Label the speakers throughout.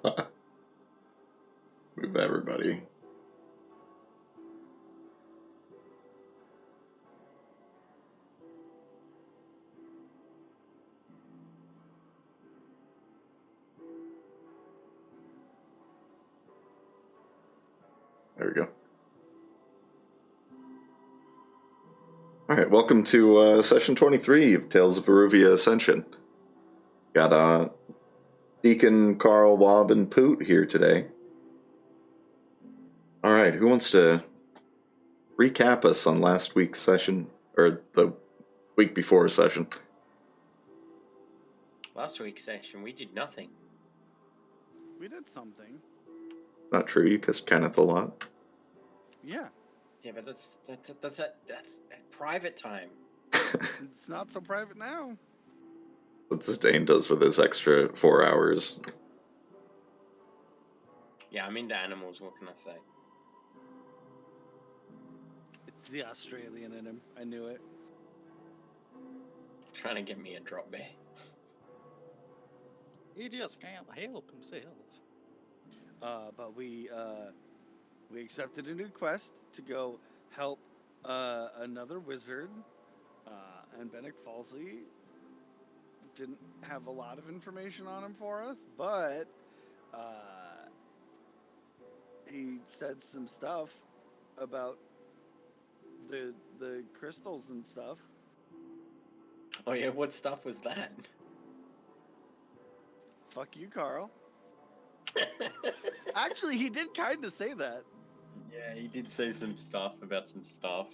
Speaker 1: Move everybody. There we go. Alright, welcome to session 23 of Tales of Varouxvia Ascension. Got Deacon, Carl, Wob, and Poot here today. Alright, who wants to recap us on last week's session, or the week before session?
Speaker 2: Last week's session, we did nothing.
Speaker 3: We did something.
Speaker 1: Not true, you kissed Kenneth a lot.
Speaker 3: Yeah.
Speaker 2: Yeah, but that's at private time.
Speaker 3: It's not so private now.
Speaker 1: What Zidane does with his extra 4 hours.
Speaker 2: Yeah, I'm into animals, what can I say?
Speaker 3: It's the Australian in him. I knew it.
Speaker 2: Trying to get me a drop bear.
Speaker 4: He just can't help himself.
Speaker 3: But we accepted a new quest to go help another wizard, and Bennick Falsey didn't have a lot of information on him for us, but he said some stuff about the crystals and stuff.
Speaker 2: Oh yeah, what stuff was that?
Speaker 3: Fuck you, Carl. Actually, he did kind of say that.
Speaker 2: Yeah, he did say some stuff about some stuff.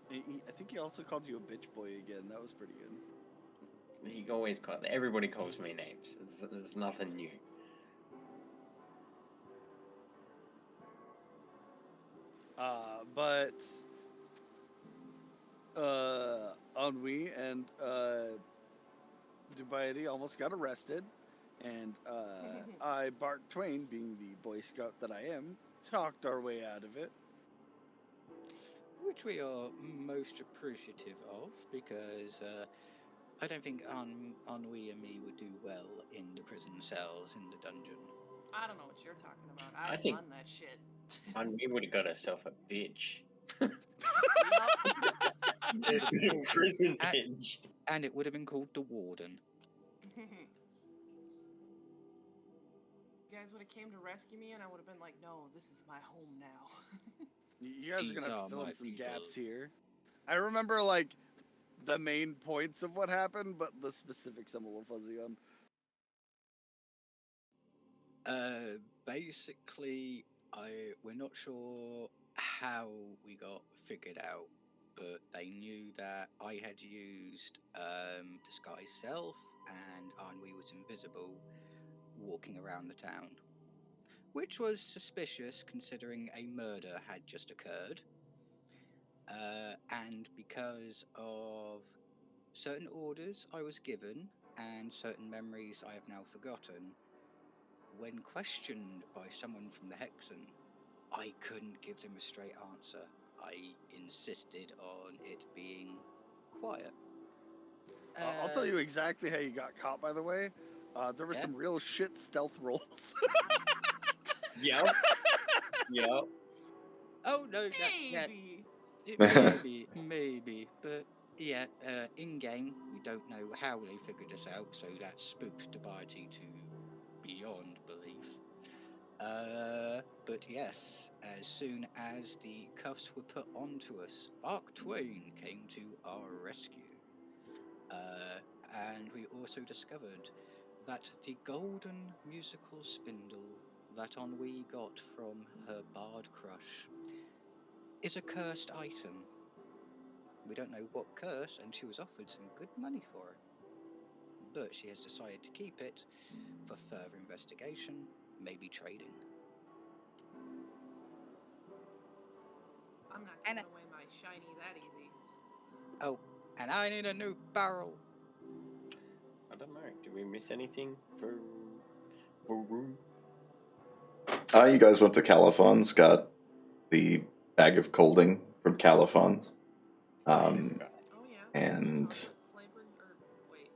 Speaker 3: I think he also called you a bitch boy again. That was pretty good.
Speaker 2: He always everybody calls me names. There's nothing new.
Speaker 3: But Ennui and Dubaidi almost got arrested, and I, Bart Twain, being the Boy Scout that I am, talked our way out of it.
Speaker 4: Which we are most appreciative of, because I don't think Ennui and me would do well in the prison cells in the dungeon.
Speaker 5: I don't know what you're talking about.
Speaker 2: I
Speaker 5: I've
Speaker 2: think-
Speaker 5: done that shit.
Speaker 2: And we would have got herself a bitch.
Speaker 5: Yup.
Speaker 2: Prison bitch.
Speaker 4: And it would have been called the Warden.
Speaker 5: You guys would have came to rescue me, and I would have been like, "No, this is my home now."
Speaker 3: You guys are
Speaker 4: These
Speaker 3: gonna have
Speaker 4: are
Speaker 3: to fill in
Speaker 4: my
Speaker 3: some
Speaker 4: people.
Speaker 3: gaps here. I remember like the main points of what happened, but the specifics I'm a little fuzzy on.
Speaker 4: Basically, we're not sure how we got figured out, but they knew that I had used disguise self, and Ennui was invisible, walking around the town, which was suspicious considering a murder had just occurred. And because of certain orders I was given and certain memories I have now forgotten, when questioned by someone from the Hexen, I couldn't give them a straight answer. I insisted on it being quiet.
Speaker 3: I'll tell you exactly how you got caught, by the way. There were
Speaker 4: Yeah?
Speaker 3: some real shit stealth rolls.
Speaker 2: Yep. Yep.
Speaker 4: Oh no,
Speaker 5: Maybe.
Speaker 4: maybe, but yeah, in game we don't know how they figured this out, so that spooked the party to beyond belief. But yes, as soon as the cuffs were put onto us, Bart Twain came to our rescue. And we also discovered that the golden musical spindle that Ennui got from her bard crush is a cursed item. We don't know what curse, and she was offered some good money for it. But she has decided to keep it for further investigation, maybe trading.
Speaker 5: I'm not giving away my shiny that easy.
Speaker 4: Oh, and I need a new barrel.
Speaker 2: I don't know. Did we miss anything for Varoux?
Speaker 1: You guys went to Califon's, got the bag of colding from Califon's.
Speaker 5: Oh yeah.
Speaker 1: And
Speaker 5: Chocolate flavored, or wait.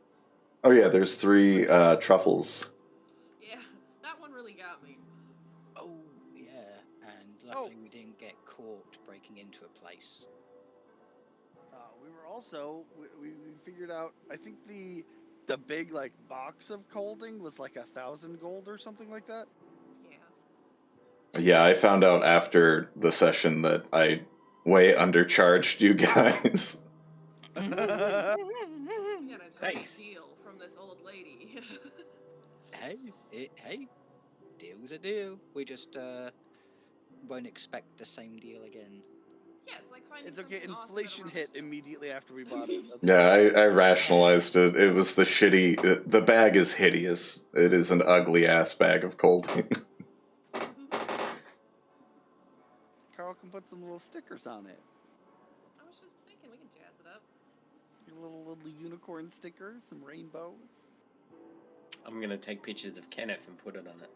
Speaker 1: Oh yeah, there's 3 truffles.
Speaker 5: Yeah, that one really got me.
Speaker 4: Oh, yeah. And luckily we didn't get caught breaking into a place.
Speaker 3: We were also we figured out. I think the big like box of colding was like 1,000 gold or something like that.
Speaker 5: Yeah.
Speaker 1: Yeah, I found out after the session that I way undercharged you guys.
Speaker 5: We got a great
Speaker 2: Thanks.
Speaker 5: deal from this old lady.
Speaker 4: Hey, deal's a deal. We just won't expect the same deal again.
Speaker 5: Yeah, it's like finding
Speaker 3: It's okay.
Speaker 5: something awesome at a
Speaker 3: Inflation
Speaker 5: rumble
Speaker 3: hit
Speaker 5: strip.
Speaker 3: immediately after we bought it. That's
Speaker 1: Yeah, I rationalized it. It was the shitty. The bag is hideous. It is an ugly ass bag of colding.
Speaker 3: Carl can put some little stickers on it.
Speaker 5: I was just thinking we can jazz it up.
Speaker 3: A little unicorn stickers, some rainbows.
Speaker 2: I'm gonna take pictures of Kenneth and put it on it.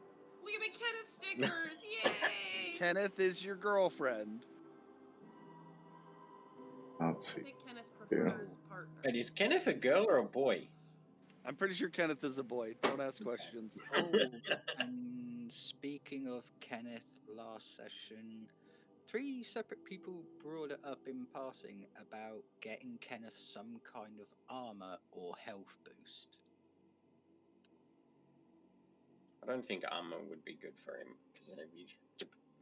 Speaker 5: Look at my Kenneth stickers! Yay!
Speaker 3: Kenneth is your girlfriend.
Speaker 1: Let's
Speaker 5: I
Speaker 1: see.
Speaker 5: think Kenneth
Speaker 1: Yeah.
Speaker 5: prefers partner.
Speaker 2: But is Kenneth a girl or a boy?
Speaker 3: I'm pretty sure Kenneth is a boy. Don't ask questions.
Speaker 4: Oh, and speaking of Kenneth, last session, 3 separate people brought it up in passing about getting Kenneth some kind of armor or health boost.
Speaker 2: I don't think armor would be good for him because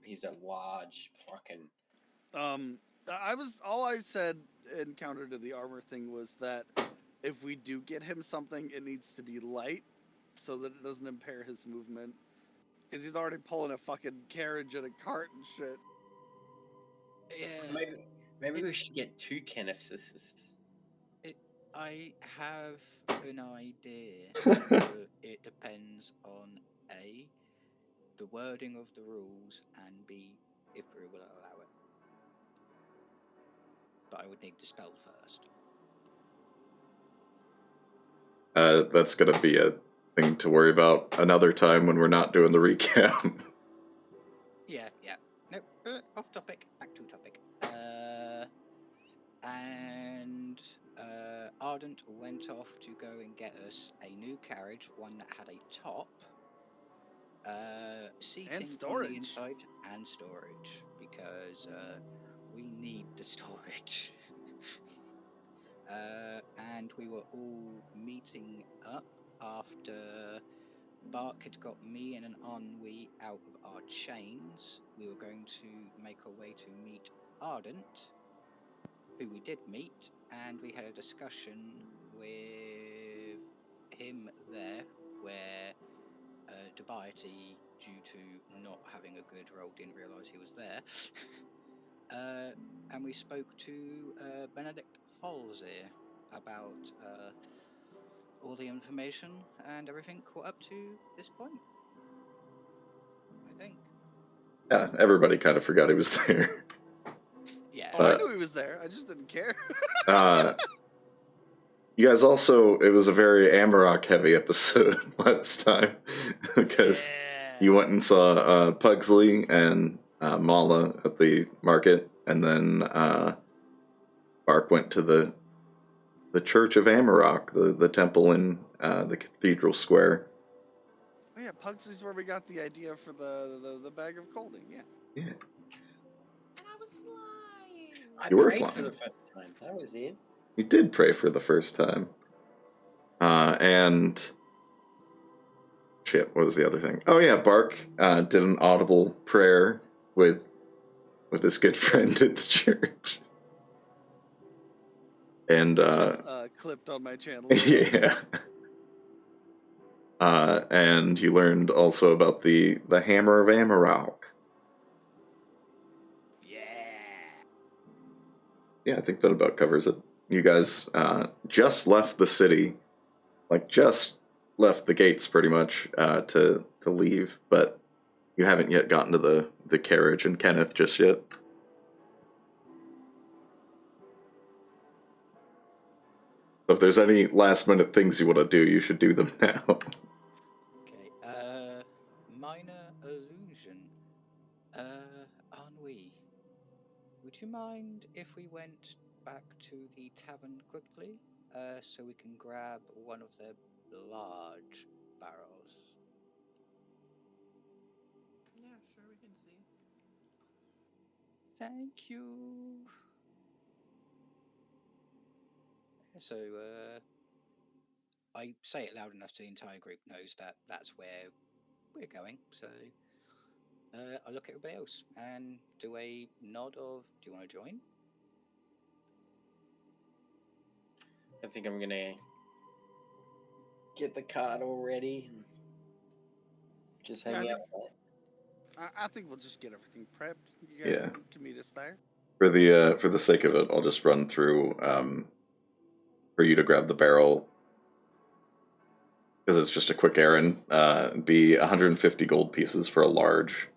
Speaker 2: he's a large fucking.
Speaker 3: All I said in counter to the armor thing was that if we do get him something, it needs to be light so that it doesn't impair his movement. Because he's already pulling a fucking carriage and a cart and shit.
Speaker 4: Yeah,
Speaker 2: Maybe we should get 2 Kenneths.
Speaker 4: I have an idea, but it depends on A, the wording of the rules, and B, if we will allow it. But I would need the spell first.
Speaker 1: That's gonna be a thing to worry about another time when we're not doing the recap.
Speaker 4: Yeah. Nope, off topic, back to topic. Ardent went off to go and get us a new carriage, one that had a top, seating on
Speaker 3: storage.
Speaker 4: the inside, and storage, because we need the storage. And we were all meeting up after Bark had got me and an Ennui out of our chains. We were going to make our way to meet Ardent, who we did meet, and we had a discussion with him there where Debiety, due to not having a good roll, didn't realise he was there. And we spoke to Benedict Falsey about all the information and everything caught up to this point, I think.
Speaker 1: Yeah, everybody kind of forgot he was there.
Speaker 4: Yeah.
Speaker 3: Oh, I knew he was there. I just didn't care.
Speaker 1: You guys also, it was a very Amarok heavy episode last time because you went and saw Pugsley and Mala at the market, and then Bark went to the Church of Amarok, the temple in the Cathedral Square.
Speaker 3: Oh yeah, Pugsley's where we got the idea for the bag of colding. Yeah.
Speaker 1: Yeah.
Speaker 5: And I was flying.
Speaker 1: You were
Speaker 2: prayed
Speaker 1: flying.
Speaker 2: for the first time. That was it.
Speaker 1: You did pray for the first time. And shit, what was the other thing? Oh yeah, Bark did an audible prayer with his good friend at the church. And
Speaker 3: clipped on my channel.
Speaker 1: yeah. And you learned also about the Hammer of Amarok. Yeah, I think that about covers it. You guys just left the city, like just left the gates pretty much to leave, but you haven't yet gotten to the carriage and Kenneth just yet. So if there's any last minute things you want to do, you should do them now.
Speaker 4: Okay, minor illusion. Ennui, would you mind if we went back to the tavern quickly, so we can grab one of the large barrels.
Speaker 5: Yeah, sure, we can see.
Speaker 4: Thank you. So, I say it loud enough so the entire group knows that that's where we're going. So, I look at everybody else and do a nod of, do you want to join?
Speaker 2: I think I'm gonna get the card all ready and just hang
Speaker 3: Yeah,
Speaker 2: out.
Speaker 3: I think we'll just get everything prepped. You guys
Speaker 1: Yeah.
Speaker 3: can meet us there.
Speaker 1: For the sake of it, I'll just run through for you to grab the barrel because it's just a quick errand. Be 150 gold pieces for a large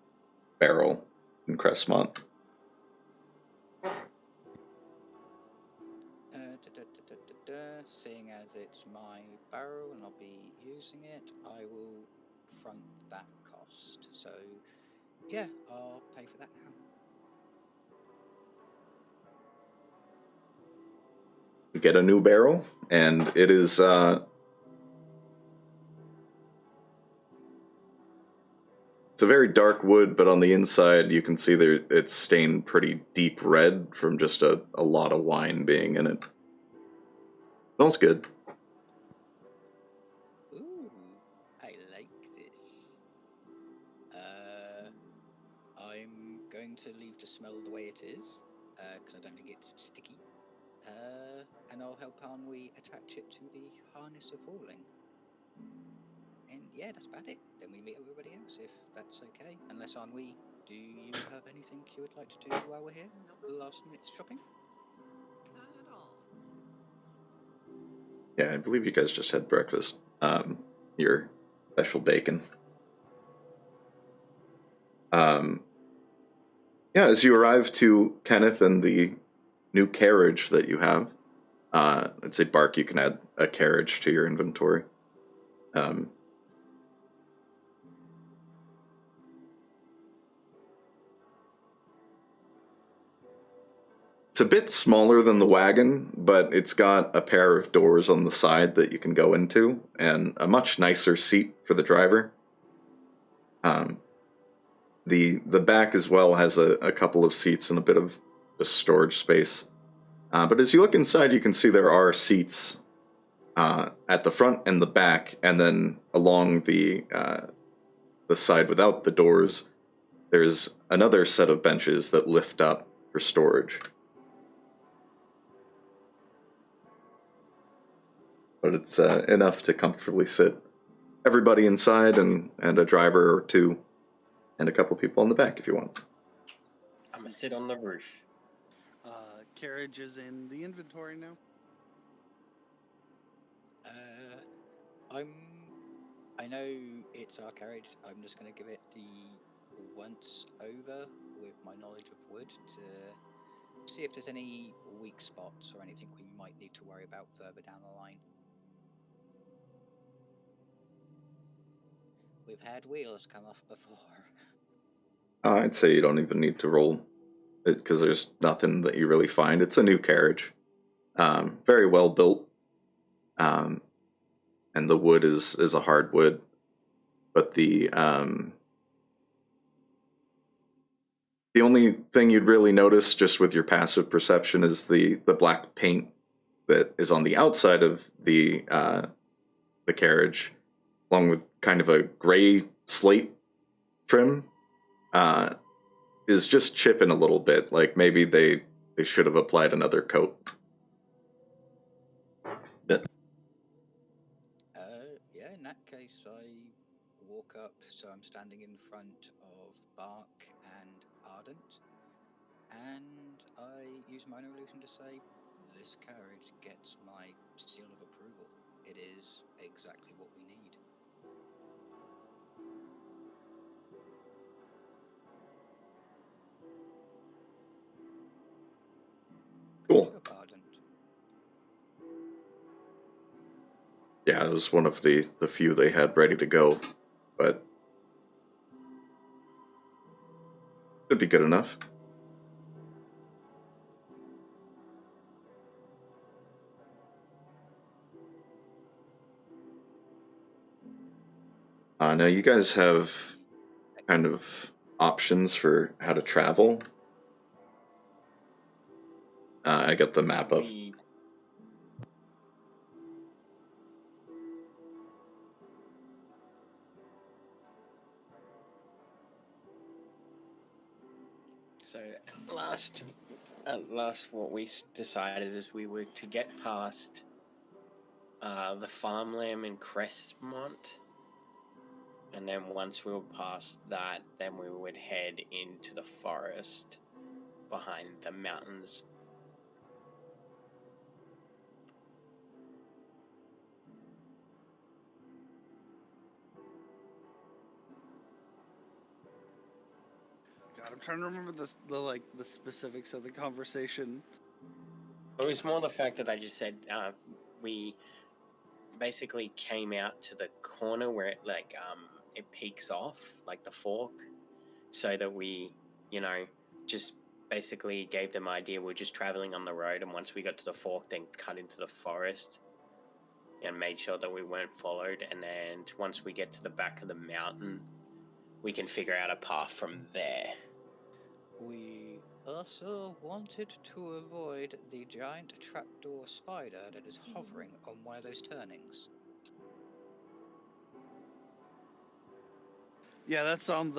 Speaker 1: barrel in Crestmont.
Speaker 4: Seeing as it's my barrel and I'll be using it, I will front that cost. So, yeah, I'll pay for that now.
Speaker 1: You get a new barrel, and it is it's a very dark wood, but on the inside you can see there it's stained pretty deep red from just a lot of wine being in it. Smells good.
Speaker 4: Ooh, I like this. I'm going to leave the smell the way it is, because I don't think it's sticky. And I'll help Ennui attach it to the harness of falling. And yeah, that's about it. Then we meet everybody else, if that's okay. Unless Ennui, do you have anything you would like to do while we're here?
Speaker 5: Nope,
Speaker 4: Last minute shopping?
Speaker 5: not at all.
Speaker 1: Yeah, I believe you guys just had breakfast. Your special bacon. Yeah, as you arrive to Kenneth and the new carriage that you have, it's a bark. You can add a carriage to your inventory. It's a bit smaller than the wagon, but it's got a pair of doors on the side that you can go into, and a much nicer seat for the driver. The back as well has a couple of seats and a bit of a storage space. But as you look inside, you can see there are seats at the front and the back, and then along the side without the doors, there's another set of benches that lift up for storage. But it's enough to comfortably sit everybody inside and a driver or two and a couple people on the back if you want.
Speaker 2: I'm gonna sit on the roof.
Speaker 3: Carriage is in the inventory now.
Speaker 4: I know it's our carriage. I'm just going to give it the once over with my knowledge of wood to see if there's any weak spots or anything we might need to worry about further down the line. We've had wheels come off before.
Speaker 1: I'd say you don't even need to roll it because there's nothing that you really find. It's a new carriage. Very well built. And the wood is a hardwood. But the only thing you'd really notice just with your passive perception is the black paint that is on the outside of the carriage, along with kind of a gray slate trim, is just chipping a little bit. Like maybe they should have applied another coat.
Speaker 4: Yeah, in that case, I walk up, so I'm standing in front of Bark and Ardent, and I use minor illusion to say, this carriage gets my seal of approval. It is exactly what we need.
Speaker 1: Cool.
Speaker 4: Ardent.
Speaker 1: Yeah, it was one of the few they had ready to go, but it'd be good enough. Now you guys have kind of options for how to travel. I got the map up.
Speaker 2: So at last, what we decided is we were to get past the farmland in Crestmont, and then once we were past that, then we would head into the forest behind the mountains.
Speaker 3: God, I'm trying to remember the specifics of the conversation.
Speaker 2: It was more the fact that I just said we basically came out to the corner where it peaks off, like the fork, so that we, just basically gave them idea we're just traveling on the road, and once we got to the fork, then cut into the forest and made sure that we weren't followed, and then once we get to the back of the mountain, we can figure out a path from there.
Speaker 4: We also wanted to avoid the giant trapdoor spider that is hovering on one of those turnings.
Speaker 3: Yeah, that's on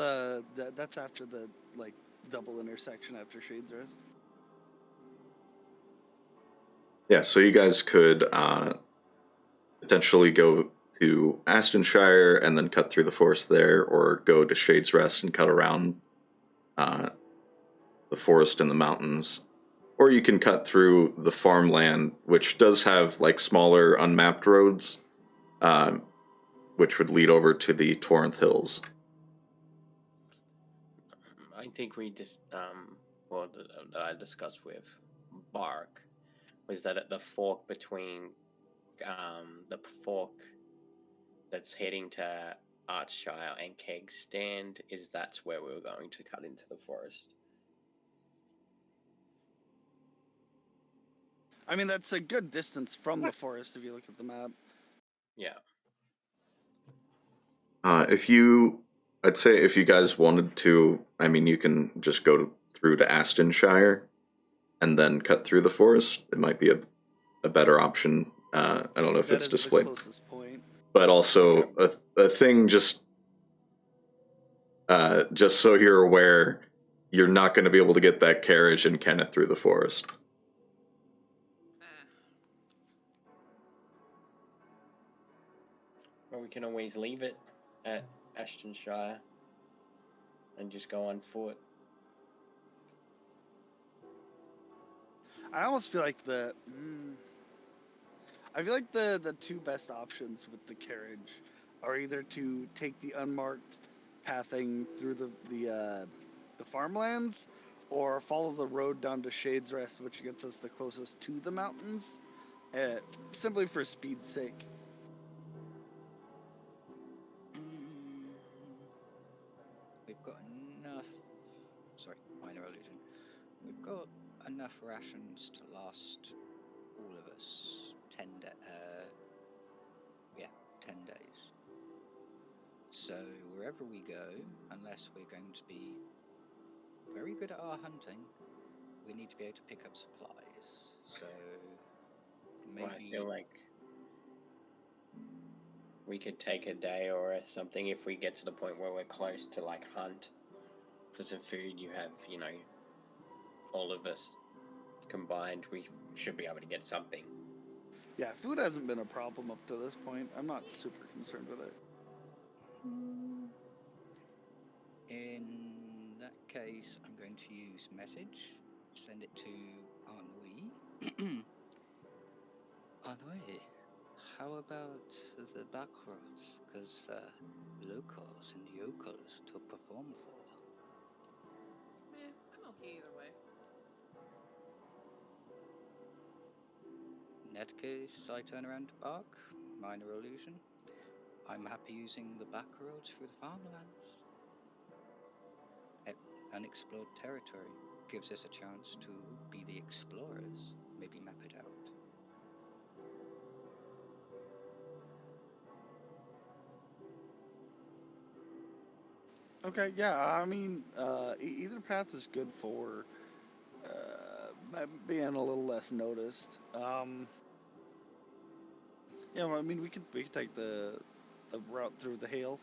Speaker 3: that's after the double intersection after Shade's Rest.
Speaker 1: Yeah, so you guys could potentially go to Ascension and then cut through the forest there, or go to Shade's Rest and cut around the forest and the mountains. Or you can cut through the farmland, which does have like smaller unmapped roads, which would lead over to the Torinth Hills.
Speaker 2: I think we just, that I discussed with Bark, was that at the fork between the fork that's heading to Archshire and Keg Stand, that's where we were going to cut into the forest.
Speaker 3: I mean, that's a good distance from the forest if you look at the map.
Speaker 2: Yeah.
Speaker 1: I'd say if you guys wanted to, I mean, you can just go through to Ascension and then cut through the forest. It might be a better option. I don't know if it's displayed.
Speaker 3: The closest point.
Speaker 1: But also a thing just so you're aware, you're not going to be able to get that carriage and Kenneth through the forest.
Speaker 2: Well, we can always leave it at Ascension and just go on foot.
Speaker 3: I almost feel like the two best options with the carriage are either to take the unmarked pathing through the farmlands, or follow the road down to Shade's Rest, which gets us the closest to the mountains, simply for speed's sake.
Speaker 4: We've got enough. Sorry, minor illusion. We've got enough rations to last all of us 10 days. So wherever we go, unless we're going to be very good at our hunting, we need to be able to pick up supplies. So maybe
Speaker 2: Well, I feel like we could take a day or something if we get to the point where we're close to hunt for some food. You have, all of us combined, we should be able to get something.
Speaker 3: Yeah, food hasn't been a problem up to this point. I'm not super concerned with it.
Speaker 4: in that case, I'm going to use message, send it to Ennui. Ennui, how about the back roads? Because locals and yokels to perform for.
Speaker 5: I'm okay either way.
Speaker 4: In that case, I turn around to Bark, minor illusion. I'm happy using the back roads through the farmlands. Unexplored territory gives us a chance to be the explorers, maybe map it out.
Speaker 3: Okay, yeah. I mean, either path is good for being a little less noticed. Yeah, well, I mean, we could take the route through the hills.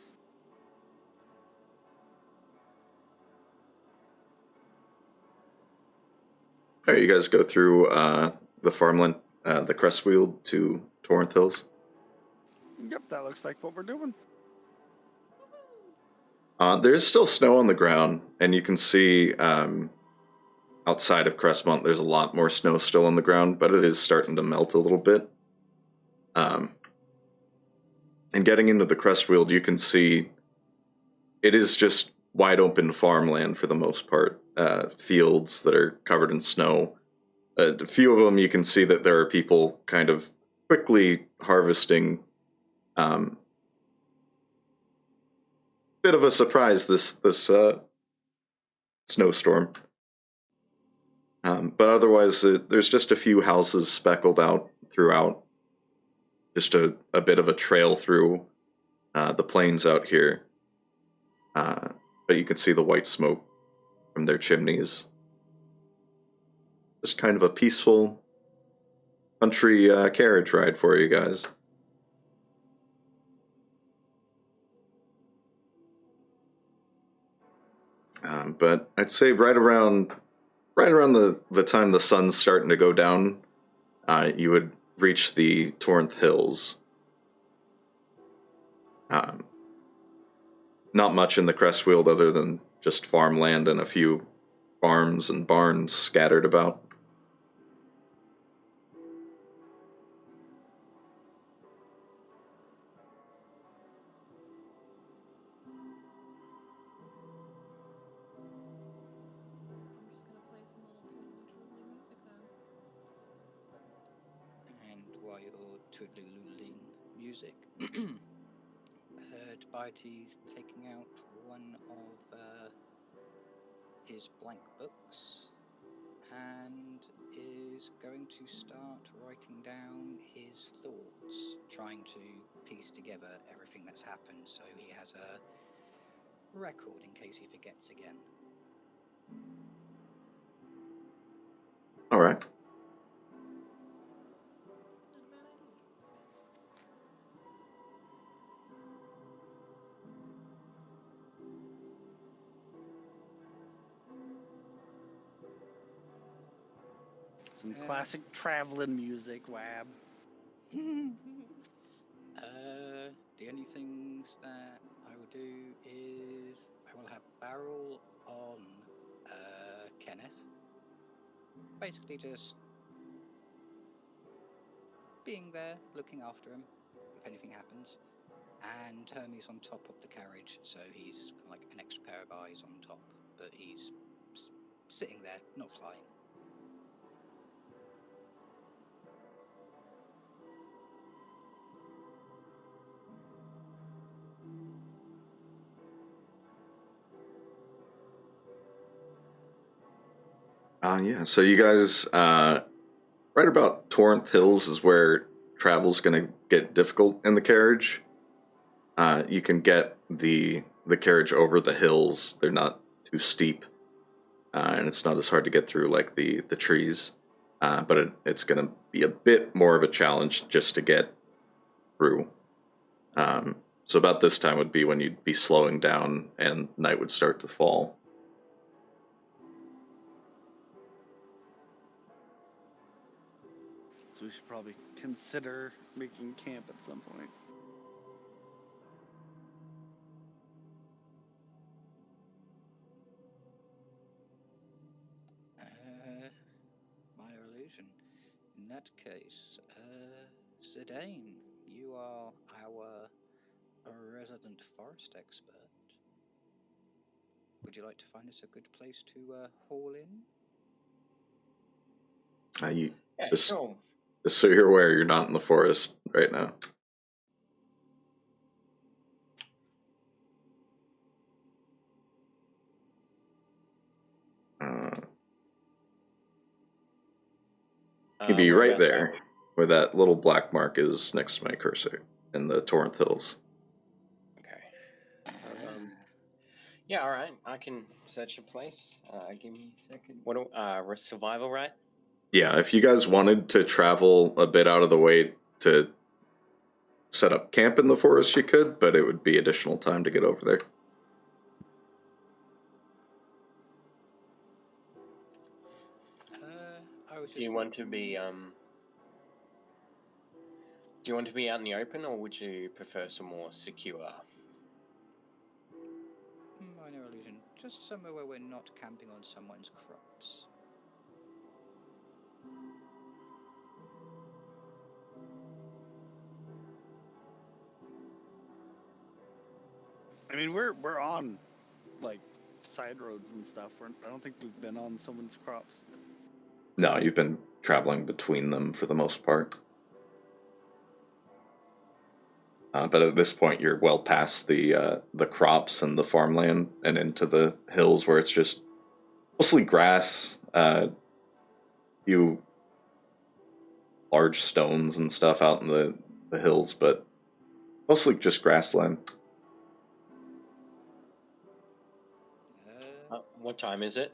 Speaker 1: All right, you guys go through the farmland, the Crestweald to Torinth Hills.
Speaker 3: Yep, that looks like what we're doing.
Speaker 1: There's still snow on the ground, and you can see outside of Crestmont, there's a lot more snow still on the ground, but it is starting to melt a little bit. And getting into the Crestweald, you can see it is just wide open farmland for the most part. Fields that are covered in snow. A few of them, you can see that there are people kind of quickly harvesting. Bit of a surprise this snowstorm. But otherwise, there's just a few houses speckled out throughout. Just a bit of a trail through the plains out here. But you can see the white smoke from their chimneys. Just kind of a peaceful country carriage ride for you guys. But I'd say right around the time the sun's starting to go down, you would reach the Torinth Hills. Not much in the Crestweald other than just farmland and a few farms and barns scattered about.
Speaker 5: I'm just gonna play some little tootly truly music then.
Speaker 4: And while you're toodling music, Debite's taking out one of his blank books and is going to start writing down his thoughts, trying to piece together everything that's happened so he has a record in case he forgets again.
Speaker 1: All right.
Speaker 5: Not a bad idea.
Speaker 3: Some classic traveling music, Wab.
Speaker 4: The only things that I will do is I will have Barrel on Kenneth. Basically just being there, looking after him if anything happens. And Hermes on top of the carriage, so he's kind of like an extra pair of eyes on top, but he's sitting there, not flying.
Speaker 1: Yeah, so you guys, right about Torinth Hills is where travel's going to get difficult in the carriage. You can get the carriage over the hills. They're not too steep, and it's not as hard to get through like the trees. But it's going to be a bit more of a challenge just to get through. So about this time would be when you'd be slowing down and night would start to fall.
Speaker 3: So we should probably consider making camp at some point.
Speaker 4: Minor illusion. In that case, Zidane, you are our resident forest expert. Would you like to find us a good place to haul in?
Speaker 1: You
Speaker 2: Yeah,
Speaker 1: just
Speaker 2: sure.
Speaker 1: just so you're aware, you're not in the forest right now. You'd be right
Speaker 2: Whereabouts are
Speaker 1: there,
Speaker 2: we?
Speaker 1: where that little black mark is next to my cursor in the Torinth Hills.
Speaker 2: Okay.
Speaker 4: Ah.
Speaker 2: Yeah, all right. I can search a place. Give me a second. What? Survival, right?
Speaker 1: Yeah, if you guys wanted to travel a bit out of the way to set up camp in the forest, you could, but it would be additional time to get over there.
Speaker 4: I was
Speaker 2: Do you
Speaker 4: just
Speaker 2: want to be Do you want to be out in the open, or would you prefer some more secure?
Speaker 4: minor illusion, just somewhere where we're not camping on someone's crops.
Speaker 3: I mean, we're on like side roads and stuff. I don't think we've been on someone's crops.
Speaker 1: No, you've been traveling between them for the most part. But at this point, you're well past the crops and the farmland and into the hills where it's just mostly grass, few large stones and stuff out in the hills, but mostly just grassland.
Speaker 2: What time is it?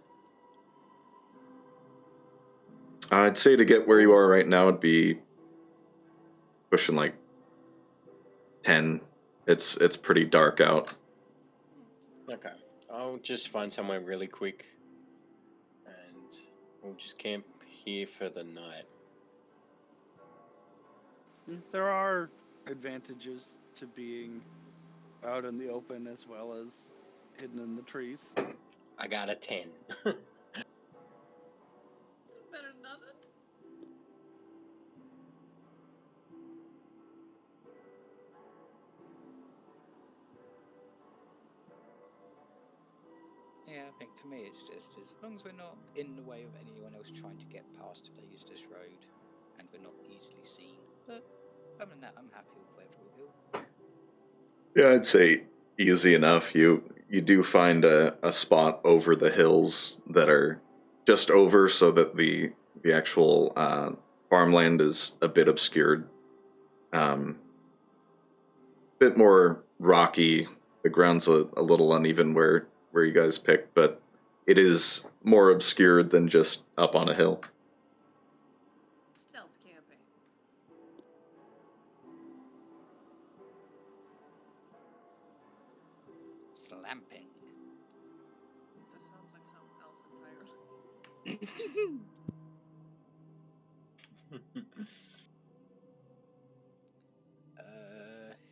Speaker 1: I'd say to get where you are right now, it'd be pushing like 10. It's pretty dark out.
Speaker 2: Okay, I'll just find somewhere really quick, and we'll just camp here for the night.
Speaker 3: There are advantages to being out in the open as well as hidden in the trees.
Speaker 2: I got a 10.
Speaker 5: Better than nothing.
Speaker 4: Yeah, I think for me it's just as long as we're not in the way of anyone else trying to get past to use this road, and we're not easily seen. But other than that, I'm happy with wherever we go.
Speaker 1: Yeah, I'd say easy enough. You do find a spot over the hills that are just over, so that the actual farmland is a bit obscured, bit more rocky. The ground's a little uneven where you guys picked, but it is more obscured than just up on a hill.
Speaker 5: Stealth camping.
Speaker 4: Slamping.
Speaker 5: That sounds like something else entirely.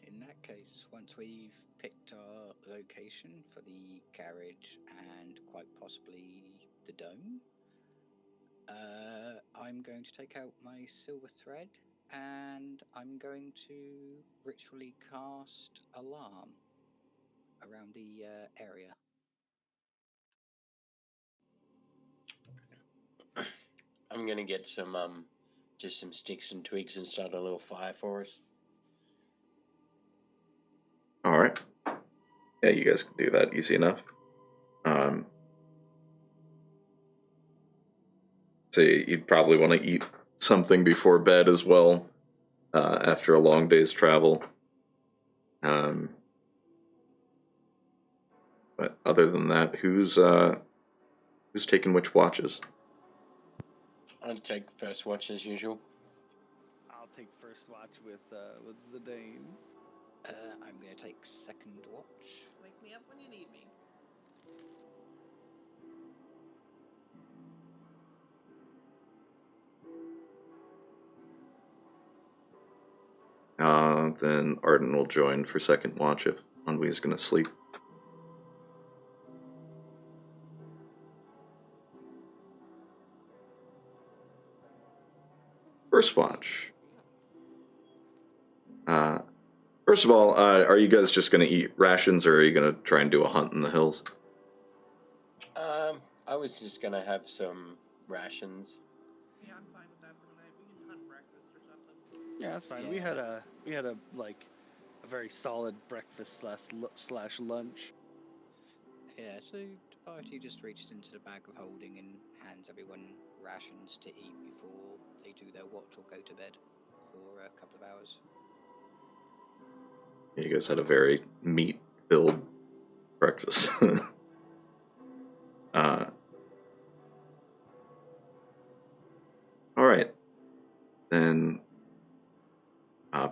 Speaker 4: In that case, once we've picked our location for the carriage and quite possibly the dome, I'm going to take out my silver thread and I'm going to ritually cast alarm around the area.
Speaker 2: I'm gonna get some just some sticks and twigs and start a little fire for us.
Speaker 1: All right. Yeah, you guys can do that easy enough. So you'd probably want to eat something before bed as well, after a long day's travel. But other than that, who's taking which watches?
Speaker 2: I'll take first watch as usual.
Speaker 3: I'll take first watch with Zidane.
Speaker 4: I'm going to take second watch.
Speaker 5: Wake me up when you need me.
Speaker 1: Then Arden will join for second watch if Ennui's going to sleep. First watch. First of all, are you guys just going to eat rations, or are you going to try and do a hunt in the hills?
Speaker 2: I was just gonna have some rations.
Speaker 5: Yeah, I'm fine with that for tonight. We can hunt breakfast or something.
Speaker 3: Yeah, that's fine.
Speaker 2: Yeah.
Speaker 3: We had a like a very solid breakfast slash lunch.
Speaker 4: Yeah, so the party just reaches into the bag of holding and hands everyone rations to eat before they do their watch or go to bed for a couple of hours.
Speaker 1: You guys had a very meat-filled breakfast. All right. Then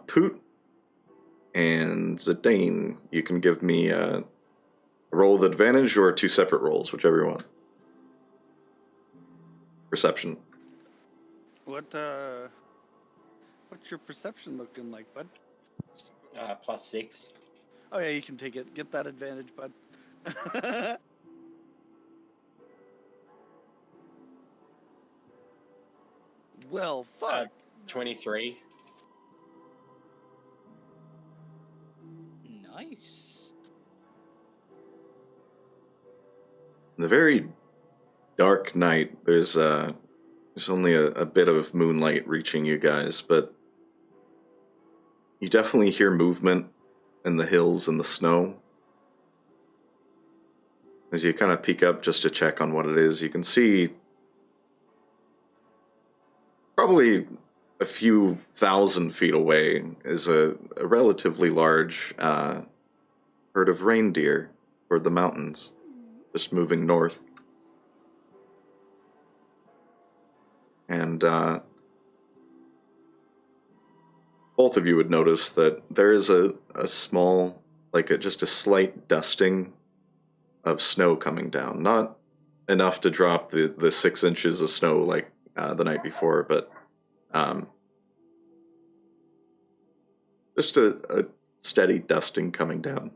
Speaker 1: Poot and Zidane, you can give me a roll with advantage or 2 separate rolls, whichever you want. Perception.
Speaker 3: What's your perception looking like, bud?
Speaker 2: +6.
Speaker 3: Oh yeah, you can take it. Get that advantage, bud. Well, fuck.
Speaker 2: 23.
Speaker 4: Nice.
Speaker 1: In the very dark night, there's only a bit of moonlight reaching you guys, but you definitely hear movement in the hills and the snow. As you kind of peek up just to check on what it is, you can see probably a few thousand feet away is a relatively large herd of reindeer toward the mountains, just moving north. And both of you would notice that there is a small, just a slight dusting of snow coming down. Not enough to drop the 6 inches of snow like the night before, but just a steady dusting coming down.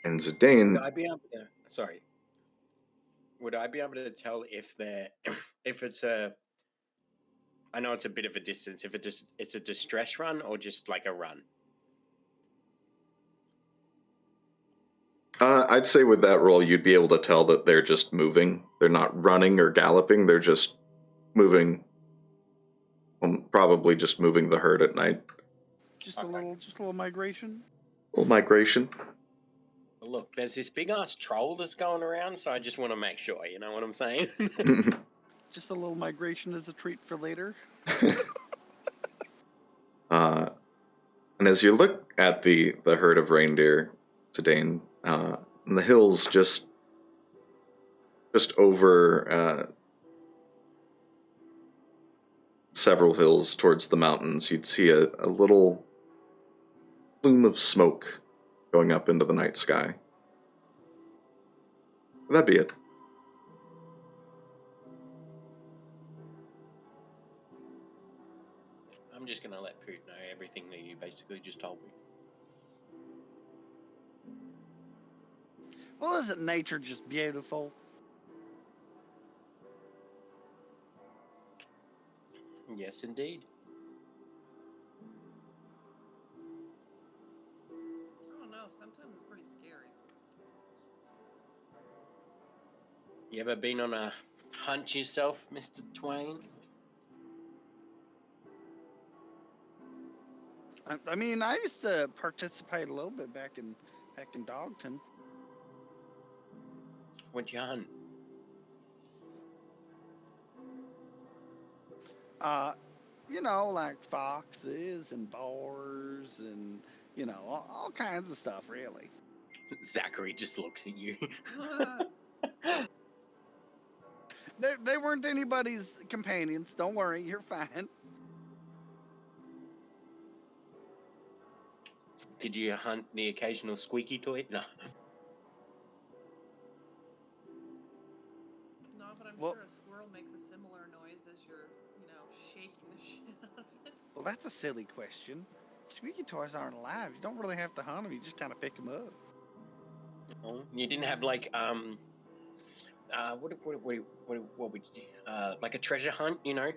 Speaker 1: And Zidane...
Speaker 2: Would I be able to, sorry. Would I be able to tell if it's a... I know it's a bit of a distance. If it's a distress run or just like a run?
Speaker 1: I'd say with that roll, you'd be able to tell that they're just moving. They're not running or galloping. They're just moving. Probably just moving the herd at night.
Speaker 3: Just a little migration.
Speaker 1: A little migration.
Speaker 2: Look, there's this big ass troll that's going around, so I just want to make sure. You know what I'm saying?
Speaker 3: Just a little migration as a treat for later.
Speaker 1: And as you look at the herd of reindeer, Zidane, in the hills just over several hills towards the mountains, you'd see a little plume of smoke going up into the night sky. That'd be it.
Speaker 2: I'm just going to let Poot know everything that you basically just told me.
Speaker 3: Well, isn't nature just beautiful?
Speaker 2: Yes, indeed.
Speaker 5: I don't know. Sometimes it's pretty scary.
Speaker 2: You ever been on a hunt yourself, Mr. Twain?
Speaker 3: I mean, I used to participate a little bit back in Dogton.
Speaker 2: What'd you hunt?
Speaker 3: You know, like foxes and boars and, you know, all kinds of stuff, really.
Speaker 2: Zachary just looks at you.
Speaker 3: They weren't anybody's companions. Don't worry, you're fine.
Speaker 2: Did you hunt the occasional squeaky toy? No.
Speaker 5: No, but I'm
Speaker 3: Well-
Speaker 5: sure a squirrel makes a similar noise as you're, shaking the shit out of it.
Speaker 3: Well, that's a silly question. Squeaky toys aren't alive. You don't really have to hunt them. You just kind of pick them up.
Speaker 2: Oh, you didn't have like what would you like a treasure hunt, you know?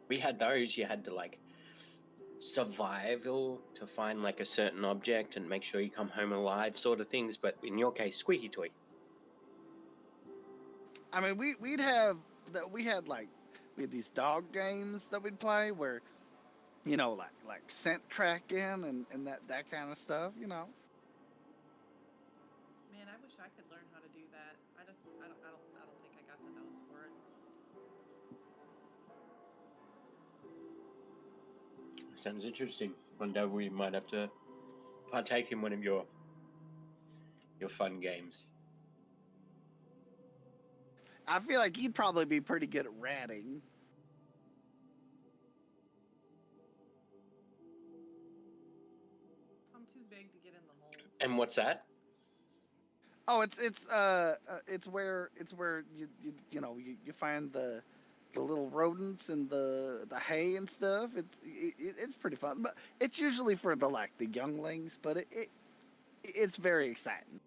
Speaker 2: We had those. You had to like survival to find like a certain object and make sure you come home alive, sort of things. But in your case, squeaky toy.
Speaker 3: I mean, we had these dog games that we'd play where, you know, like scent tracking and that kind of stuff, you know.
Speaker 5: Man, I wish I could learn how to do that. I don't think I got the nose for it.
Speaker 2: Sounds interesting. One day we might have to partake in one of your fun games.
Speaker 3: I feel like you'd probably be pretty good at ratting.
Speaker 5: I'm too big to get in the holes.
Speaker 2: And what's that?
Speaker 3: Oh, it's where you find the little rodents and the hay and stuff. It's pretty fun, but it's usually for the younglings. But it's very exciting.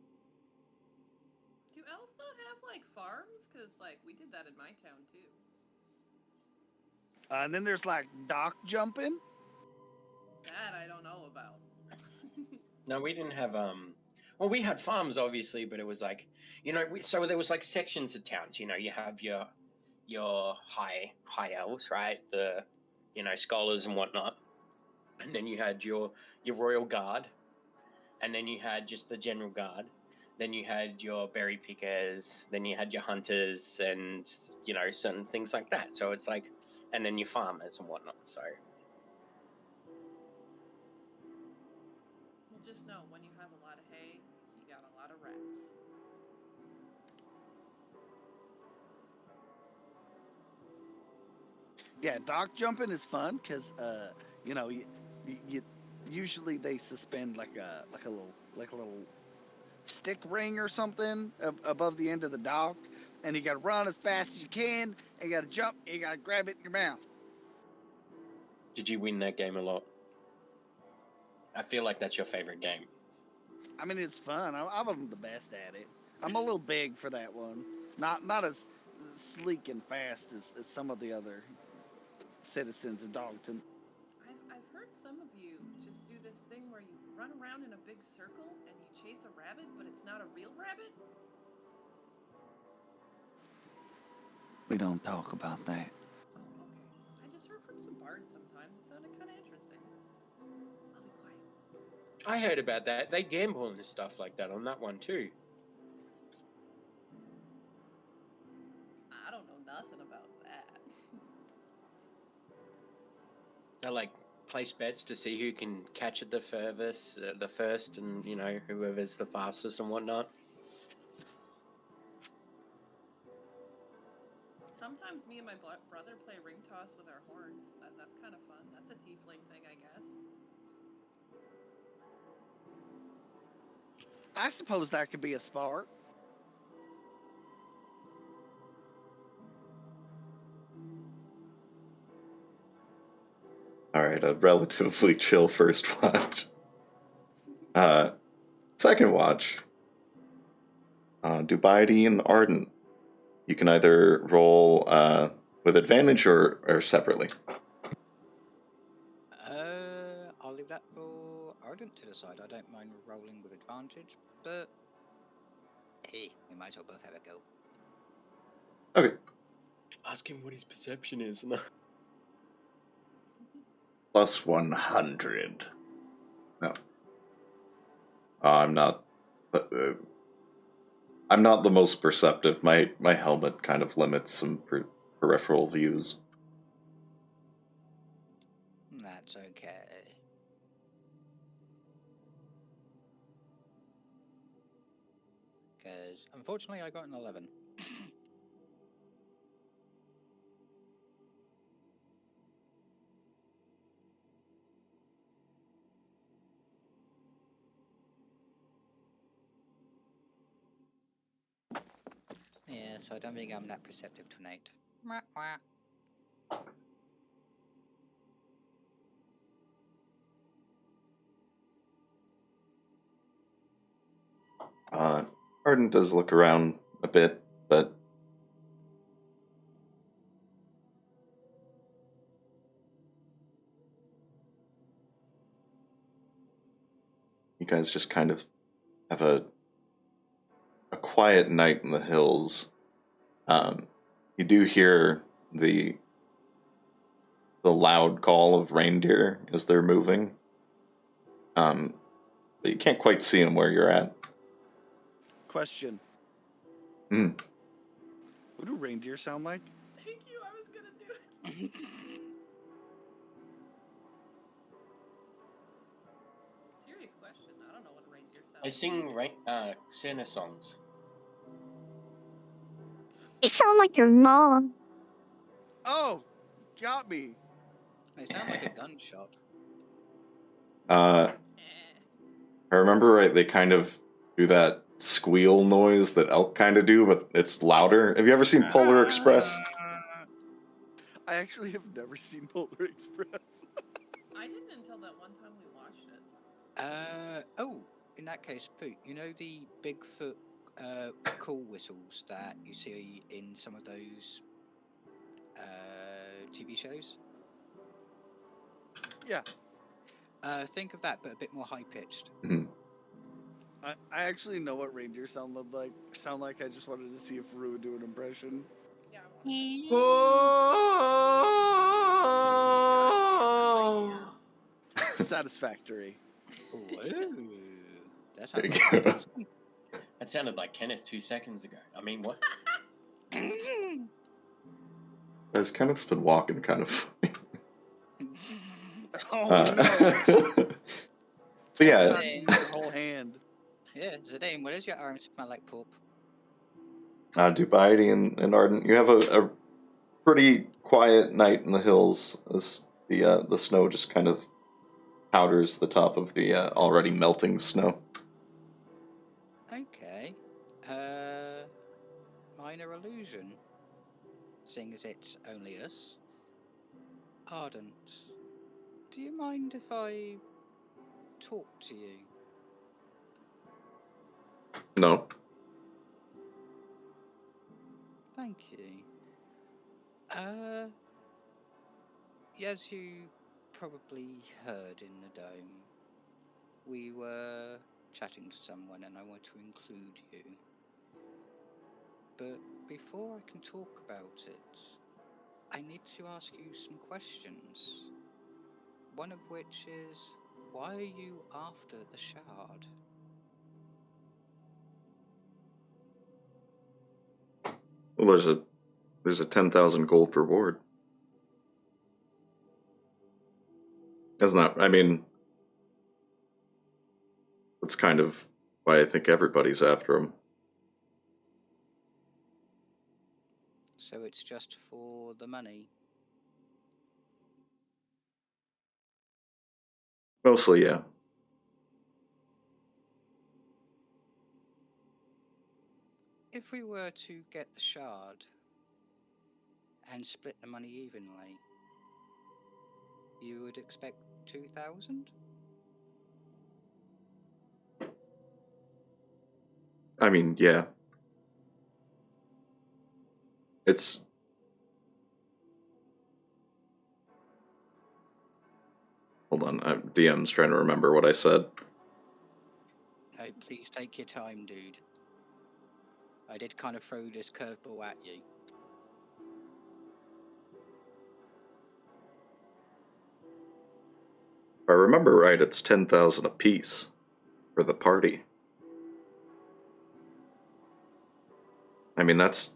Speaker 5: Do elves not have like farms? Cause like we did that in my town too.
Speaker 3: And then there's like dock jumping.
Speaker 5: That I don't know about.
Speaker 2: No, we didn't have well, we had farms obviously, but it was like, so there was like sections of towns. You have your high elves, right? The scholars and whatnot, and then you had your royal guard, and then you had just the general guard. Then you had your berry pickers. Then you had your hunters, and some things like that. So it's like, and then your farmers and whatnot. So
Speaker 5: Well, just know when you have a lot of hay, you got a lot of rats.
Speaker 3: Yeah, dock jumping is fun because you usually they suspend like a little stick ring or something above the end of the dock, and you got to run as fast as you can, and you got to jump, and you got to grab it in your mouth.
Speaker 2: did you win that game a lot? I feel like that's your favorite game.
Speaker 3: I mean, it's fun. I wasn't the best at it. I'm a little big for that one. Not as sleek and fast as some of the other citizens of Dogton.
Speaker 5: I've heard some of you just do this thing where you run around in a big circle and you chase a rabbit, but it's not a real rabbit.
Speaker 3: We don't talk about that.
Speaker 5: Oh, okay. I just heard from some bards sometimes. It sounded kind of interesting. I'll be quiet.
Speaker 2: I heard about that. They gamble and stuff like that on that one too.
Speaker 5: I don't know nothing about that.
Speaker 2: They like place bets to see who can catch it the first, and whoever's the fastest and whatnot.
Speaker 5: Sometimes me and my brother play ring toss with our horns. That's kind of fun. That's a tiefling thing, I guess.
Speaker 3: I suppose that could be a spark.
Speaker 1: All right, a relatively chill first watch. Second watch. Dubiety and Ardent. You can either roll with advantage or separately.
Speaker 4: I'll leave that for Ardent to decide. I don't mind rolling with advantage, but hey, we might as well both have a go.
Speaker 1: Okay.
Speaker 2: Ask him what his perception is.
Speaker 1: Plus 100. No. I'm not. I'm not the most perceptive. My helmet kind of limits some peripheral views.
Speaker 4: That's okay. Because unfortunately I got an 11. Yeah, so I don't think I'm that perceptive tonight. Mwah, mwah.
Speaker 1: Arden does look around a bit, but you guys just kind of have a quiet night in the hills. You do hear the loud call of reindeer as they're moving, but you can't quite see them where you're at.
Speaker 3: Question.
Speaker 1: Mm.
Speaker 3: What do reindeer sound like?
Speaker 5: Thank you. I was gonna do it.
Speaker 2: I sing Santa songs.
Speaker 6: You sound like your mom.
Speaker 3: Oh, got me.
Speaker 4: They sound like a gunshot.
Speaker 1: I remember right, they kind of do that squeal noise that elk kind of do, but it's louder. Have you ever seen Polar Express?
Speaker 3: I actually have never seen Polar Express.
Speaker 5: I didn't until that one time we watched it.
Speaker 4: Oh, in that case, Pooh, you know the Bigfoot call whistles that you see in some of those TV shows?
Speaker 3: Yeah.
Speaker 4: Think of that, but a bit more high pitched.
Speaker 3: I actually know what reindeer sound like. I just wanted to see if Varoux would do an impression.
Speaker 5: Yeah. I
Speaker 3: Satisfactory.
Speaker 4: Ooh, that
Speaker 1: There
Speaker 4: sounds
Speaker 1: you
Speaker 4: like
Speaker 1: go.
Speaker 4: fun.
Speaker 2: That sounded like Kenneth 2 seconds ago. I mean, what?
Speaker 1: As Kenneth's been walking kind of.
Speaker 3: Oh no!
Speaker 1: But yeah,
Speaker 3: Not to use your whole hand.
Speaker 4: Yeah, Zidane, what does your arm smell like, Poop?
Speaker 1: Dubaidi and Arden, you have a pretty quiet night in the hills as the snow just kind of powders the top of the already melting snow.
Speaker 4: Okay. Minor illusion. Seeing as it's only us. Ardent, do you mind if I talk to you?
Speaker 1: No.
Speaker 4: Thank you. As you probably heard in the dome, we were chatting to someone and I want to include you. But before I can talk about it, I need to ask you some questions. One of which is, why are you after the shard?
Speaker 1: Well, there's a 10,000 gold reward. Isn't that? I mean, that's kind of why I think everybody's after him.
Speaker 4: So it's just for the money?
Speaker 1: Mostly, yeah.
Speaker 4: If we were to get the shard and split the money evenly, you would expect 2,000?
Speaker 1: I mean, yeah. It's... Hold on, DM's trying to remember what I said.
Speaker 4: No, please take your time, dude. I did kind of throw this curveball at you.
Speaker 1: If I remember right, it's 10,000 apiece for the party. I mean, that's...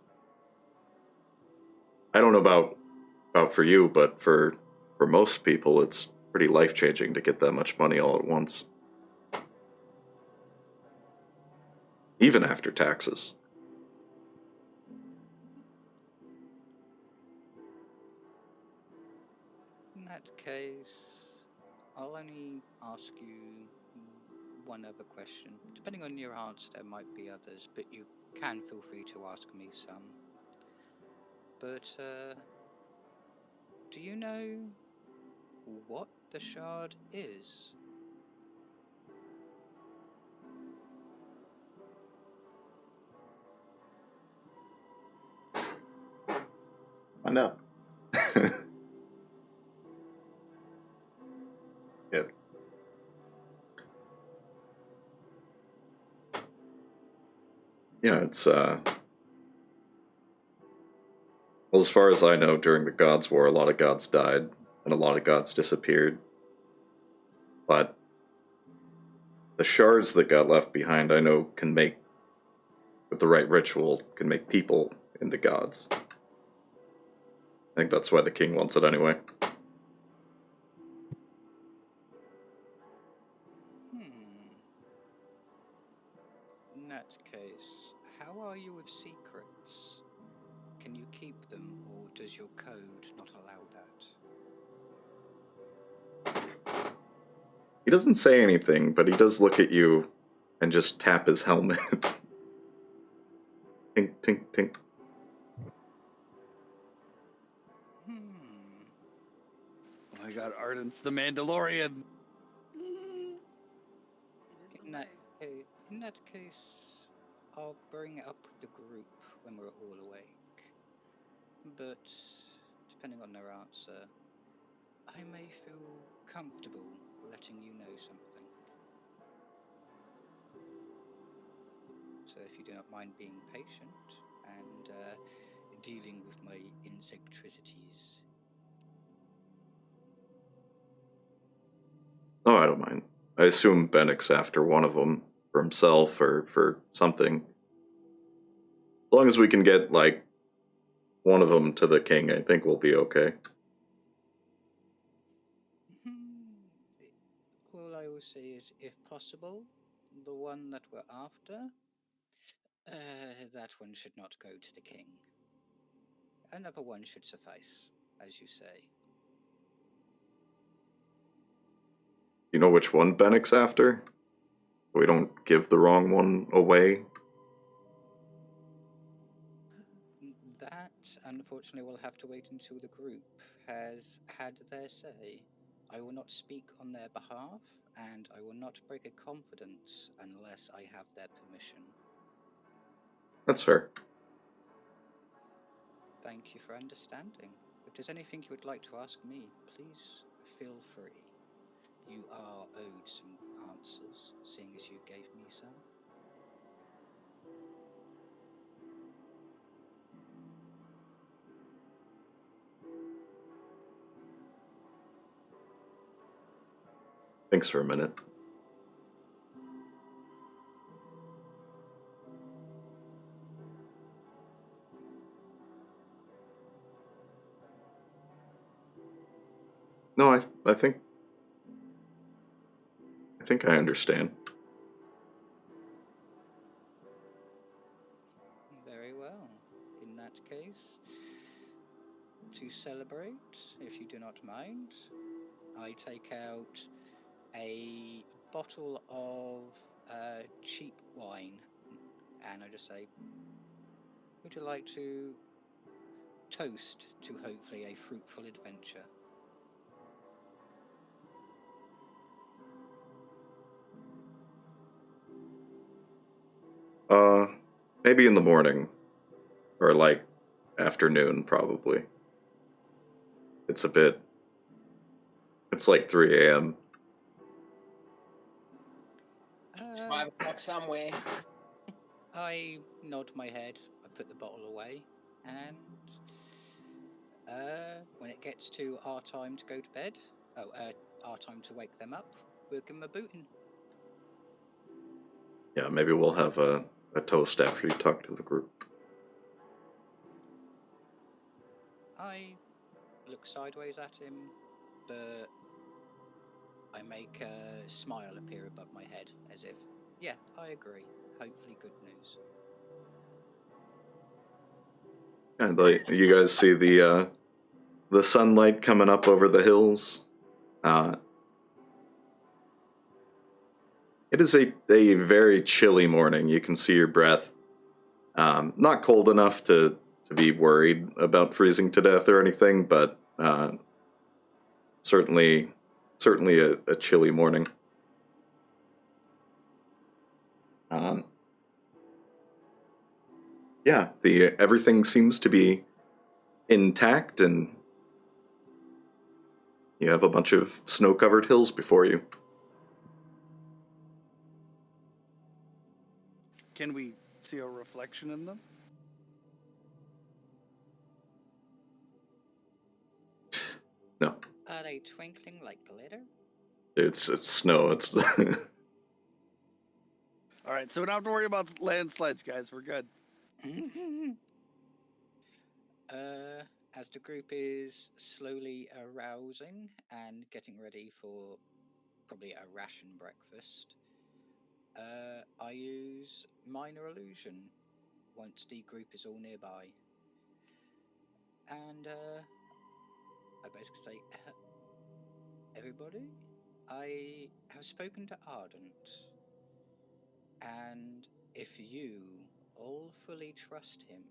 Speaker 1: I don't know about for you, but for most people, it's pretty life-changing to get that much money all at once. Even after taxes.
Speaker 4: In that case, I'll only ask you one other question. Depending on your answer, there might be others, but you can feel free to ask me some. But, do you know what the shard is?
Speaker 1: I know. Yeah. Yeah, it's, well, as far as I know, during the Gods' War, a lot of gods died, and a lot of gods disappeared. But the shards that got left behind, I know, can make, with the right ritual, can make people into gods. I think that's why the king wants it anyway.
Speaker 4: that case, how are you with secrets? Can you keep them, or does your code not allow that?
Speaker 1: He doesn't say anything, but he does look at you and just tap his helmet. Tink, tink, tink.
Speaker 3: Oh my god, Arden's the Mandalorian.
Speaker 5: It is the way.
Speaker 4: In that case, I'll bring it up with the group when we're all awake. But, depending on their answer, I may feel comfortable letting you know something. So if you do not mind being patient and dealing with my insectricities.
Speaker 1: Oh, I don't mind. I assume Bennick's after one of them for himself or for something. As long as we can get, like, one of them to the king, I think we'll be okay.
Speaker 4: All I will say is, if possible, the one that we're after, that one should not go to the king. Another one should suffice, as you say.
Speaker 1: You know which one Bennick's after? We don't give the wrong one away.
Speaker 4: That, unfortunately, will have to wait until the group has had their say. I will not speak on their behalf, and I will not break a confidence unless I have their permission.
Speaker 1: That's fair.
Speaker 4: Thank you for understanding. If there's anything you would like to ask me, please feel free. You are owed some answers, seeing as you gave me some.
Speaker 1: Thanks for a minute. No, I think I understand.
Speaker 4: Very well. In that case, to celebrate, if you do not mind, I take out a bottle of cheap wine, and I just say, would you like to toast to hopefully a fruitful adventure?
Speaker 1: Maybe in the morning. Or, like, afternoon, probably. It's like 3 a.m.
Speaker 2: It's 5 o'clock somewhere.
Speaker 4: I nod my head, I put the bottle away, and when it gets to our time to go to bed, our time to wake them up, we'll give them a booting.
Speaker 1: Yeah, maybe we'll have a toast after you talk to the group.
Speaker 4: I look sideways at him, but I make a smile appear above my head, as if, yeah, I agree. Hopefully good news.
Speaker 1: And like, you guys see the sunlight coming up over the hills. It is a very chilly morning. You can see your breath. Not cold enough to be worried about freezing to death or anything, but certainly a chilly morning. Yeah, everything seems to be intact, and you have a bunch of snow-covered hills before you.
Speaker 3: Can we see a reflection in them?
Speaker 1: No,
Speaker 4: Are they twinkling like glitter?
Speaker 1: it's snow. It's
Speaker 3: All right, so we don't have to worry about landslides, guys. We're good.
Speaker 4: As the group is slowly arousing and getting ready for probably a ration breakfast, I use minor illusion once the group is all nearby. And I basically say, everybody, I have spoken to Ardent. And if you all fully trust him,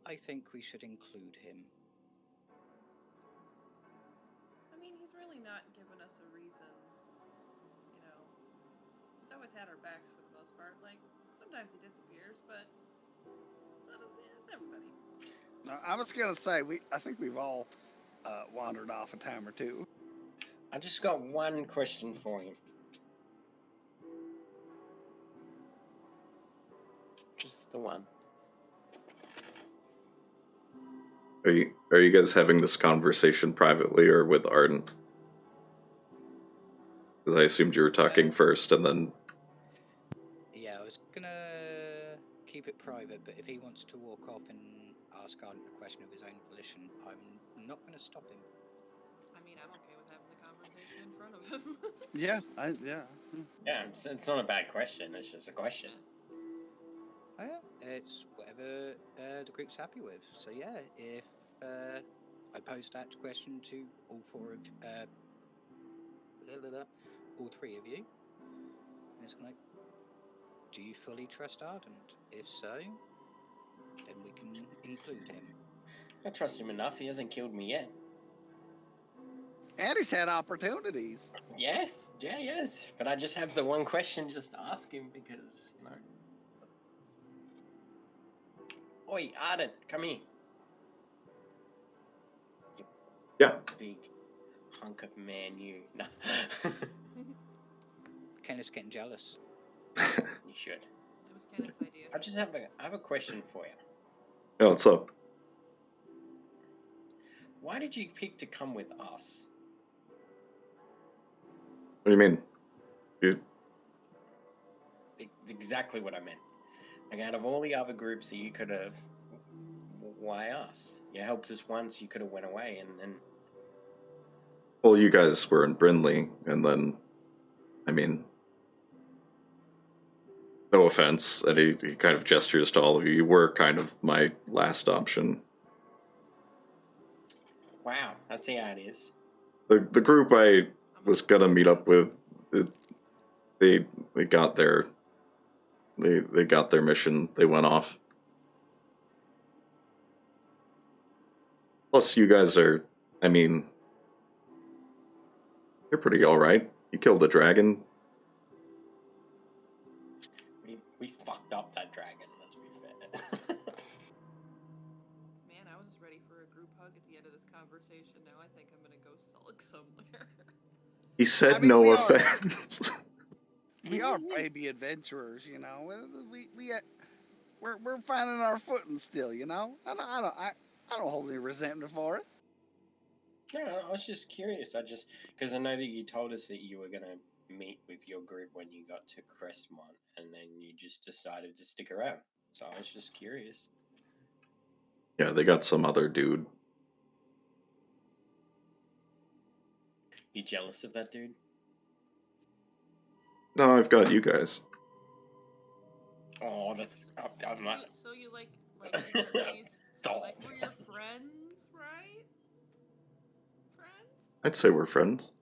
Speaker 4: I think we should include him.
Speaker 5: I mean, he's really not given us a reason. You know, he's always had our backs for the most part. Like, sometimes he disappears, but so does everybody.
Speaker 3: I was gonna say I think we've all wandered off a time or two.
Speaker 2: I just got one question for you. Just the one.
Speaker 1: Are you guys having this conversation privately or with Arden? Because I assumed you were talking first, and then...
Speaker 4: Yeah, I was gonna keep it private, but if he wants to walk off and ask Ardent a question of his own volition, I'm not gonna stop him.
Speaker 5: I mean, I'm okay with having the conversation in front of him.
Speaker 3: Yeah.
Speaker 2: Yeah, it's not a bad question. It's just a question.
Speaker 4: Oh, yeah, it's whatever the group's happy with. So yeah, if I pose that question to all all three of you, and it's like, do you fully trust Ardent? If so, then we can include him.
Speaker 2: I trust him enough. He hasn't killed me yet.
Speaker 3: And he's had opportunities.
Speaker 2: Yeah, yes. But I just have the one question just to ask him because, you know. Oi, Arden, come here.
Speaker 1: Yeah.
Speaker 2: Big hunk of man, you. No.
Speaker 4: Kenneth's getting jealous.
Speaker 2: You should.
Speaker 5: It was Kenneth's idea.
Speaker 2: I have a question for you.
Speaker 1: Yeah, what's up?
Speaker 2: Why did you pick to come with us?
Speaker 1: What do you mean?
Speaker 2: Exactly what I meant. Like, out of all the other groups that you could have, why us? You helped us once, you could have went away, and...
Speaker 1: Well, you guys were in Brindley, and then, I mean, no offense, and he kind of gestures to all of you. You were kind of my last option.
Speaker 2: Wow, I see how it is.
Speaker 1: The group I was gonna meet up with, they got their mission. They went off. Plus, you guys are, I mean, you're pretty all right. You killed a dragon.
Speaker 2: We fucked up that dragon, let's be fair.
Speaker 5: Man, I was ready for a group hug at the end of this conversation. Now I think I'm gonna go sulk somewhere.
Speaker 1: He said
Speaker 3: I mean,
Speaker 1: no
Speaker 3: we
Speaker 1: offense.
Speaker 3: We are baby adventurers, you know. We're finding our footing still, you know. I don't hold any resentment for it.
Speaker 2: Yeah, I was just curious. Because I know that you told us that you were going to meet with your group when you got to Crestmont, and then you just decided to stick around. So I was just curious.
Speaker 1: Yeah, they got some other dude.
Speaker 2: You jealous of that dude?
Speaker 1: No, I've got you guys.
Speaker 2: Oh, that's... I'm not...
Speaker 5: So you like these,
Speaker 2: Stop.
Speaker 5: like we're your friends, right? Friends?
Speaker 1: I'd say we're friends.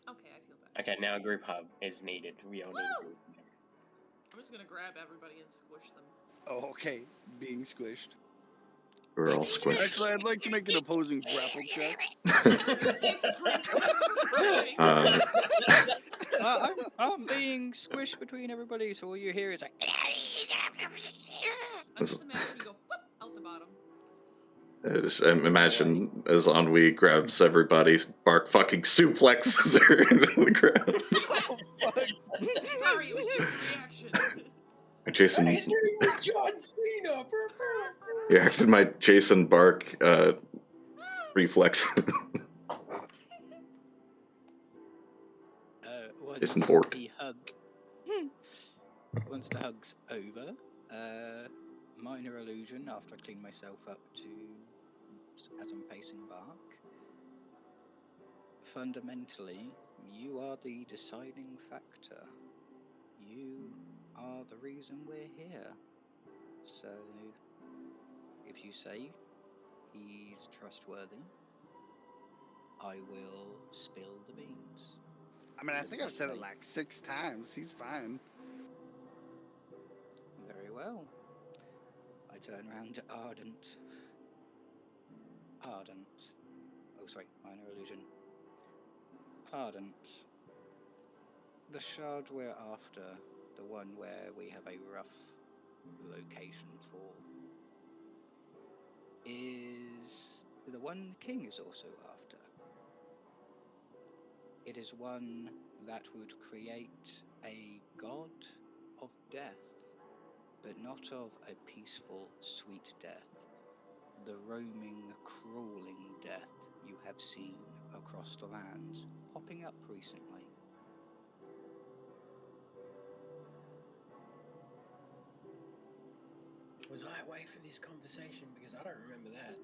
Speaker 5: Okay, I feel better.
Speaker 2: Okay, now a group hug is needed. We all need a group hug.
Speaker 5: I'm just gonna grab everybody and squish them.
Speaker 3: Oh, okay. Being squished.
Speaker 1: We're all squished.
Speaker 3: Actually, I'd like to make an opposing grapple check.
Speaker 4: I'm being squished between everybody, so all you hear is like...
Speaker 5: I just imagine you go whoop, out the bottom.
Speaker 1: Imagine as Ennui grabs everybody, Bark fucking suplexes her into the ground.
Speaker 3: Oh, fuck.
Speaker 5: Sorry, it was just a reaction.
Speaker 1: Jason...
Speaker 2: His name was John Cena!
Speaker 1: You acted my Jason Bark reflex. Jason Bork.
Speaker 4: Once the hug's over, minor illusion after I clean myself up as I'm facing Bark. Fundamentally, You are the deciding factor. You are the reason we're here. So, if you say he's trustworthy, I will spill the beans.
Speaker 3: I mean, I think I've said it like 6 times. He's fine.
Speaker 4: Very well. I turn around to Ardent. Ardent. Oh, sorry, minor illusion. Ardent. The shard we're after, the one where we have a rough location for, is the one the king is also after. It is one that would create a god of death, but not of a peaceful, sweet death. The roaming, crawling death you have seen across the lands, popping up recently.
Speaker 2: Was I away for this conversation? Because I don't remember that.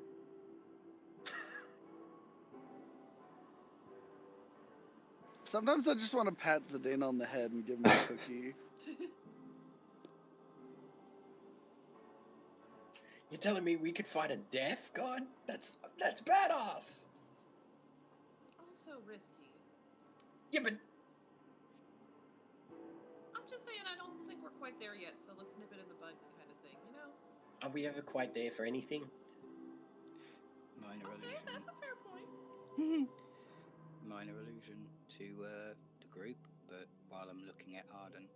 Speaker 3: Sometimes I just want to pat Zidane on the head and give him a cookie.
Speaker 2: You're telling me we could fight a deaf god? That's badass.
Speaker 5: Also risky.
Speaker 2: Yeah, but
Speaker 5: I'm just saying I don't think we're quite there yet, so let's nip it in the bud kind of thing, you know?
Speaker 2: are we ever quite there for anything?
Speaker 4: Minor
Speaker 5: Okay,
Speaker 4: illusion.
Speaker 5: that's a fair point.
Speaker 4: Minor allusion to the group, but while I'm looking at Ardent,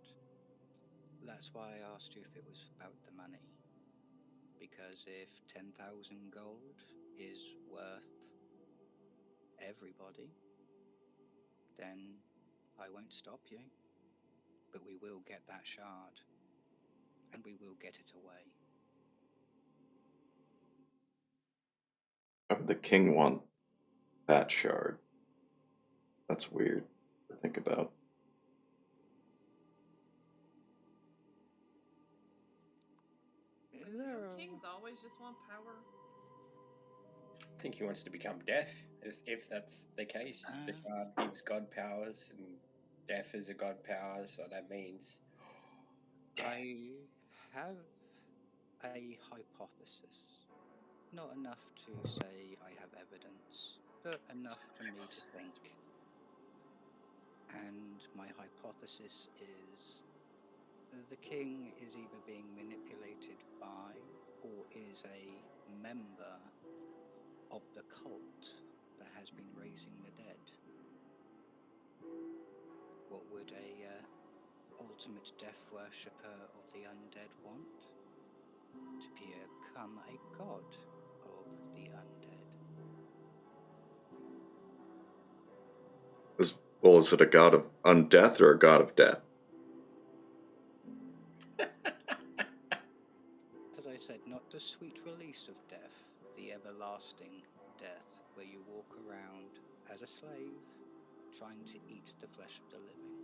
Speaker 4: that's why I asked you if it was about the money. Because if 10,000 gold is worth everybody, then I won't stop you. But we will get that shard, and we will get it away.
Speaker 1: Why would the king want that shard? That's weird to think about.
Speaker 5: Kings always just want power.
Speaker 2: I think he wants to become deaf, if that's the case. The shard gives god powers, and deaf is a god power, so that means...
Speaker 4: I have a hypothesis. Not enough to say I have evidence, but enough for me to think. And my hypothesis is the king is either being manipulated by or is a member of the cult that has been raising the dead. What would a ultimate death worshipper of the undead want? To become a god of the undead.
Speaker 1: Is it a god of undeath or a god of death?
Speaker 4: As I said, not the sweet release of death, the everlasting death, where you walk around as a slave, trying to eat the flesh of the living.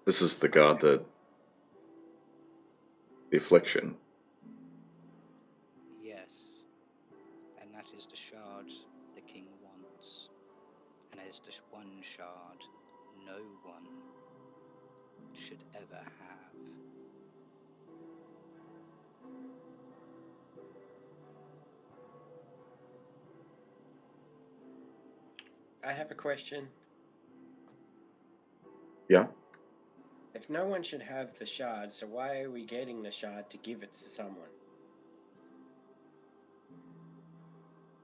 Speaker 1: This is the god that... the affliction.
Speaker 4: Yes, and that is the shard the king wants. And as the one shard no one should ever have.
Speaker 2: I have a question.
Speaker 1: Yeah?
Speaker 2: If no one should have the shard, so why are we getting the shard to give it to someone?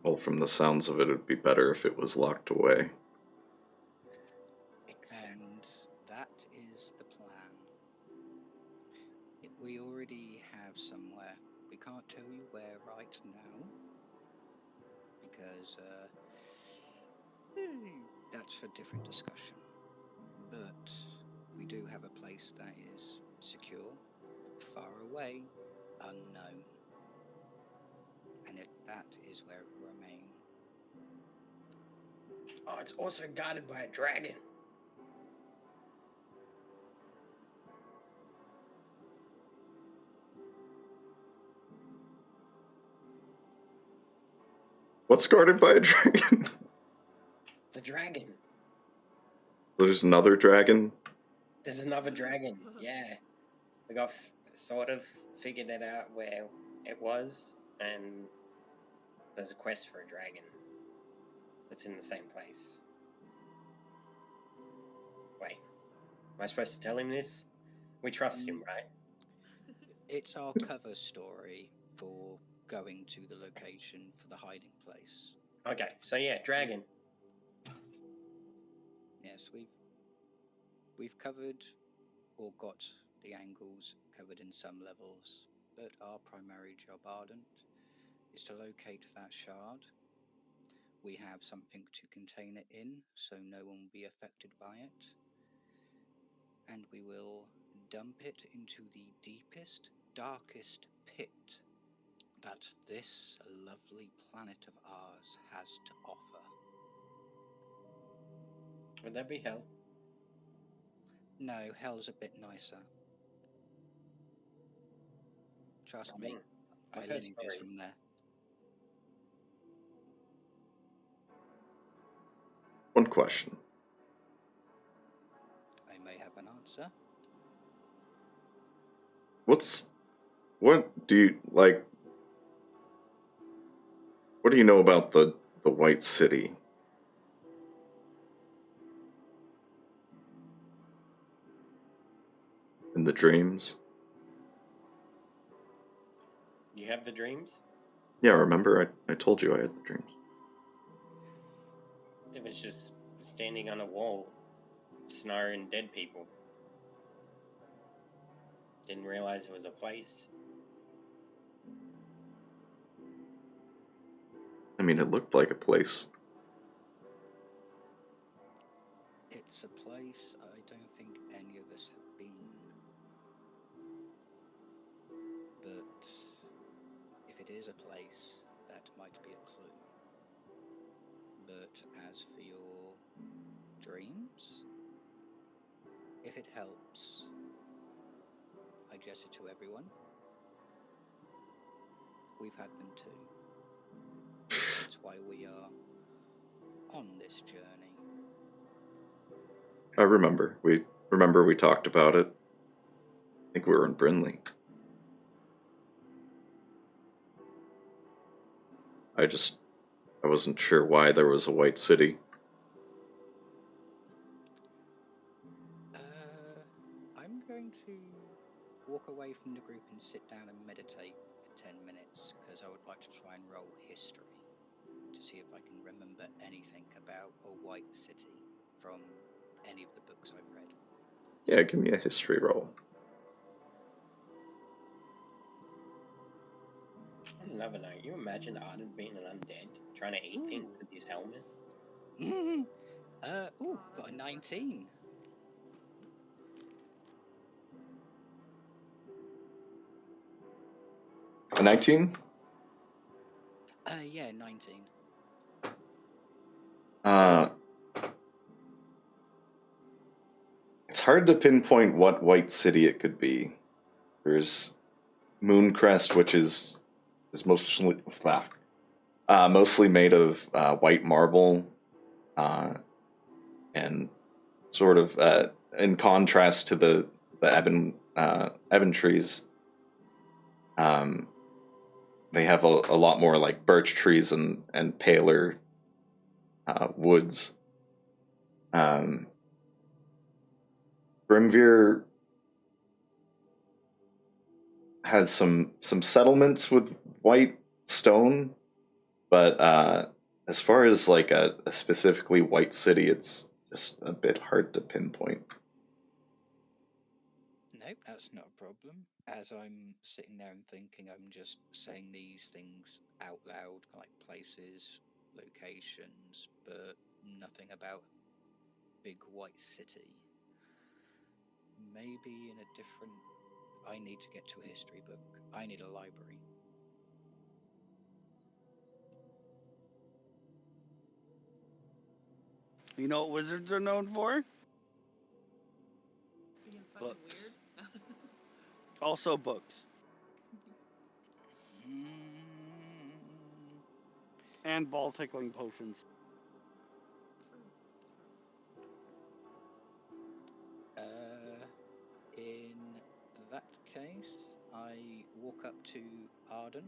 Speaker 1: Well, from the sounds of it, it would be better if it was locked away.
Speaker 4: And that is the plan. We already have somewhere. We can't tell you where right now, because that's for different discussion. But we do have a place that is secure, far away, unknown. And that is where it will remain.
Speaker 2: Oh, it's also guarded by a dragon.
Speaker 1: What's guarded by a dragon?
Speaker 2: The dragon.
Speaker 1: There's another dragon?
Speaker 2: There's another dragon. Yeah. We got sort of figured it out where it was, and there's a quest for a dragon that's in the same place. Wait, am I supposed to tell him this? We trust him, right?
Speaker 4: It's our cover story for going to the location for the hiding place.
Speaker 2: Okay, so yeah, dragon.
Speaker 4: Yes, we've covered or got the angles covered in some levels, but our primary job, Ardent, is to locate that shard. We have something to contain it in, so no one will be affected by it. And we will dump it into the deepest, darkest pit that this lovely planet of ours has to offer.
Speaker 2: Would that be hell?
Speaker 4: No, hell's a bit nicer. Trust me, my
Speaker 2: I've heard
Speaker 4: lineage is
Speaker 2: stories.
Speaker 4: from there.
Speaker 1: One question.
Speaker 4: I may have an answer.
Speaker 1: What do you, like, what do you know about the White City? In the dreams?
Speaker 2: You have the dreams?
Speaker 1: Yeah, remember I told you I had the dreams.
Speaker 2: It was just standing on a wall, snaring dead people. Didn't realize it was a place.
Speaker 1: I mean, it looked like a place.
Speaker 4: It's a place I don't think any of us have been. But if it is a place, that might be a clue. But as for your dreams, if it helps, I guess it to everyone. We've had them too. That's why we are on this journey.
Speaker 1: I remember. We talked about it. I think we were in Brinley. I wasn't sure why there was a White City.
Speaker 4: I'm going to walk away from the group and sit down and meditate for 10 minutes, because I would like to try and roll history to see if I can remember anything about a White City from any of the books I've read.
Speaker 1: Yeah, give me a history roll.
Speaker 2: Another night. You imagine Arden being an undead, trying to eat things with his helmet?
Speaker 4: Got a 19.
Speaker 1: A 19?
Speaker 4: Yeah, 19.
Speaker 1: It's hard to pinpoint what White City it could be. There's Mooncrest, which is mostly mostly made of white marble, and sort of in contrast to the ebon trees. They have a lot more like birch trees and paler woods. Brimvir has some settlements with white stone, but as far as like a specifically white city, it's just a bit hard to pinpoint.
Speaker 4: Nope, that's not a problem. As I'm sitting there and thinking, I'm just saying these things out loud, like places, locations, but nothing about big white city. Maybe in a different... I need to get to a history book. I need a library.
Speaker 3: You know what wizards are known for?
Speaker 5: Being fucking
Speaker 3: Books.
Speaker 5: weird.
Speaker 3: Also books. And ball tickling potions.
Speaker 4: In that case, I walk up to Ardent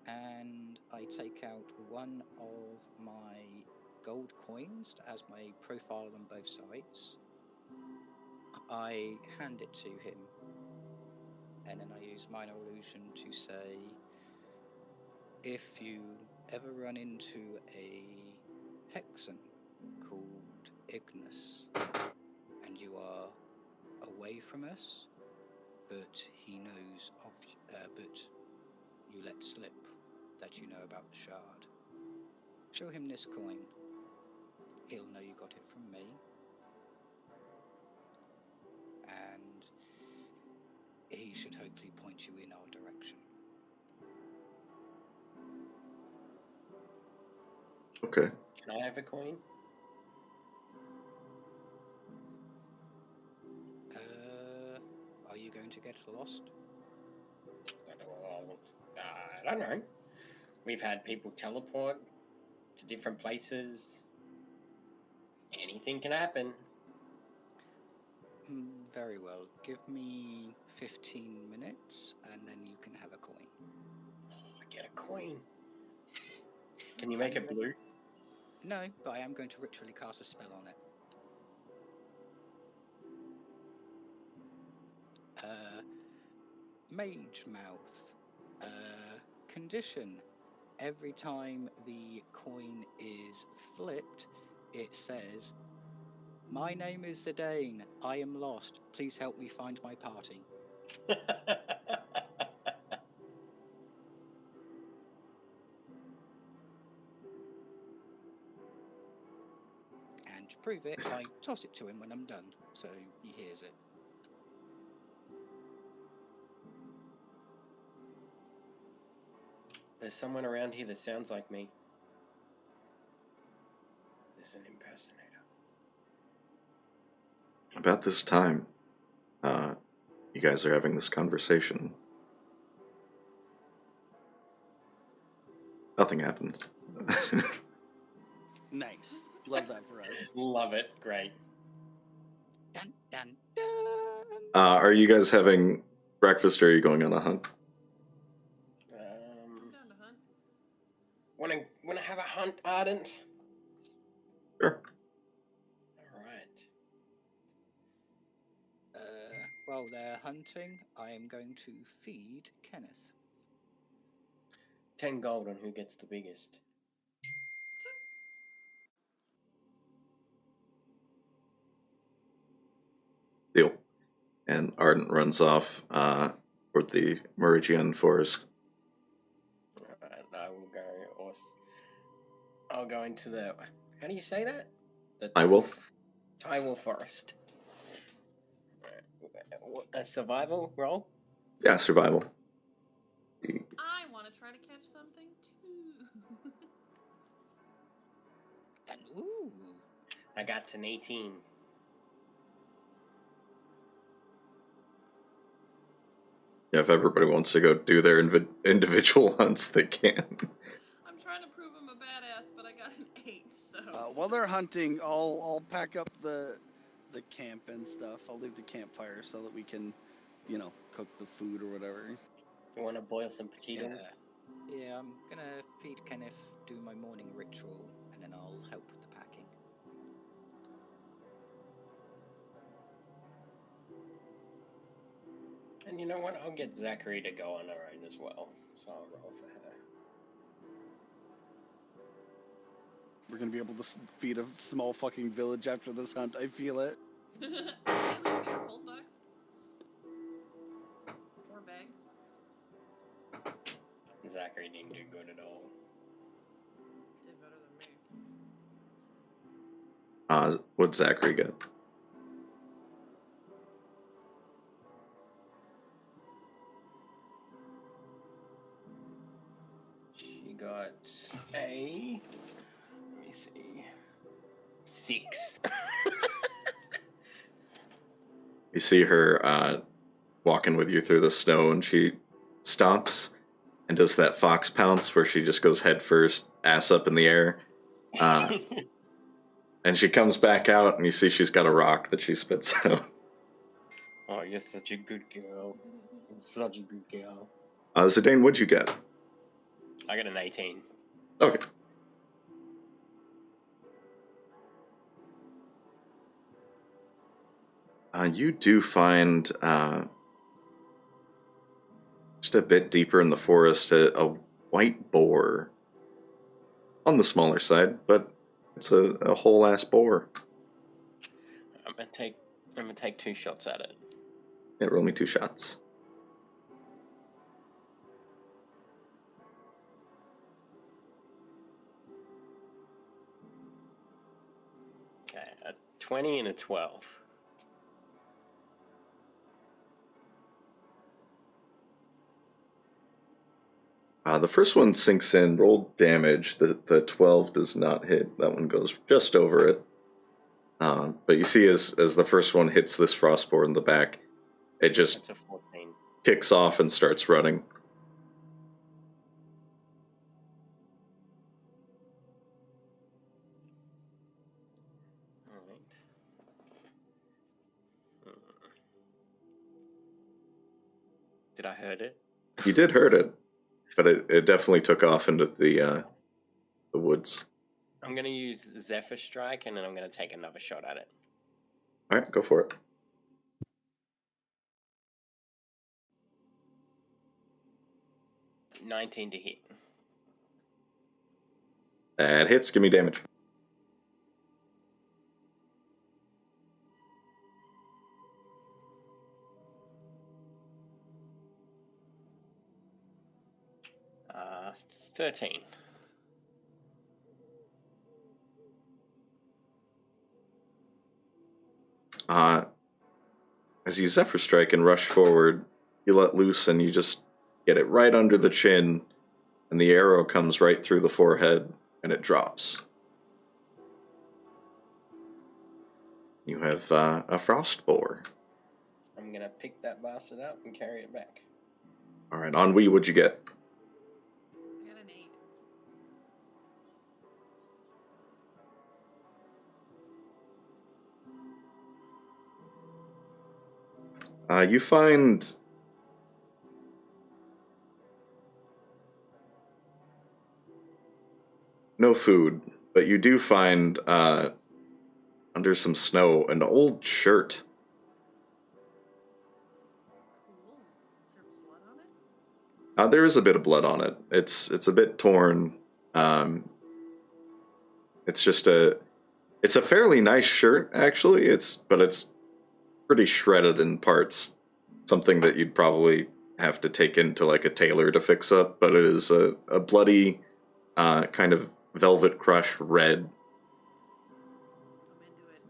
Speaker 4: and I take out one of my gold coins that has my profile on both sides. I hand it to him, and then I use minor illusion to say, if you ever run into a hexen called Ignis, and you are away from us, but he knows of, but you let slip that you know about the shard, show him this coin. He'll know you got it from me, and he should hopefully point you in our direction.
Speaker 1: Okay.
Speaker 2: Can I have a coin?
Speaker 4: Are you going to get lost?
Speaker 2: I don't know. We've had people teleport to different places. Anything can happen.
Speaker 4: Very well. Give me 15 minutes, and then you can have a coin.
Speaker 2: I get a coin. Can you make it blue?
Speaker 4: No, but I am going to ritually cast a spell on it. Mage Mouth. Condition. Every time the coin is flipped, it says, "My name is Zidane. I am lost. Please help me find my party." And to prove it, I toss it to him when I'm done, so he hears it.
Speaker 2: There's someone around here that sounds like me. There's an impersonator.
Speaker 1: About this time, you guys are having this conversation. Nothing happens.
Speaker 3: Nice. Love that for us.
Speaker 2: Love it. Great.
Speaker 4: Dun, dun, dun.
Speaker 1: Are you guys having breakfast or are you going on a hunt?
Speaker 5: I'm down to hunt.
Speaker 2: Wanna have a hunt, Ardent?
Speaker 1: Sure.
Speaker 2: All right.
Speaker 4: While they're hunting, I am going to feed Kenneth.
Speaker 2: 10 gold on who gets the biggest.
Speaker 1: Deal. And Ardent runs off toward the Meridian forest.
Speaker 2: Alright, I'll go into the... How do you say that? The
Speaker 1: Tywolf?
Speaker 2: Tywolf forest. A survival roll?
Speaker 1: Yeah, survival.
Speaker 5: I want to try to catch something too.
Speaker 4: And ooh,
Speaker 2: I got an 18.
Speaker 1: Yeah, if everybody wants to go do their individual hunts, they can.
Speaker 5: I'm trying to prove I'm a badass, but I got an 8. So
Speaker 3: While they're hunting, I'll pack up the camp and stuff. I'll leave the campfire so that we can, cook the food or whatever.
Speaker 2: You want to boil some potato?
Speaker 4: yeah, I'm gonna feed Kenneth, do my morning ritual, and then I'll help with the packing.
Speaker 2: And you know what? I'll get Zachary to go on her own as well. So I'll roll for her.
Speaker 3: We're gonna be able to feed a small fucking village after this hunt. I feel it.
Speaker 5: Can we at least get our cold box? Or bag?
Speaker 2: Zachary didn't do good at all.
Speaker 5: Did better than me.
Speaker 1: What'd Zachary get?
Speaker 2: She got a... Let me see. 6.
Speaker 1: You see her walking with you through the snow, and she stops and does that fox pounce where she just goes head first, ass up in the air. And she comes back out, and you see she's got a rock that she spits out.
Speaker 2: Oh, you're such a good girl. Such a good girl.
Speaker 1: Zidane, what'd you get?
Speaker 2: I got an 18.
Speaker 1: Okay. You do find, just a bit deeper in the forest, a white boar. On the smaller side, but it's a whole ass boar.
Speaker 2: I'm gonna take 2 shots at it.
Speaker 1: Yeah, roll me 2 shots.
Speaker 2: Okay, a 20 and a 12.
Speaker 1: The first one sinks in, roll damage. The 12 does not hit. That one goes just over it. But you see as the first one hits this frost boar in the back, it just
Speaker 2: It's a 14.
Speaker 1: kicks off and starts running.
Speaker 2: Alright. Did I hurt it?
Speaker 1: You did hurt it, but it definitely took off into the woods.
Speaker 2: I'm gonna use Zephyr Strike, and then I'm gonna take another shot at it.
Speaker 1: Alright, go for it.
Speaker 2: $19 to hit.
Speaker 1: That hits, give me damage.
Speaker 2: Uh, 13.
Speaker 1: As you Zephyr Strike and rush forward, you let loose and you just get it right under the chin, and the arrow comes right through the forehead, and it drops. You have a frost boar.
Speaker 2: I'm gonna pick that bastard up and carry it back.
Speaker 1: Alright, Ennui, what'd you get?
Speaker 5: I got an 8.
Speaker 1: You find no food, but you do find under some snow an old shirt.
Speaker 5: Cool. Is there blood on it?
Speaker 1: There is a bit of blood on it. It's a bit torn. It's just it's a fairly nice shirt actually. But it's pretty shredded in parts. Something that you'd probably have to take into like a tailor to fix up, but it is a bloody kind of velvet crush red.
Speaker 5: I'm into it.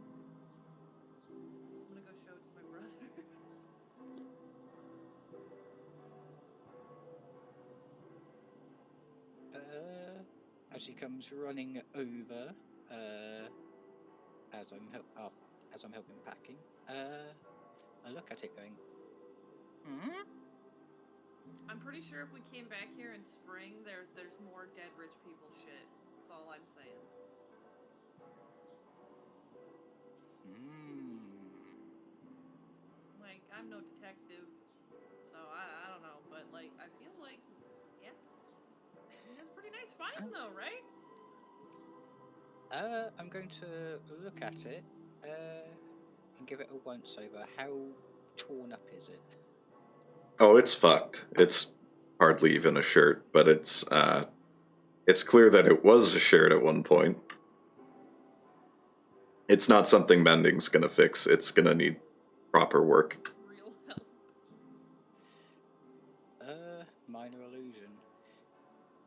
Speaker 5: I'm gonna go show it to my brother.
Speaker 4: As he comes running over, as I'm helping packing, I look at it going,
Speaker 5: I'm pretty sure if we came back here in spring, there's more dead rich people shit. That's all I'm saying. Like, I'm no detective, so I don't know, but like, I feel like, yeah, that's a pretty nice find though, right?
Speaker 4: I'm going to look at it and give it a once over. How torn up is it?
Speaker 1: Oh, it's fucked. It's hardly even a shirt, but it's clear that it was a shirt at one point. It's not something mending's gonna fix. It's gonna need proper work.
Speaker 5: Real help.
Speaker 4: Minor illusion.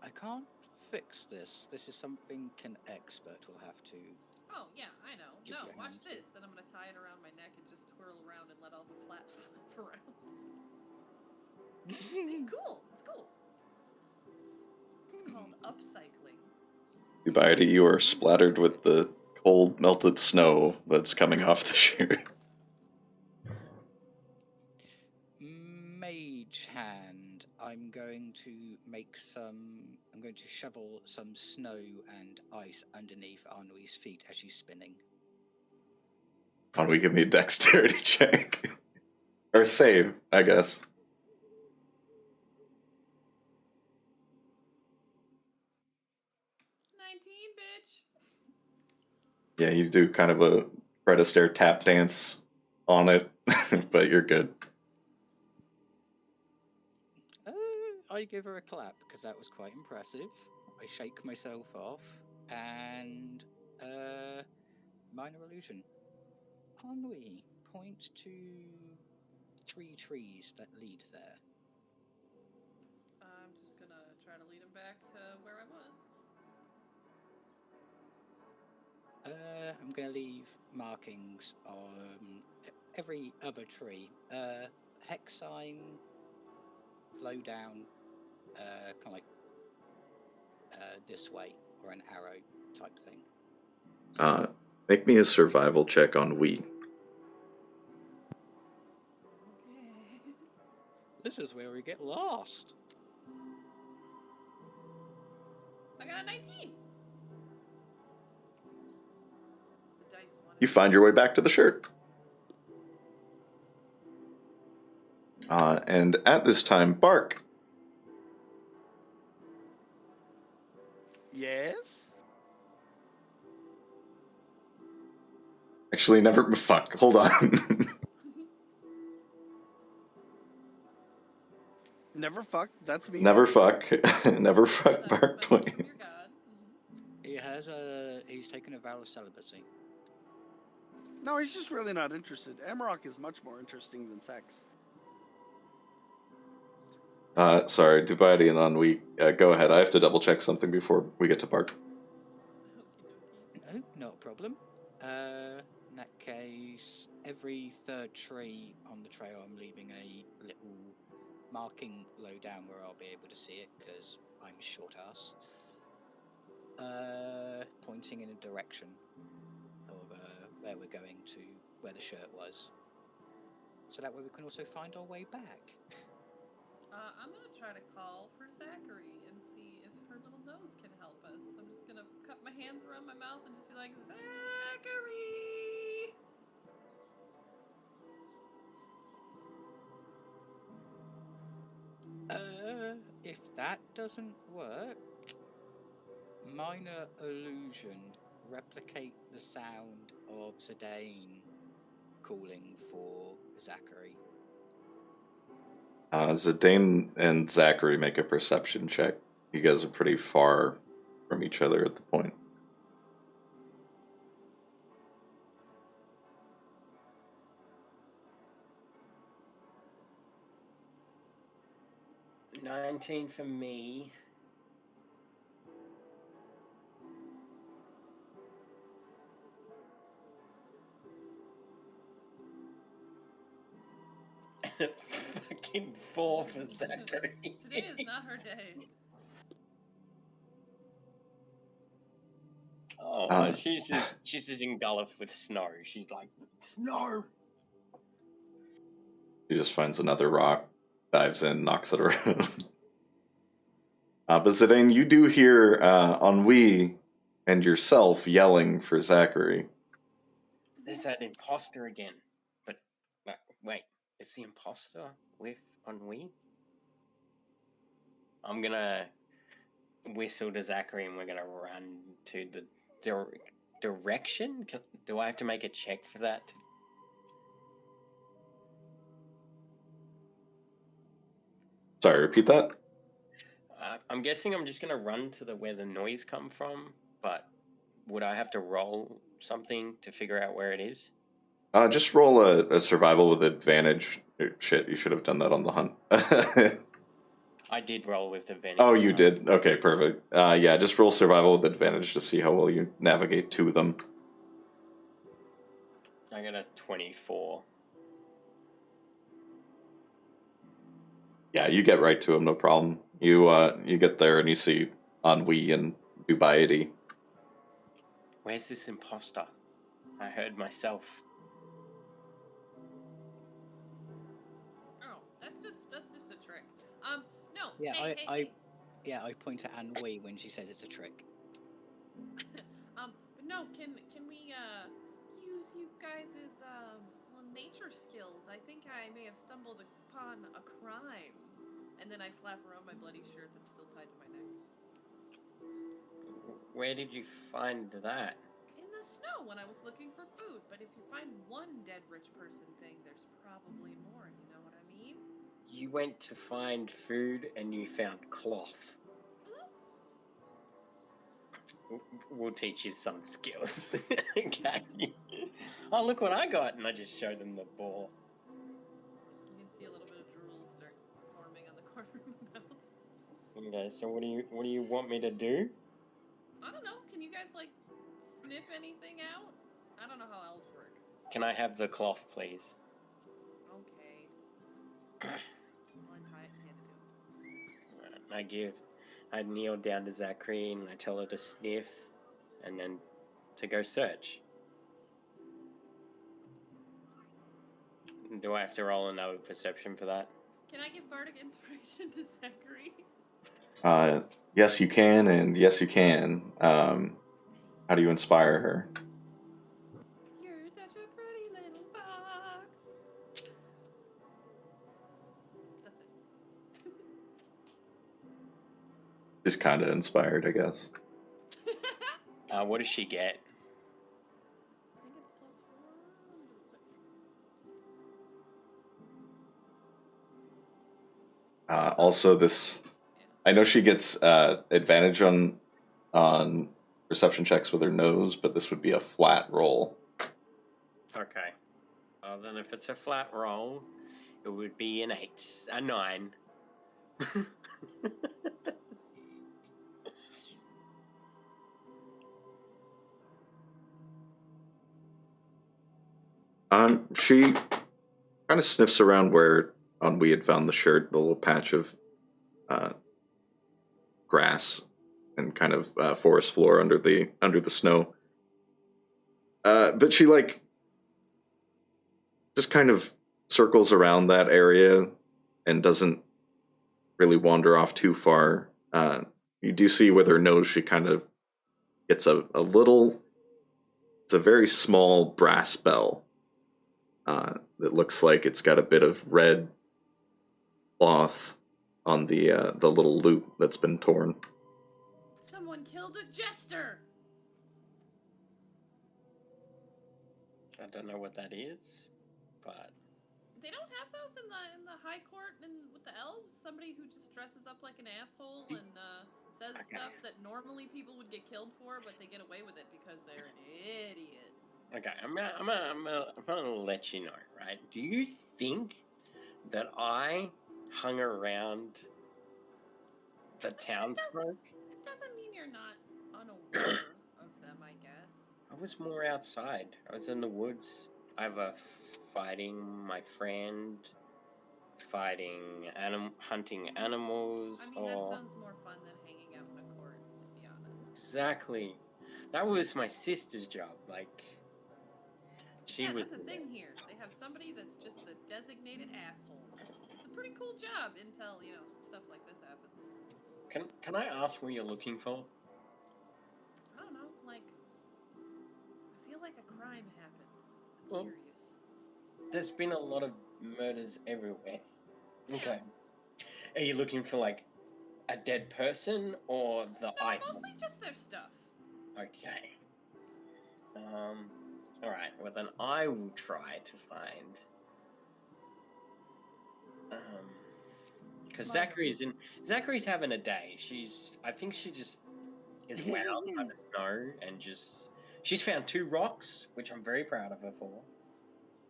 Speaker 4: I can't fix this. This is something an expert will have to.
Speaker 5: Oh yeah, I know.
Speaker 4: Give
Speaker 5: No,
Speaker 4: you a
Speaker 5: watch
Speaker 4: hand.
Speaker 5: this. Then I'm gonna tie it around my neck and just twirl around and let all the flaps flap around. See, cool. It's cool. It's called upcycling.
Speaker 1: Goodbye to you are splattered with the cold melted snow that's coming off the shirt.
Speaker 4: Mage hand. I I'm going to I'm going to shovel some snow and ice underneath Ennui's feet as she's spinning.
Speaker 1: Why don't we give me a dexterity check? Or save, I guess.
Speaker 5: 19, bitch.
Speaker 1: Yeah, you do kind of a Fred Astaire tap dance on it, but you're good.
Speaker 4: I give her a clap because that was quite impressive. I shake myself off and minor illusion. Ennui, point to 3 trees that lead there.
Speaker 5: I'm just gonna try to lead him back to where I was.
Speaker 4: I'm going to leave markings on every other tree. Hex sign, flow down, kind of like this way, or an arrow type thing.
Speaker 1: Make me a survival check on Wii.
Speaker 5: Okay.
Speaker 4: This is where we get lost.
Speaker 5: I got a 19. The dice wanted
Speaker 1: You find your way back to the shirt. And at this time, Bark.
Speaker 3: Yes?
Speaker 1: Actually, never. Fuck. Hold on.
Speaker 3: Never fuck. That's me.
Speaker 1: Never fuck. Never fuck
Speaker 5: that
Speaker 1: Bark
Speaker 5: message from
Speaker 1: Twain.
Speaker 5: your god.
Speaker 4: He's taken a vow of celibacy.
Speaker 3: No, he's just really not interested. Amarok is much more interesting than sex.
Speaker 1: Sorry, Dubadi and Ennui. Go ahead. I have to double check something before we get to Bark.
Speaker 5: Okie dokie.
Speaker 4: No, not a problem. In that case, every third tree on the trail, I'm leaving a little marking low down where I'll be able to see it because I'm a short ass. Pointing in a direction of where we're going to, where the shirt was. So that way we can also find our way back.
Speaker 5: I'm gonna try to call for Zachary and see if her little nose can help us. I'm just gonna cup my hands around my mouth and just be like, Zachary!
Speaker 4: If that doesn't work, minor illusion, replicate the sound of Zidane calling for Zachary.
Speaker 1: Zidane and Zachary make a perception check. You guys are pretty far from each other at the point.
Speaker 2: $19 for me. Fucking 4 for Zachary.
Speaker 5: Today is not her day.
Speaker 2: Oh, she's just engulfed with snow. She's like, snow!
Speaker 1: He just finds another rock, dives in, knocks it around. But Zidane, you do hear Ennui and yourself yelling for Zachary.
Speaker 2: There's that imposter again. But wait, is the imposter with Ennui? I'm gonna whistle to Zachary and we're gonna run to the direction? Do I have to make a check for that?
Speaker 1: Sorry, repeat that?
Speaker 2: I'm guessing I'm just gonna run to where the noise come from, but would I have to roll something to figure out where it is?
Speaker 1: Just roll a survival with advantage. Shit, you should have done that on the hunt.
Speaker 2: I did roll with advantage.
Speaker 1: Oh, you did? Okay, perfect. Yeah, just roll survival with advantage to see how well you navigate to them.
Speaker 2: I got a 24.
Speaker 1: Yeah, you get right to him, no problem. You get there and you see Ennui and Dubiety.
Speaker 2: Where's this imposter? I heard myself.
Speaker 5: Oh, that's just a trick. No,
Speaker 4: Yeah,
Speaker 5: hey, hey.
Speaker 4: I point at Ennui when she says it's a trick.
Speaker 5: But no, can we use you guys' well, nature skills? I think I may have stumbled upon a crime. And then I flap around my bloody shirt that's still tied to my neck.
Speaker 2: Where did you find that?
Speaker 5: In the snow when I was looking for food. But if you find one dead rich person thing, there's probably more. You know what I mean?
Speaker 2: You went to find food and you found cloth. We'll teach you some skills. Okay. Oh, look what I got! And I just show them the ball.
Speaker 5: You can see a little bit of drool start forming on the corner of my mouth.
Speaker 2: Okay, so what do you want me to do?
Speaker 5: I don't know. Can you guys like sniff anything out? I don't know how elves work.
Speaker 2: Can I have the cloth, please?
Speaker 5: Okay. I'll untie it and hand it to him.
Speaker 2: I kneel down to Zachary and I tell her to sniff and then to go search. Do I have to roll another perception for that?
Speaker 5: Can I give bardic inspiration to Zachary?
Speaker 1: Yes, you can, and yes, you can. How do you inspire her?
Speaker 5: You're such a pretty little fox. That's it.
Speaker 1: Just kind of inspired, I guess.
Speaker 2: What does she get?
Speaker 5: I think it's +4.
Speaker 1: Also, this, I know she gets advantage on perception checks with her nose, but this would be a flat roll.
Speaker 2: Okay. Then if it's a flat roll, it would be a 9.
Speaker 1: She kind of sniffs around where we had found the shirt, the little patch of grass and kind of forest floor under the snow. But she just kind of circles around that area and doesn't really wander off too far. You do see with her nose, she kind of gets a little. It's a very small brass bell that looks like it's got a bit of red cloth on the little loop that's been torn.
Speaker 5: Someone killed a jester.
Speaker 2: I don't know what that is, but
Speaker 5: They don't have those in the high court and with the elves. Somebody who just dresses up like an asshole and says stuff that normally people would get killed for, but they get away with it because they're an idiot.
Speaker 2: okay, I'm gonna let you know, right? Do you think that I hung around the townsfolk?
Speaker 5: It doesn't mean you're not unaware of them, I guess.
Speaker 2: I was more outside. I was in the woods, either fighting my friend, hunting animals,
Speaker 5: I mean,
Speaker 2: or
Speaker 5: that sounds more fun than hanging out in a court, to be honest.
Speaker 2: exactly. That was my sister's job. Like, she was.
Speaker 5: That's the thing here. They have somebody that's just the designated asshole. It's a pretty cool job until, stuff like this happens.
Speaker 2: Can I ask what you're looking for?
Speaker 5: I don't know, I feel like a crime happened. I'm
Speaker 2: Well,
Speaker 5: curious.
Speaker 2: There's been a lot of murders everywhere.
Speaker 5: Yeah.
Speaker 2: Okay. Are you looking for a dead person or the
Speaker 5: No,
Speaker 2: item?
Speaker 5: mostly just their stuff.
Speaker 2: Okay. All right. Well, then I will try to find. Because Zachary's having a day. I think she just is wound under snow and she's found 2 rocks, which I'm very proud of her for,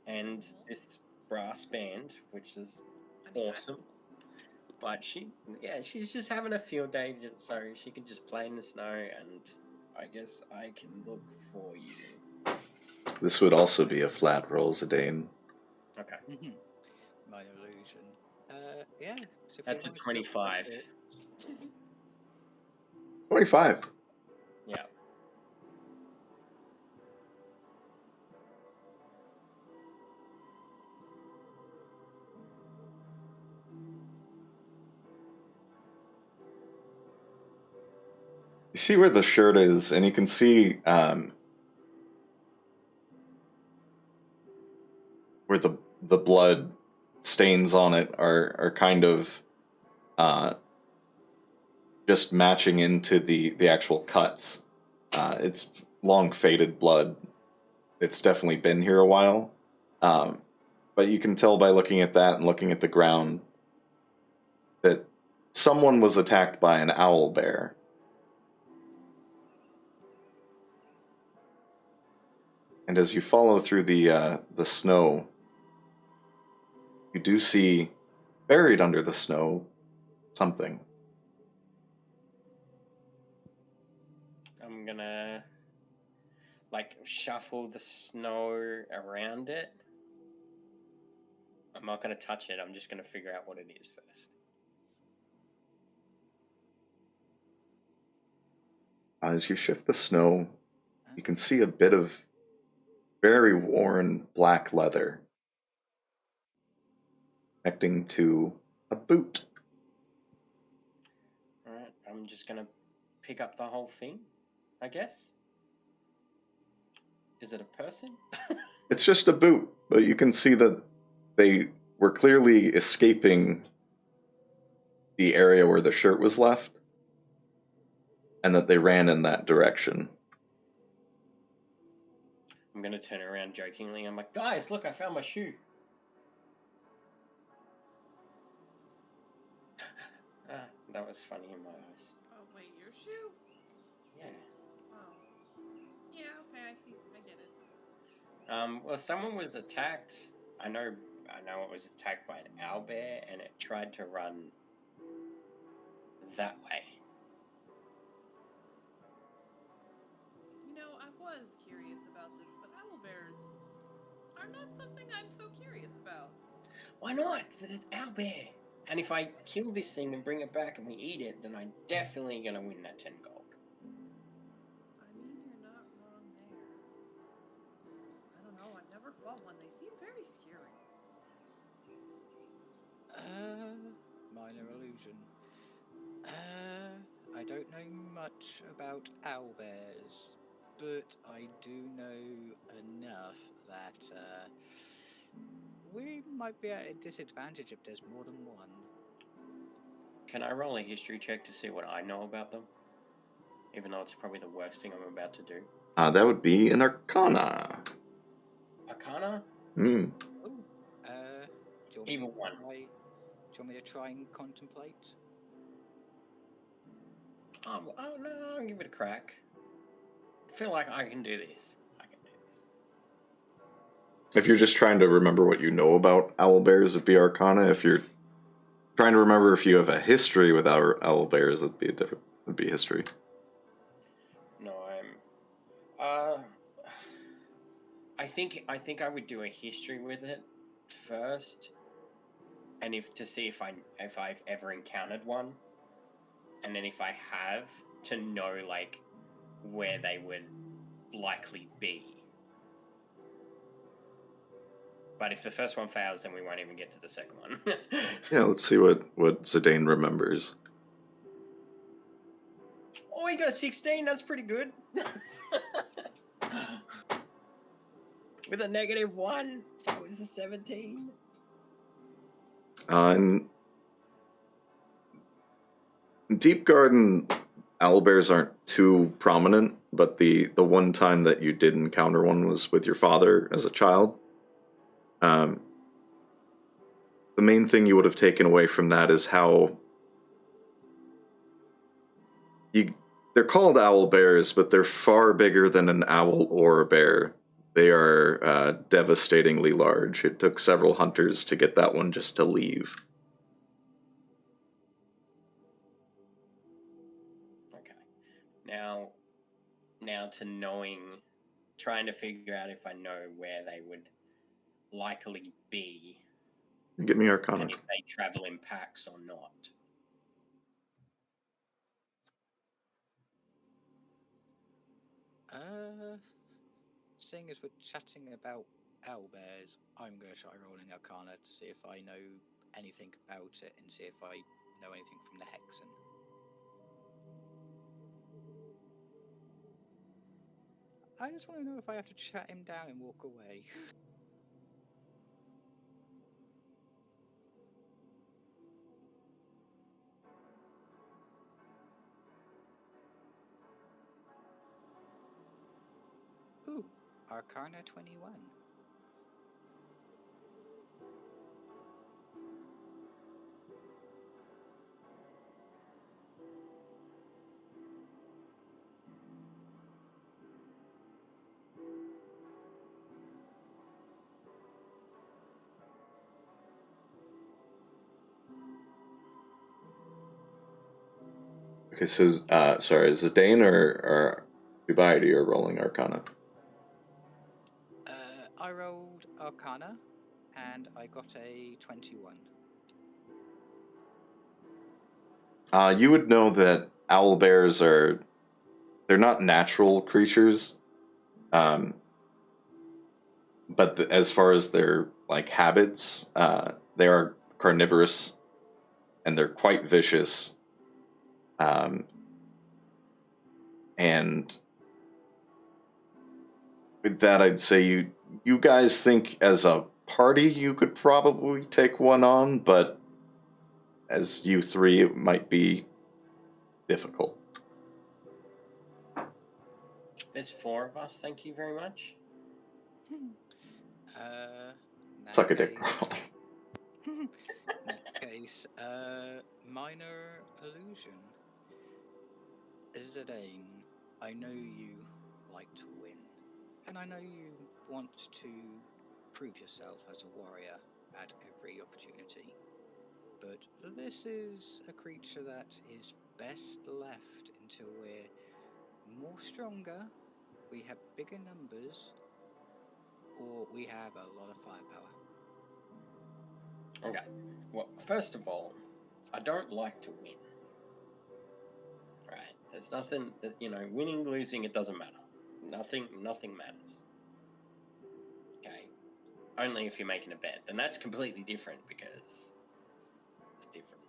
Speaker 2: and this brass band, which is awesome. But she's just having a field day, so she can just play in the snow, and I guess I can look for you.
Speaker 1: This would also be a flat roll, Zidane.
Speaker 2: Okay.
Speaker 4: My illusion. Yeah. So if
Speaker 2: That's
Speaker 4: you
Speaker 2: a
Speaker 4: like to
Speaker 2: 25.
Speaker 4: look at it-
Speaker 1: 25.
Speaker 2: Yeah.
Speaker 1: You see where the shirt is, and you can see where the blood stains on it are kind of just matching into the actual cuts. It's long faded blood. It's definitely been here a while. But you can tell by looking at that and looking at the ground that someone was attacked by an owl bear. And as you follow through the snow, you do see, buried under the snow, something.
Speaker 2: I'm gonna like shuffle the snow around it. I'm not gonna touch it. I'm just gonna figure out what it is first.
Speaker 1: As you shift the snow, you can see a bit of very worn black leather connecting to a boot.
Speaker 2: Alright, I'm just gonna pick up the whole thing, I guess. Is it a person?
Speaker 1: It's just a boot, but you can see that they were clearly escaping the area where the shirt was left, and that they ran in that direction.
Speaker 2: I'm gonna turn around jokingly. I'm like, guys, look, I found my shoe. That was funny in my eyes.
Speaker 5: Oh, wait, your shoe?
Speaker 2: Yeah.
Speaker 5: Oh. Yeah, okay, I see. I get it.
Speaker 2: Well, someone was attacked. I know it was attacked by an owlbear, and it tried to run that way.
Speaker 5: You know, I was curious about this, but owlbears are not something I'm so curious about.
Speaker 2: Why not? It's an owlbear. And if I kill this thing and bring it back and we eat it, then I'm definitely gonna win that 10 gold.
Speaker 5: I mean, you're not wrong there. I don't know, I've never fought one. They seem very scary.
Speaker 4: Minor illusion. I don't know much about owlbears, but I do know enough that we might be at a disadvantage if there's more than one.
Speaker 2: Can I roll a history check to see what I know about them? Even though it's probably the worst thing I'm about to do.
Speaker 1: That would be an Arcana.
Speaker 2: Arcana?
Speaker 1: Hmm.
Speaker 4: Oh, do you want me
Speaker 2: Evil
Speaker 4: to
Speaker 2: one.
Speaker 4: try? Do you want me to try and contemplate?
Speaker 2: Oh no, I'll give it a crack. I feel like I can do this.
Speaker 1: If you're just trying to remember what you know about owlbears, it'd be Arcana. If you're trying to remember if you have a history with our owlbears, it'd be history.
Speaker 2: No, I think I would do a history with it first, and to see if I've ever encountered one, and then if I have, to know like where they would likely be. But if the first one fails, then we won't even get to the second one.
Speaker 1: Yeah, let's see what Zidane remembers.
Speaker 2: Oh, you got a 16. That's pretty good. With a -1, so it was a 17.
Speaker 1: In Deep Garden, owlbears aren't too prominent, but the one time that you did encounter one was with your father as a child. The main thing you would have taken away from that is how they're called owl bears, but they're far bigger than an owl or a bear. They are devastatingly large. It took several hunters to get that one just to leave.
Speaker 2: Okay. Now to trying to figure out if I know where they would likely be.
Speaker 1: Give me Arcana.
Speaker 2: And if they travel in packs or not.
Speaker 4: Seeing as we're chatting about owlbears, I'm going to try rolling Arcana to see if I know anything about it and see if I know anything from the Hexen. I just want to know if I have to chat him down and walk away. Ooh, Arcana 21.
Speaker 1: Okay, so sorry, is it Dane or Dubai you're rolling Arcana?
Speaker 4: I rolled Arcana, and I got a 21.
Speaker 1: You would know that owl bears they're not natural creatures, but as far as their like habits, they are carnivorous, and they're quite vicious. And with that, I'd say you guys think as a party you could probably take one on, but as you three, it might be difficult.
Speaker 2: There's 4 of us. Thank you very much.
Speaker 1: Suck a dick.
Speaker 4: In that case, minor illusion. Zidane, I know you like to win, and I know you want to prove yourself as a warrior at every opportunity. But this is a creature that is best left until we're more stronger, we have bigger numbers, or we have a lot of firepower.
Speaker 2: Okay. Well, first of all, I don't like to win. Right? There's nothing that, winning, losing, it doesn't matter. Nothing matters. Okay? Only if you're making a bet. Then that's completely different because it's different.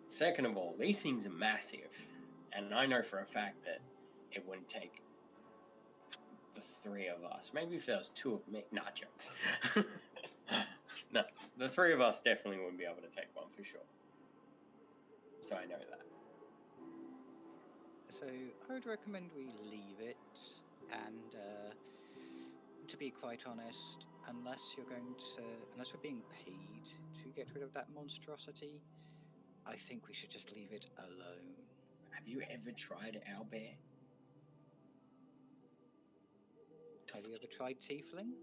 Speaker 2: Second of all, these things are massive. And I know for a fact that it wouldn't take the 3 of us. Maybe if there was 2 of me. Nah, jokes. No, the 3 of us definitely wouldn't be able to take one for sure. So I know that.
Speaker 4: So I would recommend we leave it, and to be quite honest, unless we're being paid to get rid of that monstrosity, I think we should just leave it alone.
Speaker 2: Have you ever tried owlbear?
Speaker 4: Have you ever tried tiefling?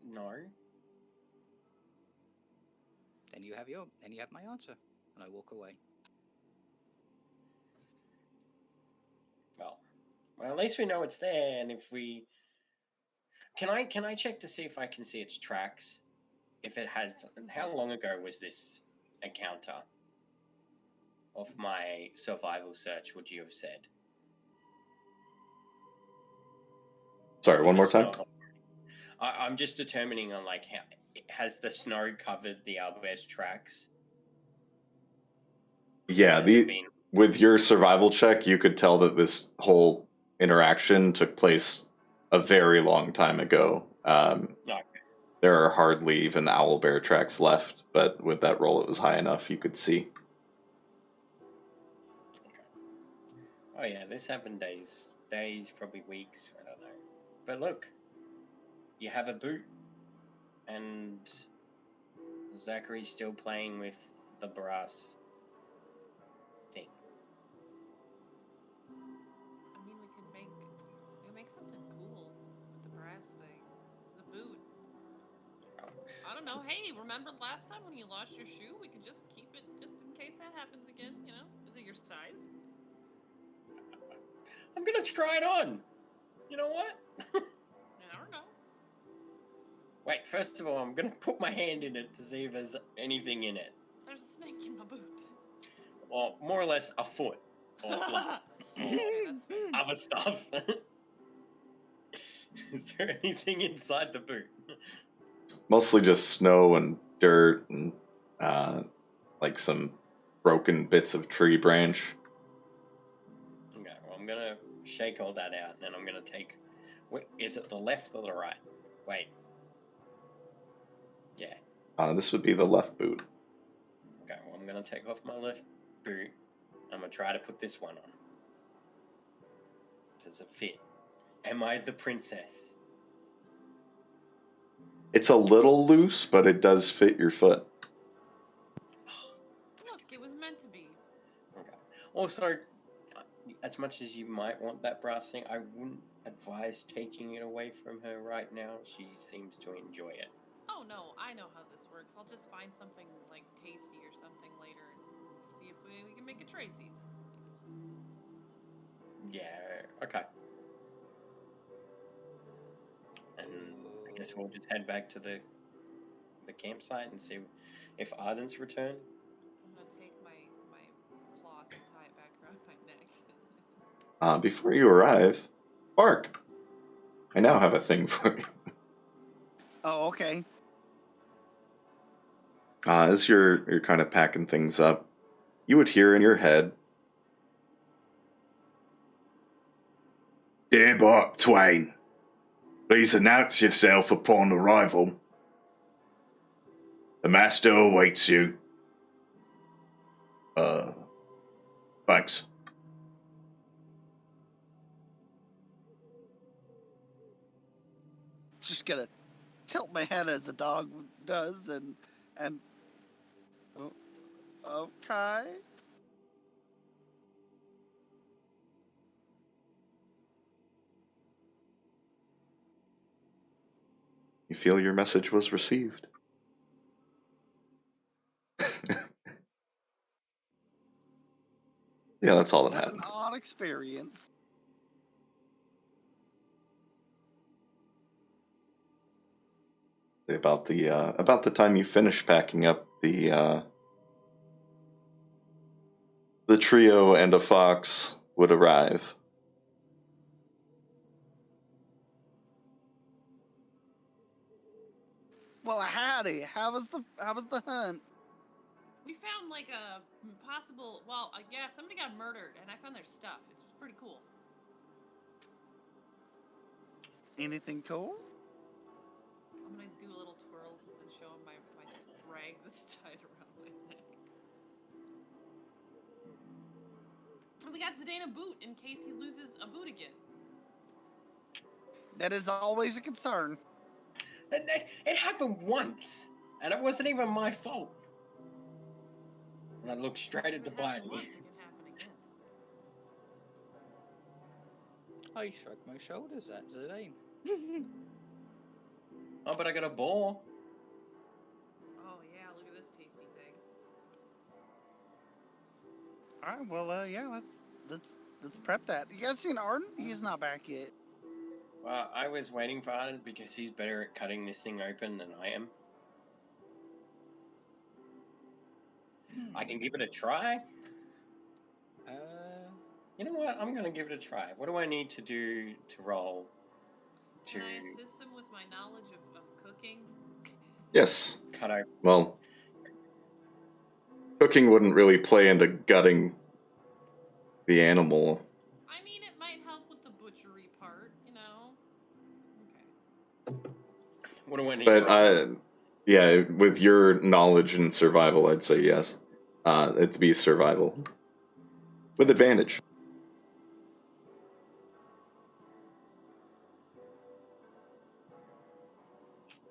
Speaker 2: No.
Speaker 4: Then you have my answer, and I walk away.
Speaker 2: Well, at least we know it's there, and if we... Can I check to see if I can see its tracks? If it has... How long ago was this encounter? Of my survival search, would you have said?
Speaker 1: Sorry, one more time?
Speaker 2: I'm just determining on, how... Has the snow covered the owlbear's tracks?
Speaker 1: Yeah, with your survival check, you could tell that this whole interaction took place a very long time ago.
Speaker 2: Okay.
Speaker 1: There are hardly even owlbear tracks left, but with that roll, it was high enough you could see.
Speaker 2: Okay. Oh yeah, this happened days, probably weeks, I don't know. But look, you have a boot, and Zachary's still playing with the brass thing.
Speaker 5: I mean, we can make something cool with the brass thing. The boot. I don't know. Hey, remember last time when you lost your shoe? We could just keep it just in case that happens again, Is it your size?
Speaker 2: I'm gonna try it on. You know what?
Speaker 5: I don't know.
Speaker 2: Wait, first of all, I'm gonna put my hand in it to see if there's anything in it.
Speaker 5: There's a snake in my boot.
Speaker 2: Or more or less a foot. Or other stuff. Is there anything inside the boot?
Speaker 1: Mostly just snow and dirt and like some broken bits of tree branch.
Speaker 2: Okay, well, I'm gonna shake all that out, and then I'm gonna take. Is it the left or the right? Wait. Yeah.
Speaker 1: This would be the left boot.
Speaker 2: Okay. Well, I'm gonna take off my left boot. I'm gonna try to put this one on. Does it fit? Am I the princess?
Speaker 1: It's a little loose, but it does fit your foot.
Speaker 5: Look, it was meant to be.
Speaker 2: Okay. Also, as much as you might want that brass thing, I wouldn't advise taking it away from her right now. She seems to enjoy it.
Speaker 5: Oh no, I know how this works. I'll just find something like tasty or something later and see if we can make a tradesies.
Speaker 2: Yeah. Okay. And I guess we'll just head back to the campsite and see if Arden's returned.
Speaker 5: I'm gonna take my cloth and tie it back around my neck.
Speaker 1: Before you arrive, Bark. I now have a thing for you.
Speaker 3: Oh, okay.
Speaker 1: As you're kind of packing things up, you would hear in your head, "Dear Bark Twain, please announce yourself upon arrival. The master awaits you. Thanks."
Speaker 3: Just gonna tilt my head as the dog does, and oh, okay.
Speaker 1: You feel your message was received. Yeah, that's all that
Speaker 3: What
Speaker 1: happens.
Speaker 3: an odd experience.
Speaker 1: About the time you finish packing up the trio and a fox would arrive.
Speaker 3: Well, howdy. How was the hunt?
Speaker 5: We found like a possible. Well, yeah, somebody got murdered, and I found their stuff. It was pretty cool.
Speaker 3: Anything cool?
Speaker 5: I'm gonna do a little twirl and show him my rag that's tied around my neck. And we got Zidane a boot in case he loses a boot again.
Speaker 3: That is always a concern.
Speaker 2: It happened once, and it wasn't even my fault. And I looked straight at the
Speaker 5: If it happened
Speaker 2: body.
Speaker 5: once, it can happen again.
Speaker 4: I shrug my shoulders at Zidane.
Speaker 2: Oh, but I got a ball.
Speaker 5: Oh yeah, look at this tasty thing.
Speaker 3: All right. Well, yeah. Let's prep that. You guys seen Arden? He's not back yet.
Speaker 2: Well, I was waiting for Arden because he's better at cutting this thing open than I am. I can give it a try. You know what? I'm going to give it a try. What do I need to do to roll?
Speaker 5: Can I assist him with my knowledge of cooking?
Speaker 1: Yes.
Speaker 2: Cut open.
Speaker 1: Well, cooking wouldn't really play into gutting the animal.
Speaker 5: I mean, it might help with the butchery part, you know? Okay.
Speaker 2: What do I need?
Speaker 1: But yeah, with your knowledge and survival, I'd say yes. It'd be survival with advantage.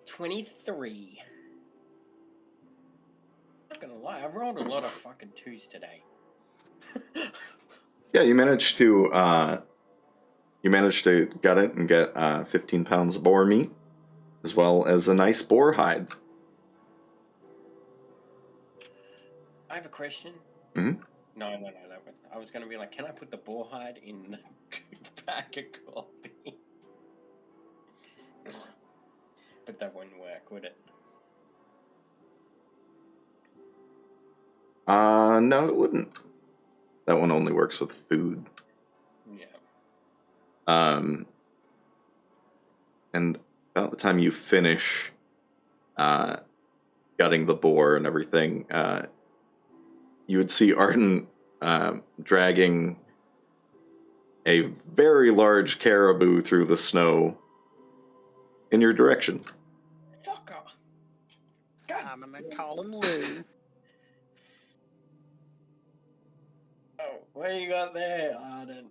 Speaker 2: $23. Not gonna lie, I rolled a lot of fucking 2s today.
Speaker 1: Yeah, you managed to gut it and get 15 pounds of boar meat, as well as a nice boar hide.
Speaker 2: I have a question.
Speaker 1: Mm-hmm.
Speaker 2: No. I was gonna be like, can I put the boar hide in the bag of coffee? But that wouldn't work, would it?
Speaker 1: No, it wouldn't. That one only works with food.
Speaker 2: Yeah.
Speaker 1: And about the time you finish gutting the boar and everything, you would see Arden dragging a very large caribou through the snow in your direction.
Speaker 2: Fuck off. God.
Speaker 3: I'm gonna call him Lou.
Speaker 2: Oh, what you got there, Arden?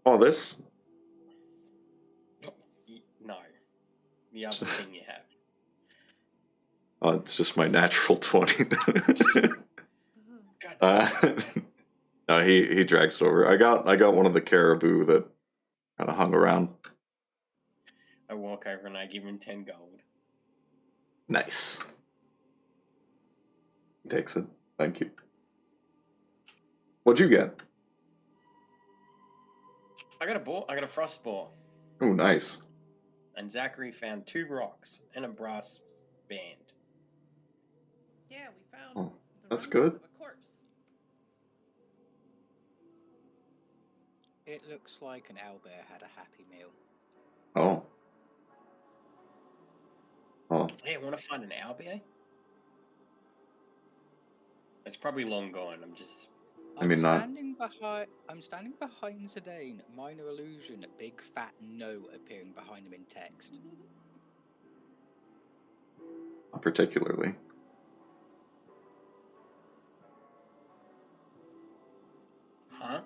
Speaker 1: Oh, this?
Speaker 2: No. The other thing you have.
Speaker 1: Oh, it's just my natural 20.
Speaker 2: God.
Speaker 1: No, he drags it over. I got one of the caribou that kind of hung around.
Speaker 2: I walk over and I give him 10 gold.
Speaker 1: Nice. He takes it. Thank you. What'd you get?
Speaker 2: I got a boar. I got a frost boar.
Speaker 1: Oh, nice.
Speaker 2: And Zachary found 2 rocks and a brass band.
Speaker 5: Yeah, we found.
Speaker 1: Oh,
Speaker 5: the
Speaker 1: that's
Speaker 5: remnants
Speaker 1: good.
Speaker 5: Of a corpse.
Speaker 4: It looks like an owlbear had a happy meal.
Speaker 1: Oh. Oh.
Speaker 2: Hey, want to find an owlbear? It's probably long gone.
Speaker 1: I mean, not.
Speaker 4: I'm standing behind Zidane. Minor illusion. Big fat no appearing behind him in text.
Speaker 1: Not particularly.
Speaker 2: Huh?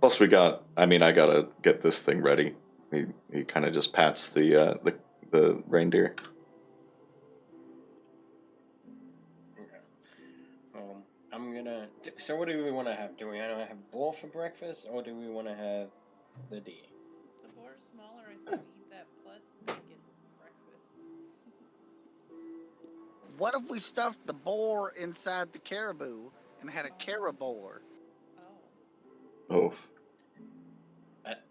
Speaker 1: Plus, I gotta get this thing ready. He kind of just pats the reindeer.
Speaker 2: I'm gonna. So, what do we want to have? Do we want to have boar for breakfast, or do we want to have the deer?
Speaker 5: The boar's smaller. I say we eat that plus bacon breakfast.
Speaker 3: What if we stuffed the boar inside the caribou and had a caribou?
Speaker 5: Oh.
Speaker 1: Oh.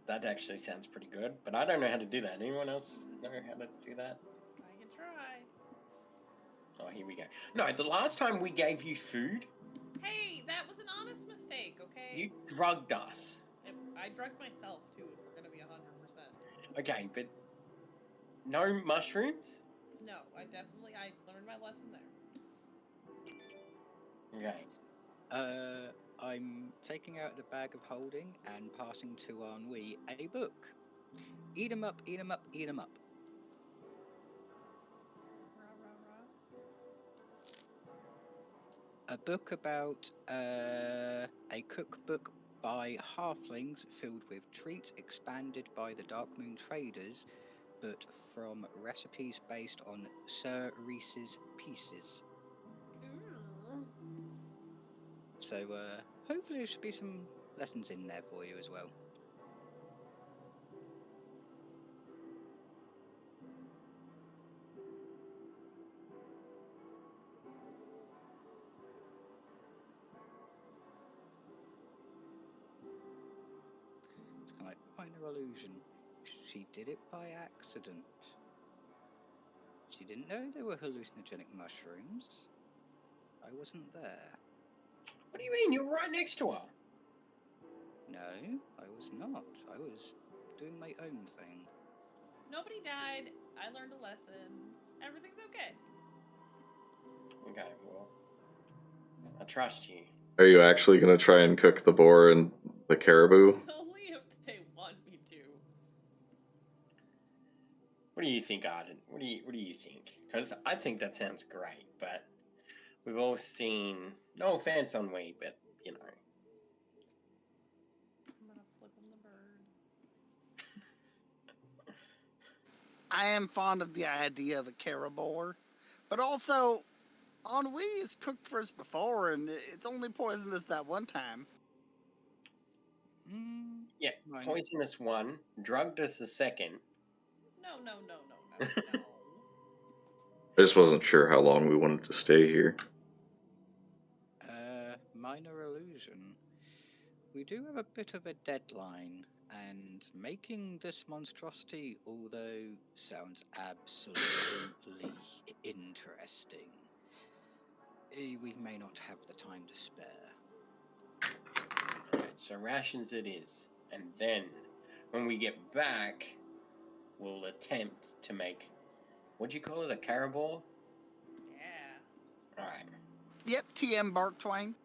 Speaker 2: That actually sounds pretty good, but I don't know how to do that. Anyone else know how to do that?
Speaker 5: I can try.
Speaker 2: Oh, here we go. No, the last time we gave you food,
Speaker 5: Hey, that was an honest mistake, okay?
Speaker 2: you drugged us.
Speaker 5: I drugged myself too. If we're gonna be 100%.
Speaker 2: Okay, but no mushrooms.
Speaker 5: No, I learned my lesson there.
Speaker 2: Okay.
Speaker 4: I'm taking out the bag of holding and passing to Ennui a book. Eat 'em up, eat 'em up, eat 'em up.
Speaker 5: Rah, rah, rah.
Speaker 4: A book about a cookbook by halflings filled with treats expanded by the Dark Moon traders, but from recipes based on Sir Reese's pieces.
Speaker 5: Ooh.
Speaker 4: So hopefully there should be some lessons in there for you as well. It's kind of like minor illusion. She did it by accident. She didn't know they were hallucinogenic mushrooms. I wasn't there.
Speaker 2: What do you mean? You're right next to her.
Speaker 4: No, I was not. I was doing my own thing.
Speaker 5: Nobody died. I learned a lesson. Everything's okay.
Speaker 2: Okay, well, I trust you.
Speaker 1: Are you actually gonna try and cook the boar and the caribou?
Speaker 5: Only if they want me to.
Speaker 2: What do you think, Arden? What do you think? Because I think that sounds great, but we've all seen. No offense, Ennui, but you know.
Speaker 5: I'm gonna flip him the bird.
Speaker 3: I am fond of the idea of a caribou, but also, Ennui has cooked for us before, and it's only poisonous that one time.
Speaker 2: Yeah,
Speaker 4: Right.
Speaker 2: poisonous one, drugged us the second.
Speaker 5: No.
Speaker 1: I just wasn't sure how long we wanted to stay here.
Speaker 4: Minor illusion. We do have a bit of a deadline, and making this monstrosity, although sounds absolutely interesting, we may not have the time to spare.
Speaker 2: Alright, so rations it is. And then, when we get back, we'll attempt to make, what'd you call it, a caribou?
Speaker 5: Yeah.
Speaker 2: Alright.
Speaker 3: Yep, TM Bark Twain.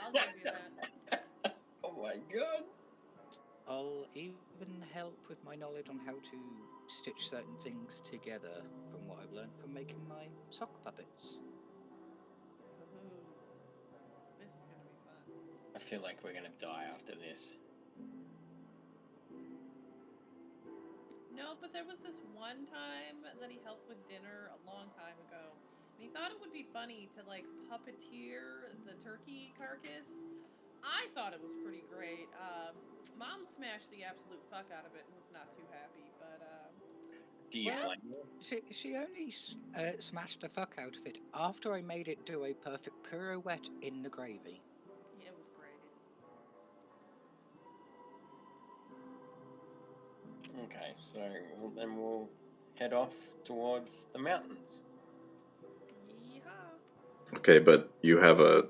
Speaker 5: I'll I'll give you that.
Speaker 2: Oh my god.
Speaker 4: I'll even help with my knowledge on how to stitch certain things together from what I've learned from making my sock puppets.
Speaker 5: Ooh. This is gonna be fun.
Speaker 2: I feel like we're gonna die after this.
Speaker 5: No, but there was this one time that he helped with dinner a long time ago. And he thought it would be funny to like puppeteer the turkey carcass. I thought it was pretty great. Mom smashed the absolute fuck out of it and was not too happy, but
Speaker 2: Do you
Speaker 4: Well,
Speaker 2: blame her?
Speaker 4: She only smashed the fuck out of it after I made it do a perfect pirouette in the gravy.
Speaker 5: yeah, it was great.
Speaker 2: Okay, so then we'll head off towards the mountains.
Speaker 5: Yeehaw.
Speaker 1: Okay, but you have a.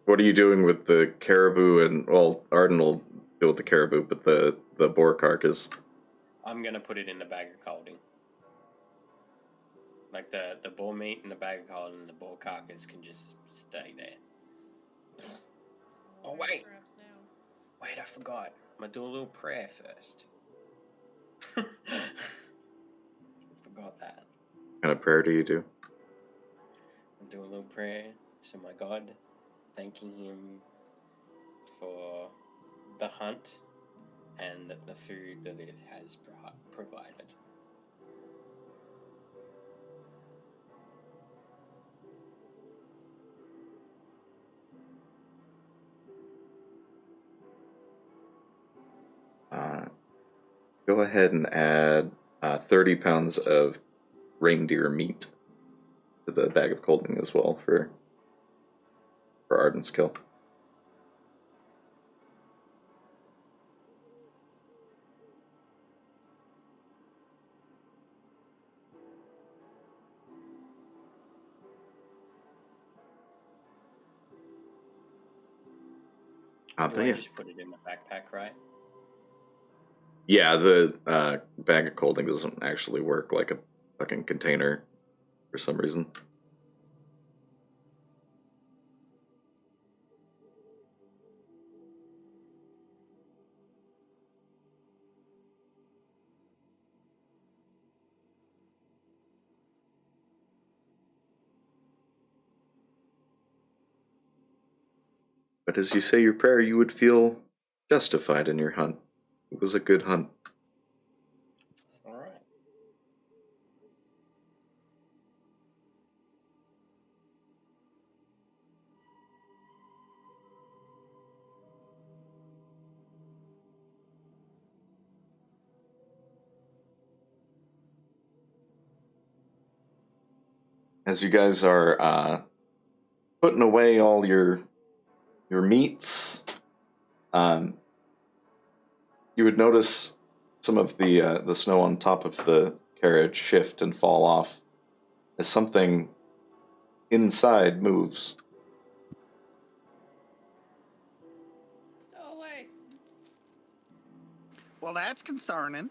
Speaker 1: What are you doing with the caribou and well, Arden will deal with the caribou, but the boar carcass.
Speaker 2: I'm gonna put it in the bag of holding. Like the boar meat in the bag of holding, and the boar carcass can just stay there. Oh,
Speaker 5: Wear
Speaker 2: wait.
Speaker 5: straps now.
Speaker 2: Wait, I forgot. I'm gonna do a little prayer first. Forgot that.
Speaker 1: What kind of prayer do you do?
Speaker 2: I'll do a little prayer to my God, thanking him for the hunt and the food that it has provided.
Speaker 1: Go ahead and add 30 pounds of reindeer meat to the bag of holding as well for Arden's kill.
Speaker 2: Do
Speaker 1: But
Speaker 2: I
Speaker 1: yeah.
Speaker 2: just put it in the backpack, right?
Speaker 1: Yeah, the bag of holding doesn't actually work like a fucking container for some reason. But as you say your prayer, you would feel justified in your hunt. It was a good hunt.
Speaker 2: All right.
Speaker 1: As you guys are putting away all your meats, you would notice some of the snow on top of the carriage shift and fall off as something inside moves.
Speaker 5: Stow away.
Speaker 3: Well, that's concerning.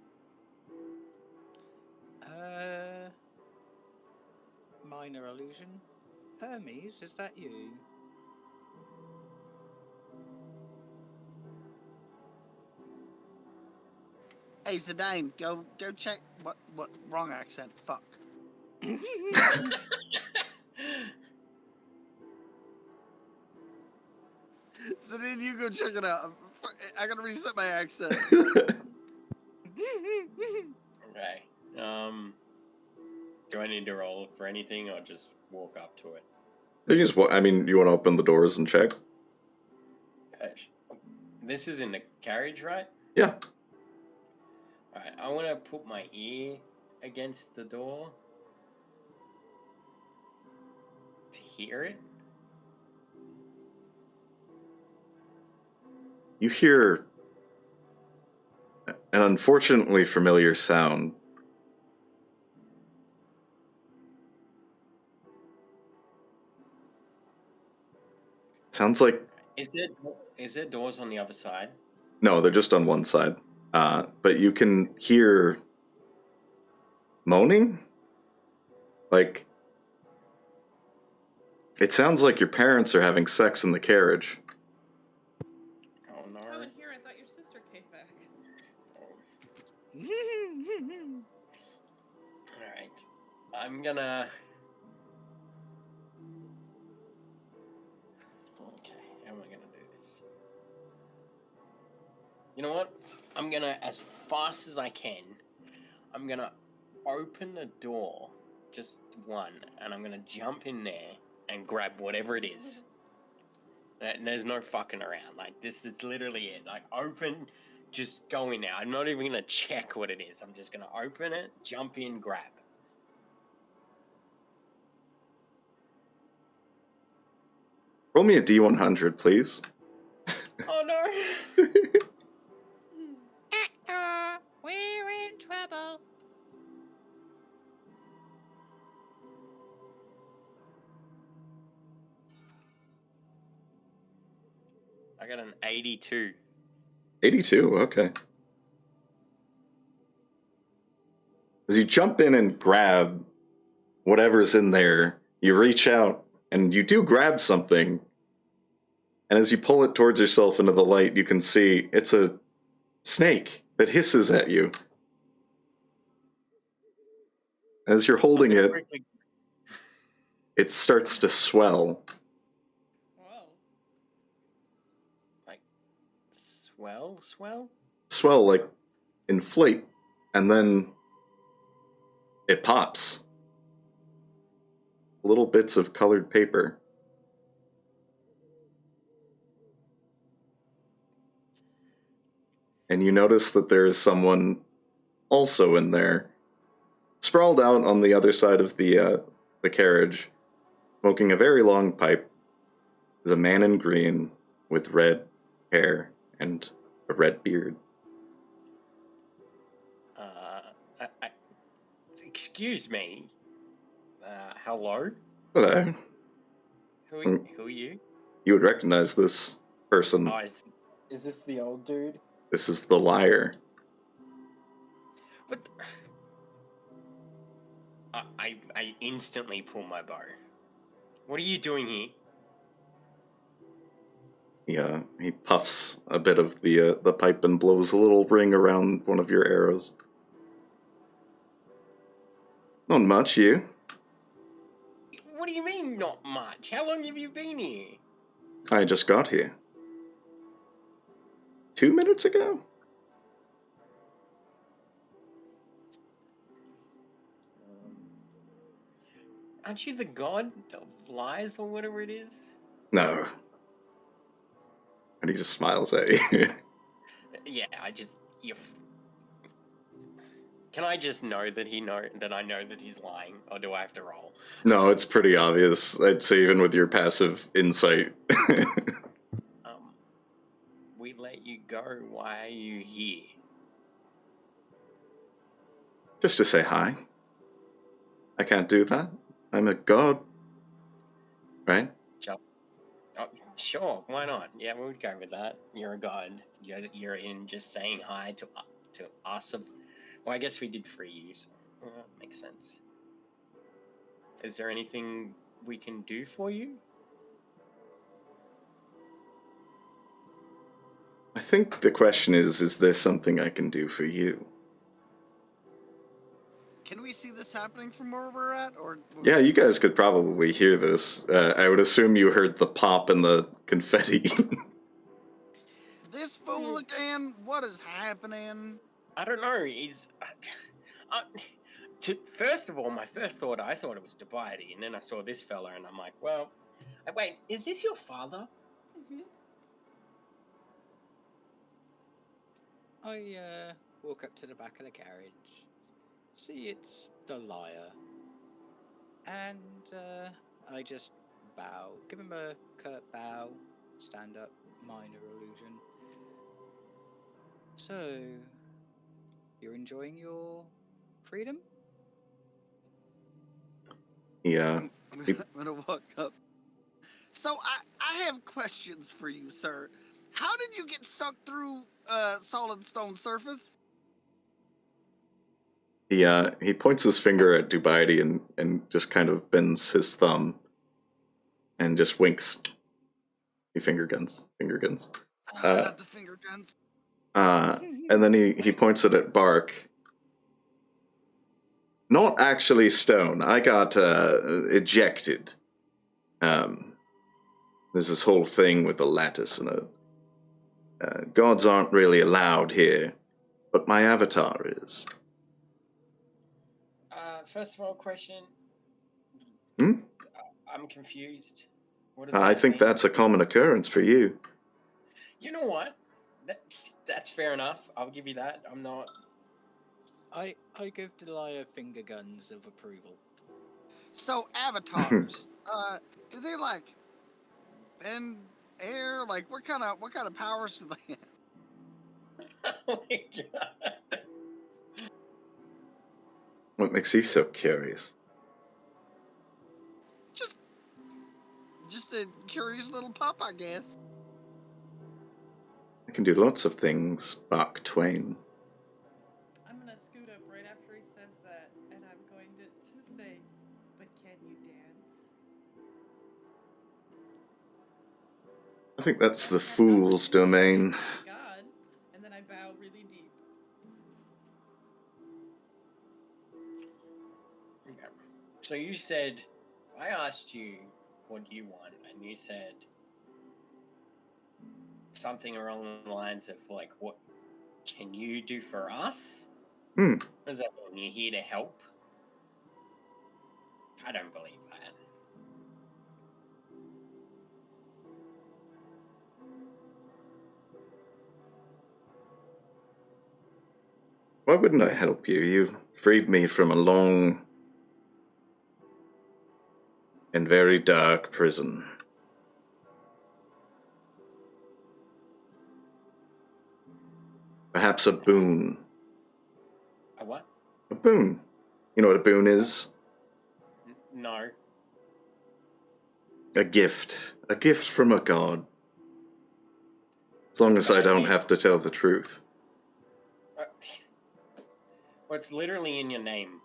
Speaker 4: Minor illusion. Hermes, is that you?
Speaker 3: Hey, Zidane, go check what wrong accent. Fuck. Zidane, you go check it out. I gotta reset my accent.
Speaker 2: Okay. Do I need to roll for anything or just walk up to it?
Speaker 1: You just, I mean, you want to open the doors and check?
Speaker 2: This is in the carriage, right?
Speaker 1: Yeah.
Speaker 2: Alright, I want to put my ear against the door to hear it.
Speaker 1: You hear an unfortunately familiar sound. Sounds like...
Speaker 2: Is there doors on the other side?
Speaker 1: No, they're just on one side. But you can hear moaning? Like... It sounds like your parents are having sex in the carriage.
Speaker 2: I'm gonna. Okay, how am I gonna do this? You know what? I'm gonna, as fast as I can, I'm gonna open the door, just one, and I'm gonna jump in there and grab whatever it is. And there's no fucking around. Like, this is literally it. Like, open, just go in there. I'm not even gonna check what it is. I'm just gonna open it, jump in, grab.
Speaker 1: Roll me a D100, please.
Speaker 2: Oh no!
Speaker 4: We're in trouble.
Speaker 2: I got an 82.
Speaker 1: 82, okay. As you jump in and grab whatever's in there, you reach out and you do grab something. And as you pull it towards yourself into the light, you can see it's a snake that hisses at you. As you're holding it, it starts to swell.
Speaker 5: Whoa.
Speaker 2: Like, swell?
Speaker 1: Swell, like inflate. And then it pops. Little bits of colored paper. And you notice that there is someone also in there, sprawled out on the other side of the carriage, smoking a very long pipe, is a man in green with red hair and a red beard.
Speaker 2: Excuse me. Hello?
Speaker 1: Hello.
Speaker 2: Who are you?
Speaker 1: You would recognize this person.
Speaker 2: Oh, is this the old dude?
Speaker 1: This is the liar.
Speaker 2: What? I instantly pull my bow. What are you doing here?
Speaker 1: Yeah, he puffs a bit of the pipe and blows a little ring around one of your arrows. Not much, you.
Speaker 2: What do you mean, not much? How long have you been here?
Speaker 1: I just got here. 2 minutes ago?
Speaker 2: Aren't you the god of lies or whatever it is?
Speaker 1: No. And he just smiles at you.
Speaker 2: Yeah, Can I just know that I know that he's lying, or do I have to roll?
Speaker 1: No, it's pretty obvious. I'd say even with your passive insight.
Speaker 2: We let you go. Why are you here?
Speaker 1: Just to say hi. I can't do that. I'm a god. Right?
Speaker 2: Sure, why not? Yeah, we'll go with that. You're a god. You're in just saying hi to us. Well, I guess we did free you, so that makes sense. Is there anything we can do for you?
Speaker 1: I think the question is there something I can do for you?
Speaker 3: Can we see this happening from where we're at, or?
Speaker 1: Yeah, you guys could probably hear this. I would assume you heard the pop and the confetti.
Speaker 3: This fool again? What is happening?
Speaker 2: I don't know. First of all, my first thought, I thought it was Dubai, and then I saw this fella, and I'm like, well, wait, is this your father?
Speaker 5: Mm-hmm.
Speaker 4: I walk up to the back of the carriage, see it's the liar, and I just bow, give him a curt bow, stand up, minor illusion. So, you're enjoying your freedom?
Speaker 1: Yeah.
Speaker 3: I'm gonna walk up. So I have questions for you, sir. How did you get sucked through solid stone surface?
Speaker 1: He points his finger at Dubaidi and just kind of bends his thumb and just winks. He finger guns.
Speaker 3: Not the finger guns.
Speaker 1: And then he points it at Bark. Not actually stone. I got ejected. There's this whole thing with the lattice, and gods aren't really allowed here, but my avatar is.
Speaker 2: First of all, question.
Speaker 1: Hmm?
Speaker 2: I'm confused. What does
Speaker 1: I
Speaker 2: that
Speaker 1: think
Speaker 2: mean?
Speaker 1: that's a common occurrence for you.
Speaker 2: You know what? That's fair enough. I'll give you that. I'm not.
Speaker 4: I give Delia finger guns of approval.
Speaker 3: So avatars, do they like bend air? Like what kind of powers do they have?
Speaker 2: Oh my god.
Speaker 1: What makes you so curious?
Speaker 3: Just a curious little pup, I guess.
Speaker 1: I can do lots of things, Bach Twain.
Speaker 5: I'm gonna scoot up right after he says that, and I'm going to say, but can you dance?
Speaker 1: I think that's the fool's domain.
Speaker 5: God, and then I bow really deep.
Speaker 2: Okay. So you said, I asked you what you want, and you said something along the lines of like, what can you do for us?
Speaker 1: Hmm.
Speaker 2: What does that mean? You're here to help? I don't believe that.
Speaker 1: Why wouldn't I help you? You freed me from a long and very dark prison. Perhaps a boon.
Speaker 2: A what?
Speaker 1: A boon. You know what a boon is?
Speaker 2: No.
Speaker 1: A gift. A gift from a god. As long as I don't have to tell the truth.
Speaker 2: Well, it's literally in your name.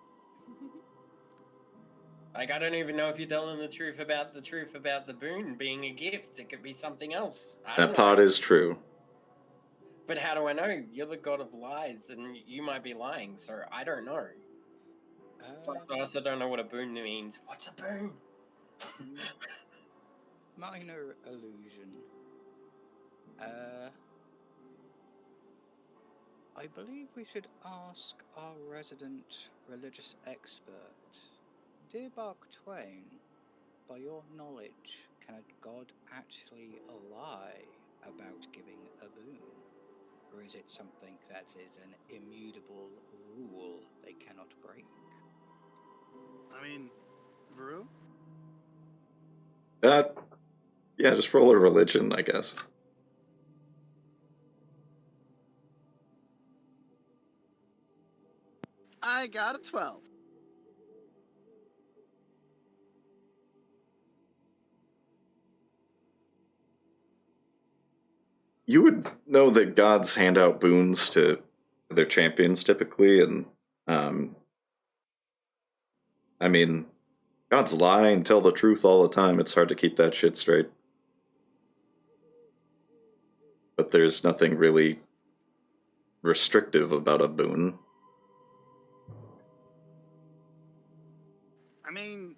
Speaker 2: Like, I don't even know if you're telling the truth about the boon being a gift. It could be something else.
Speaker 1: That part is true.
Speaker 2: But how do I know? You're the god of lies, and you might be lying, so I don't know. Plus, I also don't know what a boon means. What's a boon?
Speaker 4: Minor illusion. I believe we should ask our resident religious expert. Dear Mark Twain, by your knowledge, can a god actually lie about giving a boon? Or is it something that is an immutable rule they cannot break?
Speaker 3: I mean, Varoux?
Speaker 1: Yeah, just roll a religion, I guess.
Speaker 3: I got a 12.
Speaker 1: You would know that gods hand out boons to their champions typically, and I mean, gods lie and tell the truth all the time. It's hard to keep that shit straight. But there's nothing really restrictive about a boon.
Speaker 3: I mean,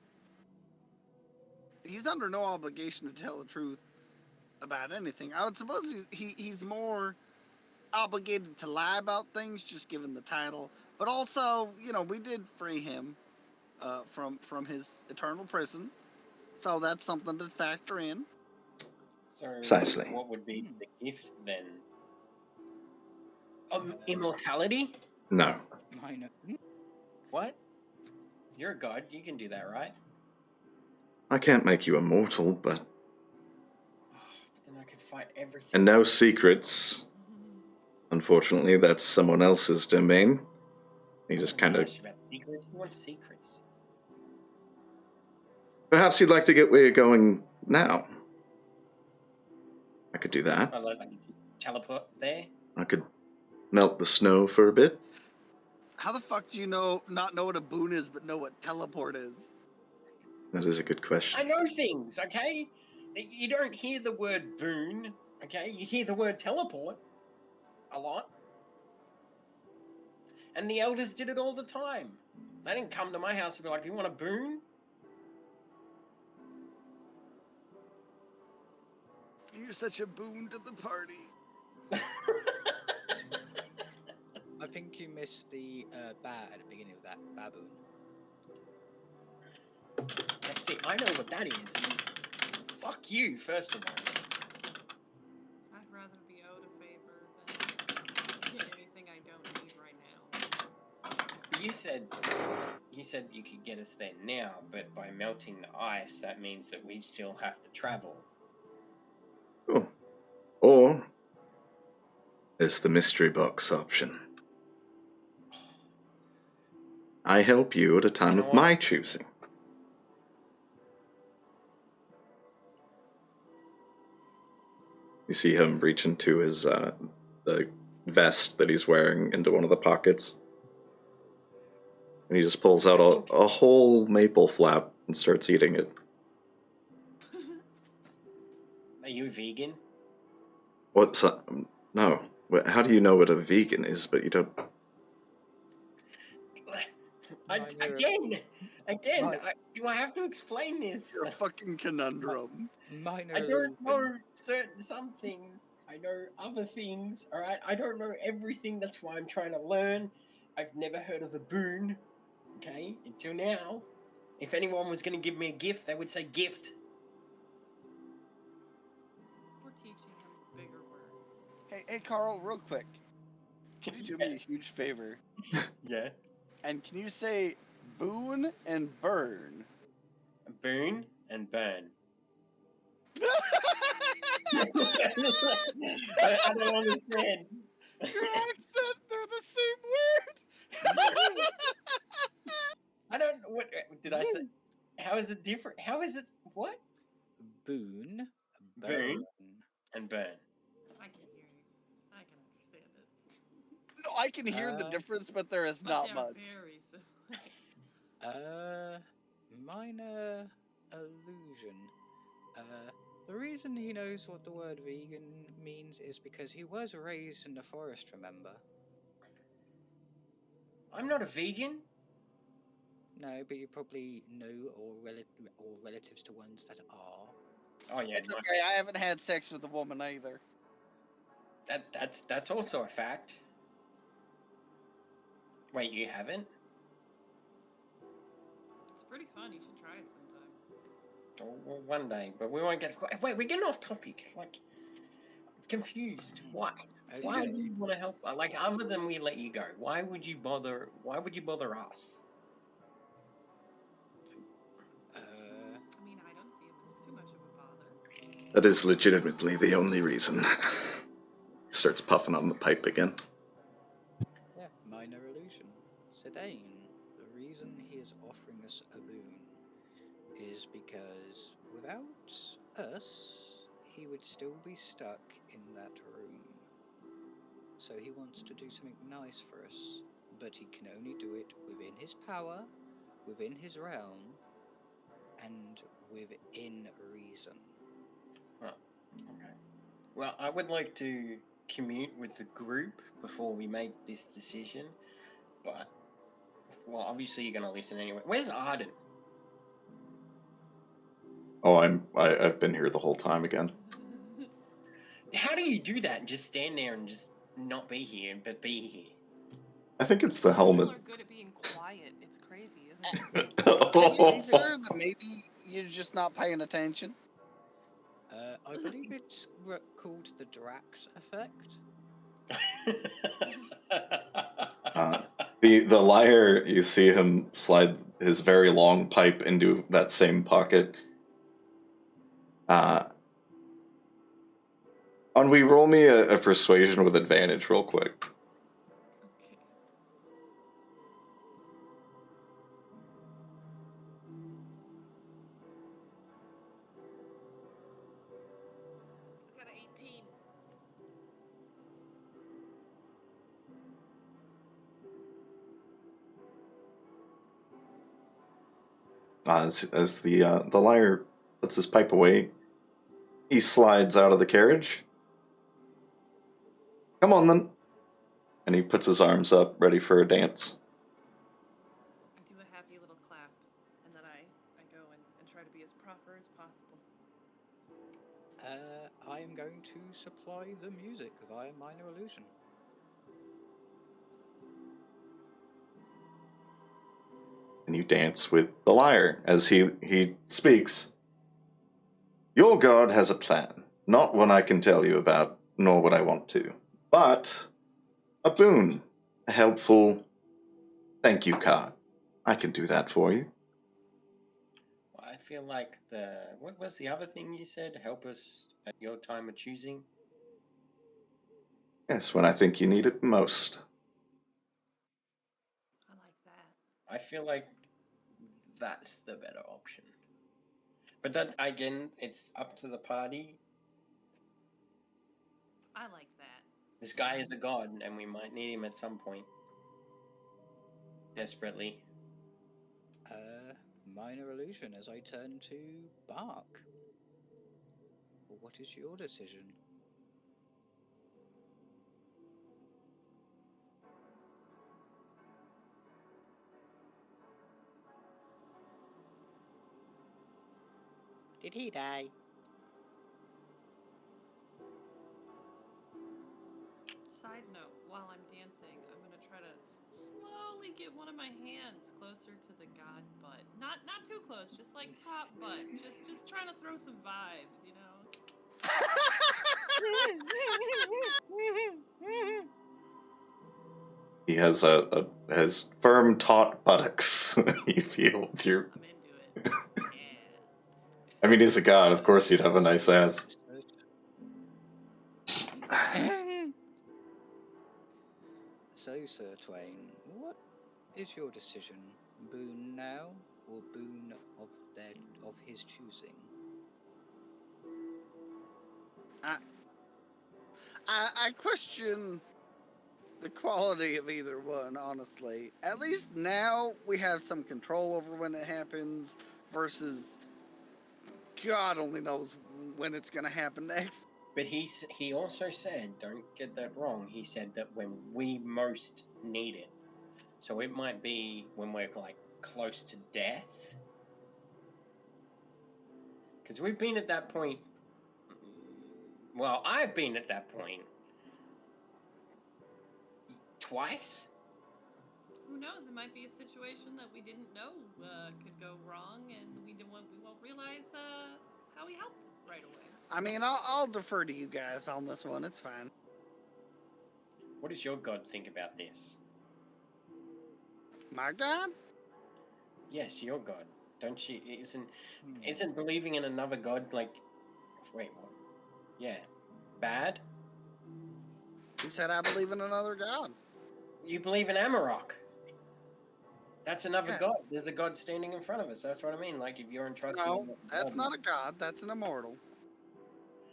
Speaker 3: he's under no obligation to tell the truth about anything. I would suppose he's more obligated to lie about things, just given the title. But also, you know, we did free him from his eternal prison, so that's something to factor in.
Speaker 2: So,
Speaker 1: Precisely.
Speaker 2: what would be the gift then? Immortality?
Speaker 1: No.
Speaker 4: Minor.
Speaker 2: What? You're a god. You can do that, right?
Speaker 1: I can't make you immortal, but...
Speaker 2: But then I could fight everything.
Speaker 1: And no secrets. Unfortunately, that's someone else's domain. He just kind of...
Speaker 2: Secrets? Who wants secrets?
Speaker 1: Perhaps you'd like to get where you're going now. I could do that.
Speaker 2: I like teleport there.
Speaker 1: I could melt the snow for a bit.
Speaker 3: How the fuck do you not know what a boon is, but know what teleport is?
Speaker 1: That is a good question.
Speaker 2: I know things, okay? You don't hear the word boon, okay? You hear the word teleport a lot. And the elders did it all the time. They didn't come to my house and be like, "You want a boon?"
Speaker 3: You're such a boon to the party.
Speaker 4: I think you missed the bat at the beginning of that baboon.
Speaker 2: See, I know what that is. Fuck you, first of all.
Speaker 5: I'd rather be owed a favor than get anything I don't need right now.
Speaker 2: You said you could get us there now, but by melting the ice, that means that we still have to travel.
Speaker 1: Cool. Or there's the mystery box option. I help you at a time of my choosing. You see him reach into his the vest that he's wearing into one of the pockets. And he just pulls out a whole maple flap and starts eating it.
Speaker 2: Are you vegan?
Speaker 1: What's no. How do you know what a vegan is, but you don't...
Speaker 2: Do I have to explain this?
Speaker 3: You're a fucking conundrum.
Speaker 4: Minor
Speaker 2: I don't know
Speaker 4: illusion.
Speaker 2: some things. I know other things. All right, I don't know everything. That's why I'm trying to learn. I've never heard of a boon. Okay, until now. If anyone was going to give me a gift, they would say gift.
Speaker 5: We're teaching him bigger words.
Speaker 3: Hey, Carl, real quick. Can you do me a huge favor?
Speaker 2: Yeah.
Speaker 3: And can you say boon and burn?
Speaker 2: Boon and burn. I don't understand.
Speaker 3: Your accent, they're the same word.
Speaker 2: I don't. What did I say? How is it different? How is it? What?
Speaker 4: Boon.
Speaker 2: Boon and burn.
Speaker 5: I can hear you. I can understand it.
Speaker 3: No, I can hear the difference, but there is
Speaker 5: But
Speaker 3: not
Speaker 5: they're
Speaker 3: much.
Speaker 5: very similar.
Speaker 4: Minor illusion. The reason he knows what the word vegan means is because he was raised in the forest, remember?
Speaker 2: I'm not a vegan.
Speaker 4: No, but you probably know or relatives to ones that are.
Speaker 2: Oh yeah,
Speaker 3: It's okay. I haven't had sex with a woman either.
Speaker 2: That's also a fact. Wait, you haven't?
Speaker 5: It's pretty fun. You should try it sometime.
Speaker 2: Oh, well, one day, but we won't get. Wait, we're getting off topic. Like, I'm confused. Why?
Speaker 4: Okay.
Speaker 2: Why would you want to help? Like, other than we let you go, why would you bother? Why would you bother us?
Speaker 5: I mean, I don't see him as too much of a bother.
Speaker 1: That is legitimately the only reason. Starts puffing on the pipe again.
Speaker 4: Yeah, minor illusion. Sedane, the reason he is offering us a boon is because without us, he would still be stuck in that room. So he wants to do something nice for us, but he can only do it within his power, within his realm, and within reason.
Speaker 2: Oh, okay. Well, I would like to commute with the group before we make this decision, but well, obviously you're going to listen anyway. Where's Arden?
Speaker 1: Oh, I've been here the whole time again.
Speaker 2: How do you do that and just stand there and just not be here, but be here?
Speaker 1: I think it's the helmet.
Speaker 5: People are good at being quiet. It's crazy, isn't it?
Speaker 3: Can you consider that maybe you're just not paying attention?
Speaker 4: I believe it's called the Drax effect.
Speaker 1: The liar, you see him slide his very long pipe into that same pocket. Ennui, roll me a persuasion with advantage real quick.
Speaker 5: Okay. I got an 18.
Speaker 1: As the liar puts his pipe away, he slides out of the carriage. Come on then. And he puts his arms up, ready for a dance.
Speaker 5: I
Speaker 4: am going to supply the music via minor illusion.
Speaker 1: And you dance with the lyre as he speaks. Your god has a plan, not one I can tell you about, nor would I want to, but a boon, a helpful thank you card. I can do that for you.
Speaker 2: Well, I feel like what was the other thing you said? Help us at your time of choosing.
Speaker 1: Yes, when I think you need it most.
Speaker 5: I like that.
Speaker 2: I feel like that's the better option. But that again, it's up to the party.
Speaker 5: I like that.
Speaker 2: This guy is a god, and we might need him at some point. Desperately.
Speaker 4: Minor illusion as I turn to Bark. What is your decision? Did he die?
Speaker 5: Side note, while I'm dancing, I'm gonna try to slowly get one of my hands closer to the god butt. Not too close, just like top butt. Just trying to throw some vibes, you know?
Speaker 1: He has has firm, taut buttocks. You feel you're.
Speaker 5: I'm into it. Yeah.
Speaker 1: I mean, he's a god. Of course, he'd have a nice ass.
Speaker 4: So, Sir Twain, what is your decision? Boon now, or boon of his choosing?
Speaker 3: I question the quality of either one, honestly. At least now we have some control over when it happens versus God only knows when it's going to happen next.
Speaker 2: But he also said, don't get that wrong, he said that when we most need it. So it might be when we're like close to death. Because we've been at that point. Well, I've been at that point twice.
Speaker 5: Who knows? It might be a situation that we didn't know could go wrong, and we won't realize how we help right away.
Speaker 3: I mean, I'll defer to you guys on this one. It's fine.
Speaker 2: What does your god think about this?
Speaker 3: My God?
Speaker 2: Yes, your god. Don't you? Isn't believing in another god like? Wait, what? Yeah, bad.
Speaker 3: Who said I believe in another God?
Speaker 2: You believe in Amarok. That's another
Speaker 3: Yeah.
Speaker 2: god. There's a god standing in front of us. That's what I mean. Like if you're entrusted.
Speaker 3: No, that's not a God. That's an immortal.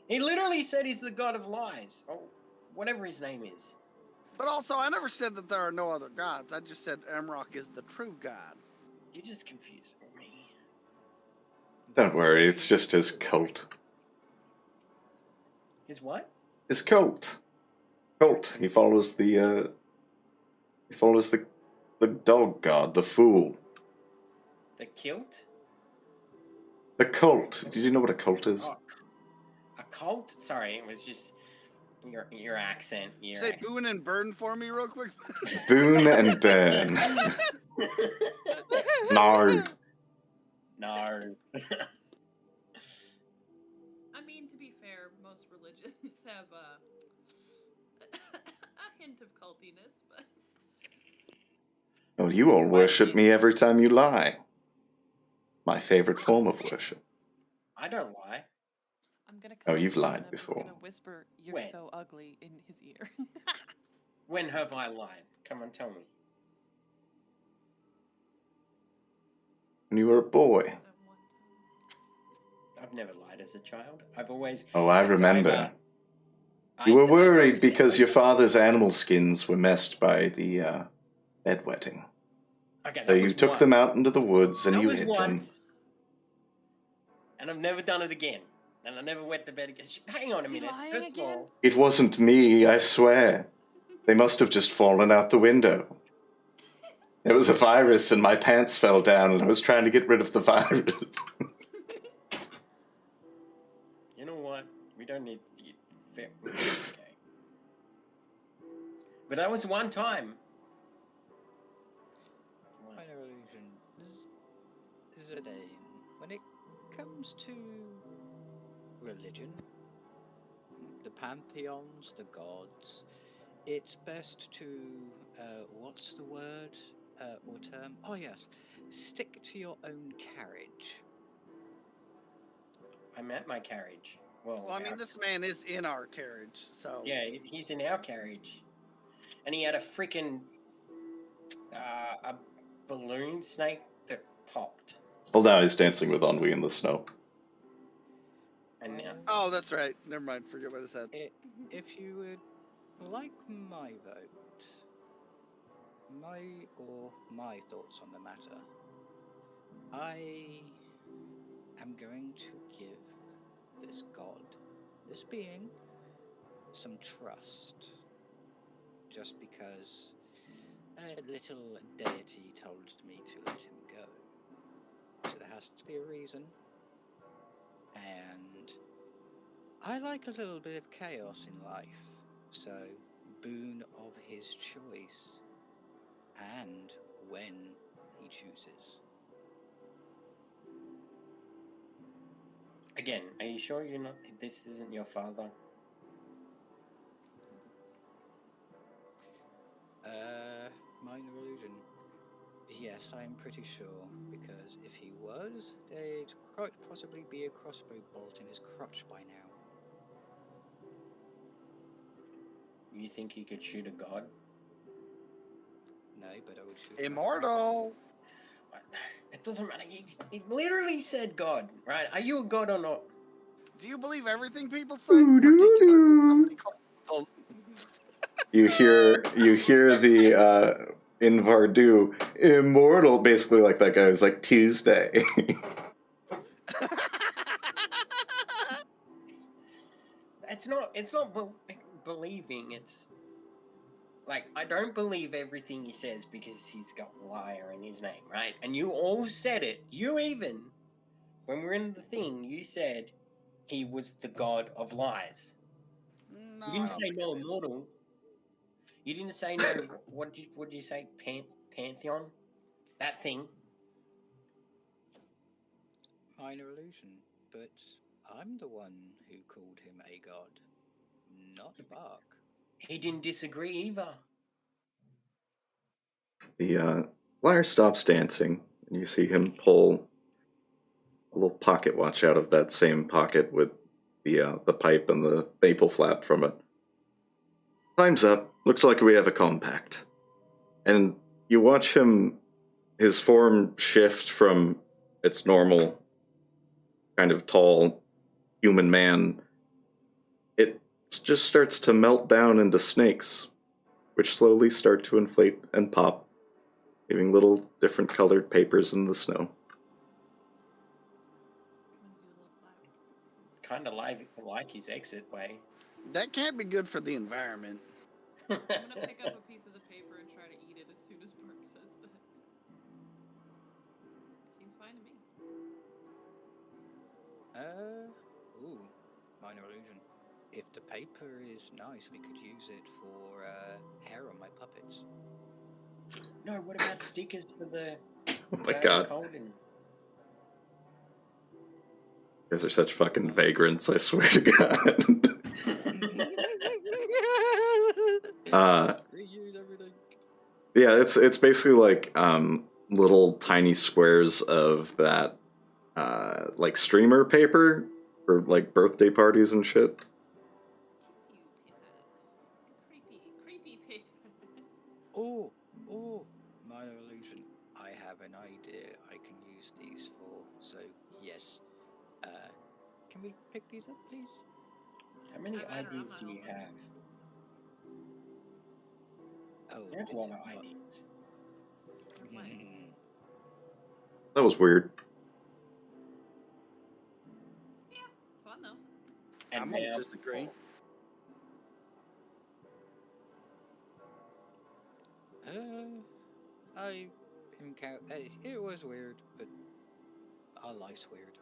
Speaker 2: He literally said he's the god of lies. Oh, whatever his name is.
Speaker 3: But also, I never said that there are no other gods. I just said Amrock is the true God.
Speaker 2: You just confused me.
Speaker 1: Don't worry, it's just his cult.
Speaker 2: His what?
Speaker 1: His cult. Cult. He follows the dog god, the fool.
Speaker 2: The kilt?
Speaker 1: The cult. Did you know what a cult is?
Speaker 2: Oh, a cult? Sorry, it was just your accent.
Speaker 3: Say Boone and Burn for me real quick.
Speaker 1: Boone and burn. No.
Speaker 2: No.
Speaker 5: I mean, to be fair, most religions have a hint of cultiness, but
Speaker 1: Well, you all worship me every time you lie. My favorite form of worship.
Speaker 2: I don't lie.
Speaker 5: I'm gonna.
Speaker 1: Oh,
Speaker 5: Come
Speaker 1: you've
Speaker 5: up to him
Speaker 1: lied
Speaker 5: and I'm just
Speaker 1: before.
Speaker 5: gonna whisper, "You're
Speaker 2: When?
Speaker 5: so ugly" in his ear.
Speaker 2: When have I lied? Come on, tell me.
Speaker 1: When you were a boy.
Speaker 5: That one time.
Speaker 2: I've never lied as a child. I've always.
Speaker 1: Oh, I
Speaker 2: it's
Speaker 1: remember.
Speaker 2: either-
Speaker 1: You were
Speaker 2: I
Speaker 1: worried
Speaker 2: don't-
Speaker 1: because your father's animal skins were messed by the bedwetting.
Speaker 2: Okay,
Speaker 1: So
Speaker 2: that
Speaker 1: you
Speaker 2: was
Speaker 1: took them
Speaker 2: once.
Speaker 1: out into the woods and
Speaker 2: That
Speaker 1: you
Speaker 2: was
Speaker 1: hid them.
Speaker 2: once. And I've never done it again. And I never wet the bed again. Hang on a
Speaker 5: Is he
Speaker 2: minute.
Speaker 5: lying
Speaker 2: First of
Speaker 5: again?
Speaker 2: all,
Speaker 1: It wasn't me, I swear. They must have just fallen out the window. There was a virus and my pants fell down and I was trying to get rid of the virus.
Speaker 2: you know what? We don't don't need. Okay. But that was one time.
Speaker 4: Minor illusion. Zidane. When it comes to religion, the pantheons, the gods, it's best to, what's the word or term? Oh, yes. Stick to your own carriage.
Speaker 2: I'm at my carriage. Well,
Speaker 3: Well, I mean, this man is in our carriage, so.
Speaker 2: yeah, he's in our carriage, and he had a freaking a balloon snake that popped,
Speaker 1: Well, now he's dancing with Ennui in the snow.
Speaker 2: and now
Speaker 3: Oh, that's right. Never mind. Forget what I said.
Speaker 4: If you would like my vote, my thoughts on the matter, I am going to give this god, this being, some trust. Just because a little deity told me to let him go. So there has to be a reason. And I like a little bit of chaos in life. So, boon of his choice. And when he chooses.
Speaker 2: again, are you sure you're not? This isn't your father.
Speaker 4: Minor illusion. Yes, I'm pretty sure, because if he was, there'd quite possibly be a crossbow bolt in his crotch by now.
Speaker 2: You think he could shoot a god?
Speaker 4: No, but I would shoot
Speaker 3: Immortal.
Speaker 2: It doesn't matter. He literally said God, right? Are you a god or not?
Speaker 3: Do you believe everything people say? Particularly somebody called
Speaker 1: You hear the in Varoux, immortal, basically like that guy was like Tuesday.
Speaker 2: It's not believing. It's like, I don't believe everything he says because he's got liar in his name, right? And you all said it. You even, when we're in the thing, you said he was the god of lies.
Speaker 3: No,
Speaker 2: You
Speaker 3: I
Speaker 2: didn't
Speaker 3: don't
Speaker 2: say
Speaker 3: think
Speaker 2: no
Speaker 3: I did.
Speaker 2: immortal. You didn't say no. What did you say? Pantheon? That thing.
Speaker 4: Minor illusion, but I'm the one who called him a god, not Bark.
Speaker 2: He didn't disagree either.
Speaker 1: The liar stops dancing, and you see him pull a little pocket watch out of that same pocket with the pipe and the maple flap from it. Time's up. Looks like we have a compact. And you watch his form shift from its normal kind of tall human man. It just starts to melt down into snakes, which slowly start to inflate and pop, leaving little different colored papers in the snow.
Speaker 2: Kind of like his exit way.
Speaker 3: That can't be good for the environment.
Speaker 5: I'm gonna pick up a piece of the paper and try to eat it as soon as Mark says that. Seems fine to me.
Speaker 4: Minor illusion. If the paper is nice, we could use it for hair on my puppets.
Speaker 2: No, what about stickers for the
Speaker 1: Oh my god.
Speaker 2: Colden?
Speaker 1: You guys are such fucking vagrants, I swear to god.
Speaker 4: Reuse everything.
Speaker 1: Yeah, it's basically like little tiny squares of that like streamer paper for like birthday parties and shit.
Speaker 5: Creepy paper.
Speaker 4: Oh, minor illusion. I have an idea I can use these for. So yes, can we pick these up, please?
Speaker 2: How many
Speaker 5: I better,
Speaker 2: ideas
Speaker 5: I'm
Speaker 2: do
Speaker 5: not
Speaker 2: you
Speaker 5: open.
Speaker 2: have?
Speaker 4: Oh,
Speaker 2: You have a
Speaker 4: did
Speaker 2: lot of
Speaker 4: not-
Speaker 2: ideas.
Speaker 5: We're playing.
Speaker 1: That was weird.
Speaker 5: Yeah, fun though.
Speaker 2: And
Speaker 3: I'm
Speaker 2: now,
Speaker 3: gonna disagree.
Speaker 4: I it was weird, but our life's weird.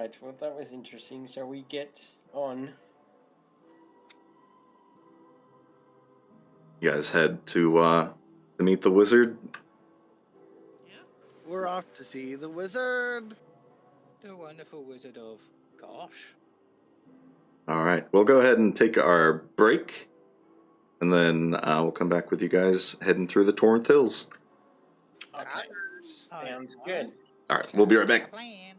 Speaker 2: right. Well, that was interesting. So we get on.
Speaker 1: You guys head to meet the wizard.
Speaker 5: Yeah.
Speaker 3: We're off to see the wizard.
Speaker 4: The wonderful Wizard of Gosh.
Speaker 1: All right, we'll go ahead and take our break, and then we'll come back with you guys heading through the Torinth Hills.
Speaker 2: Okay. Sounds good.
Speaker 1: All right, we'll be right back.
Speaker 4: Plan.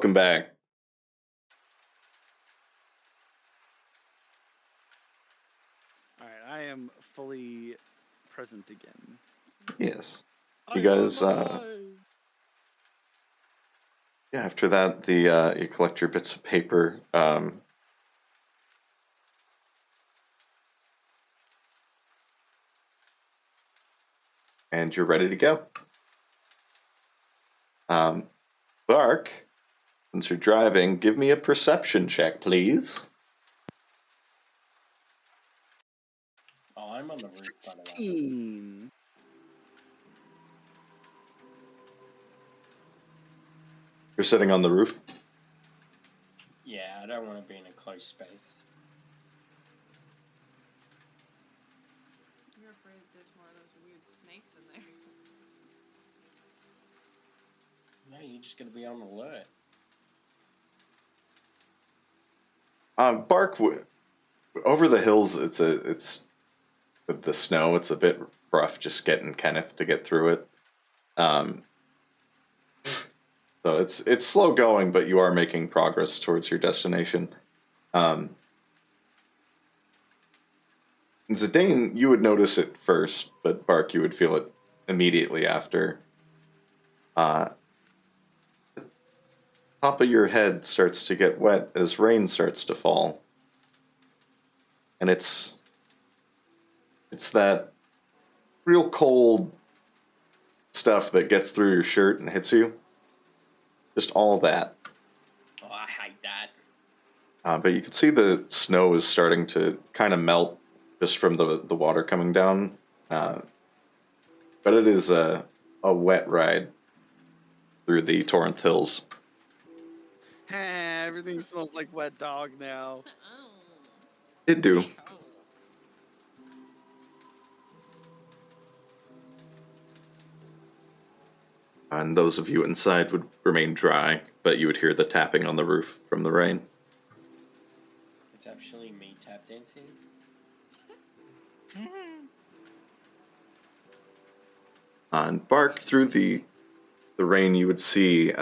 Speaker 1: welcome back.
Speaker 3: All right, I am fully present again.
Speaker 1: Yes. You guys, yeah, after that, you collect your bits of paper, and you're ready to go. Bark, since you're driving, give me a perception check, please.
Speaker 2: Oh, I'm on the roof, by the way.
Speaker 3: 16.
Speaker 1: You're sitting on the roof.
Speaker 2: Yeah, I don't want to be in a closed space.
Speaker 5: You're afraid there's more of those weird snakes in there.
Speaker 2: No, you're just going to be on alert.
Speaker 1: Bark, over the hills, it's with the snow, it's a bit rough just getting Kenneth to get through it. So it's slow going, but you are making progress towards your destination. Zidane, you would notice it first, but Bark, you would feel it immediately after. Top of your head starts to get wet as rain starts to fall. And it's that real cold stuff that gets through your shirt and hits you. Just all that.
Speaker 2: Oh, I hate that.
Speaker 1: But you can see the snow is starting to kind of melt just from the water coming down. But it is a wet ride through the Torinth Hills.
Speaker 3: Everything smells like wet dog now.
Speaker 5: Oh.
Speaker 1: It do. And those of you inside would remain dry, but you would hear the tapping on the roof from the rain.
Speaker 2: It's actually me tap dancing.
Speaker 1: And Bark, through the rain, you would see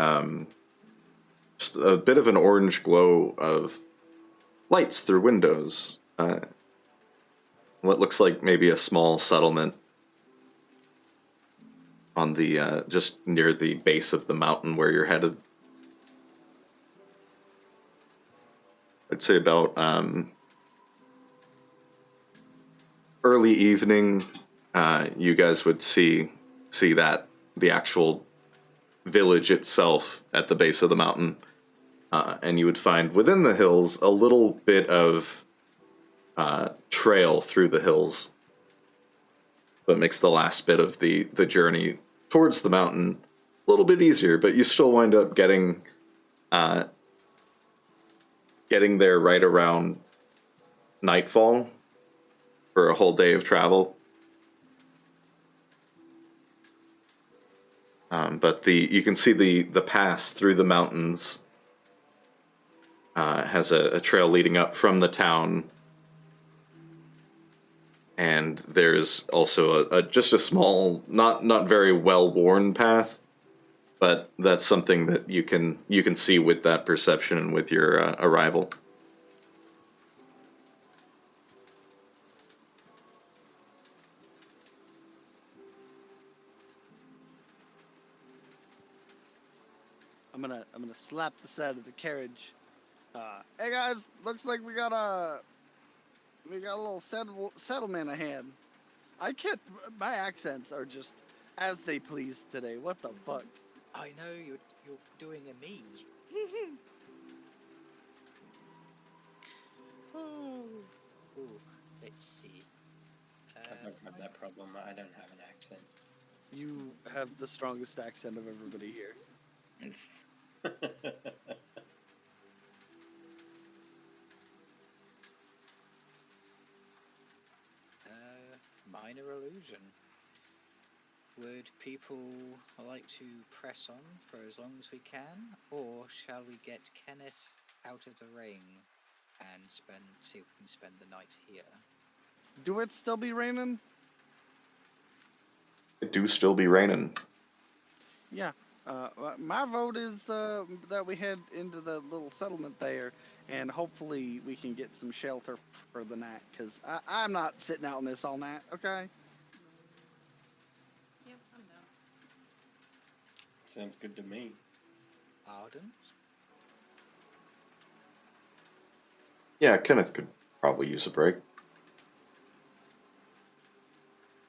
Speaker 1: just a bit of an orange glow of lights through windows. What looks like maybe a small settlement on the just near the base of the mountain where you're headed. I'd say about early evening, you guys would see that the actual village itself at the base of the mountain, and you would find within the hills a little bit of trail through the hills that makes the last bit of the journey towards the mountain a little bit easier, but you still wind up getting there right around nightfall for a whole day of travel. But you can see the pass through the mountains has a trail leading up from the town, and there's also just a small, not very well worn path, but that's something that you can see with that perception and with your arrival.
Speaker 3: I'm gonna slap the side of the carriage. Hey guys, looks like we got a little settlement ahead. I can't. My accents are just as they please today. What the fuck?
Speaker 4: I know you're doing a me. Ooh, let's see.
Speaker 2: I don't have that problem. I don't have an accent.
Speaker 3: You have the strongest accent of everybody here.
Speaker 4: Minor illusion. Would people like to press on for as long as we can, or shall we get Kenneth out of the rain and see if we can spend the night here?
Speaker 3: Do it still be raining?
Speaker 1: It do still be raining.
Speaker 3: Yeah. My vote is that we head into the little settlement there, and hopefully we can get some shelter for the night. Cause I'm not sitting out in this all night. Okay.
Speaker 5: Yep, I'm down.
Speaker 2: Sounds good to me.
Speaker 4: Ardent?
Speaker 1: Yeah, Kenneth could probably use a break.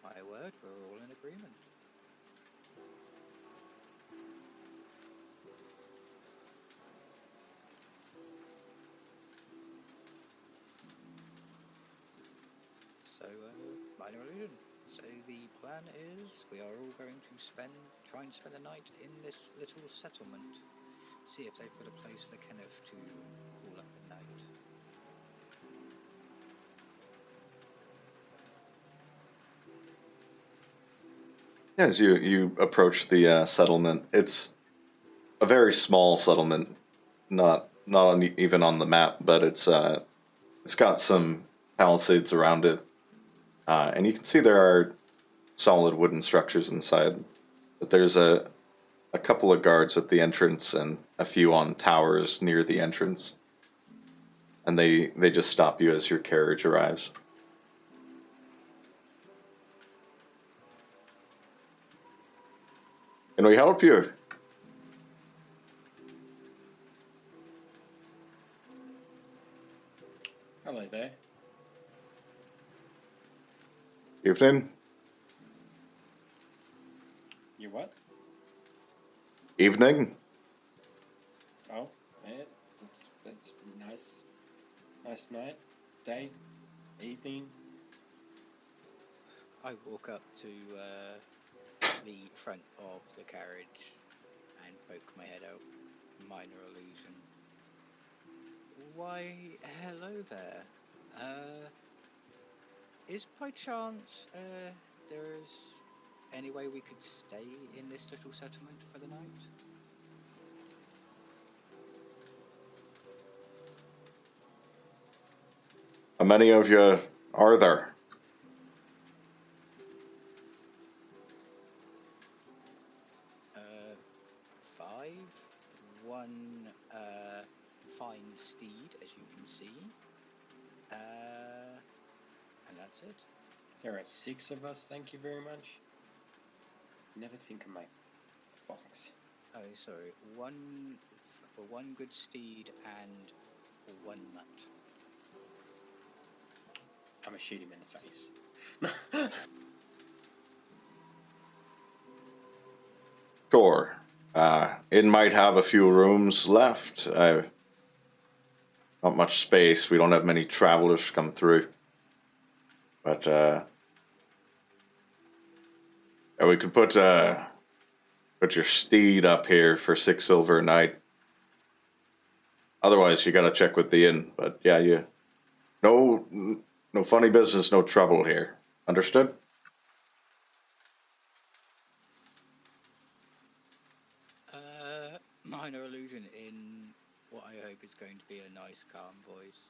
Speaker 4: My word, we're all in agreement. So, minor illusion. So the plan is we are all going to try and spend the night in this little settlement. See if they've got a place for Kenneth to call up at night.
Speaker 1: As you approach the settlement, it's a very small settlement, not even on the map, but it's got some palisades around it, and you can see there are solid wooden structures inside. But there's a couple of guards at the entrance and a few on towers near the entrance, and they just stop you as your carriage arrives. Can we help you?
Speaker 2: Hello there.
Speaker 1: Evening.
Speaker 2: You what?
Speaker 1: Evening.
Speaker 2: Oh, yeah, that's nice. Nice night, day, evening.
Speaker 4: I walk up to the front of the carriage and poke my head out. Minor illusion. Why, hello there. Is by chance there's any way we could stay in this little settlement for the night?
Speaker 1: How many of you are there?
Speaker 4: Five. One fine steed, as you can see. And that's it.
Speaker 2: There are 6 of us, thank you very much. Never think of my fox.
Speaker 4: Oh, sorry. One good steed and 1 nut.
Speaker 2: I'm gonna shoot him in the face.
Speaker 1: Sure. Inn might have a few rooms left. Not much space. We don't have many travelers come through. But yeah, we could put your steed up here for 6 silver a night. Otherwise, you gotta check with the inn. But yeah, no funny business, no trouble here. Understood?
Speaker 4: Minor illusion in what I hope is going to be a nice, calm voice.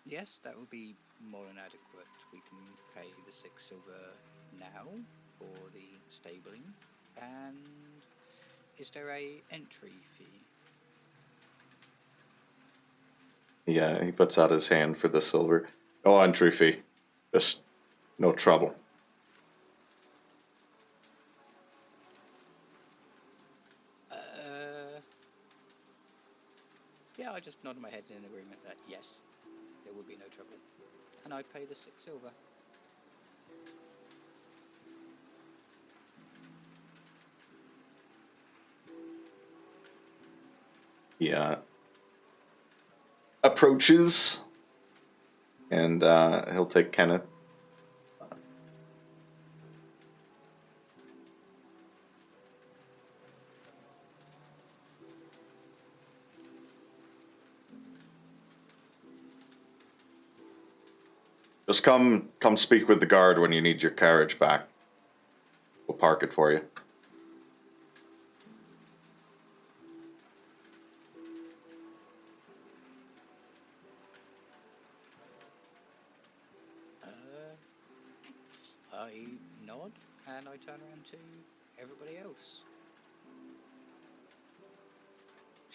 Speaker 4: Yes, that would be more than adequate. We can pay the 6 silver now for the stabling. And is there a entry fee?
Speaker 1: Yeah, he puts out his hand for the silver. No entry fee. Just no trouble.
Speaker 4: Yeah, I just nodded my head in agreement that yes, there would be no trouble. And I pay the 6 silver.
Speaker 1: Yeah. Approaches, and he'll take Kenneth. Just come speak with the guard when you need your carriage back. We'll park it for you.
Speaker 4: I nod and I turn around to everybody else.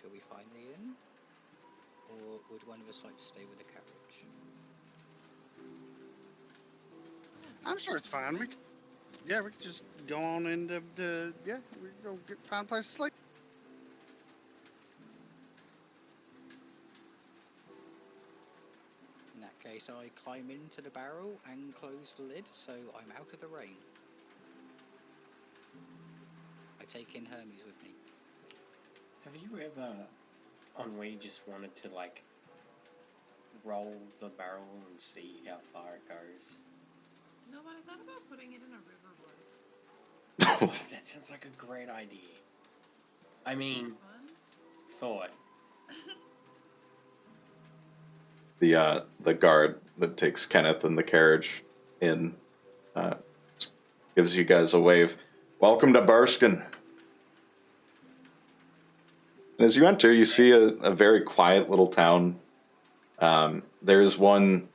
Speaker 4: Are we finally in? Or would one of us like to stay with the carriage?
Speaker 3: I'm sure it's fine. We could just go on into we could go find a place to sleep.
Speaker 4: In that case, I climb into the barrel and close the lid so I'm out of the rain. I take in Hermes with me.
Speaker 2: Have you ever, Ennui, just wanted to like roll the barrel and see how far it goes?
Speaker 5: No, but I thought about putting it in a river once.
Speaker 2: That sounds like a great idea. I mean,
Speaker 5: Fun?
Speaker 2: thought.
Speaker 1: The guard that takes Kenneth and the carriage in gives you guys a wave. Welcome to Burskin. And as you enter, you see a very quiet little town. There is one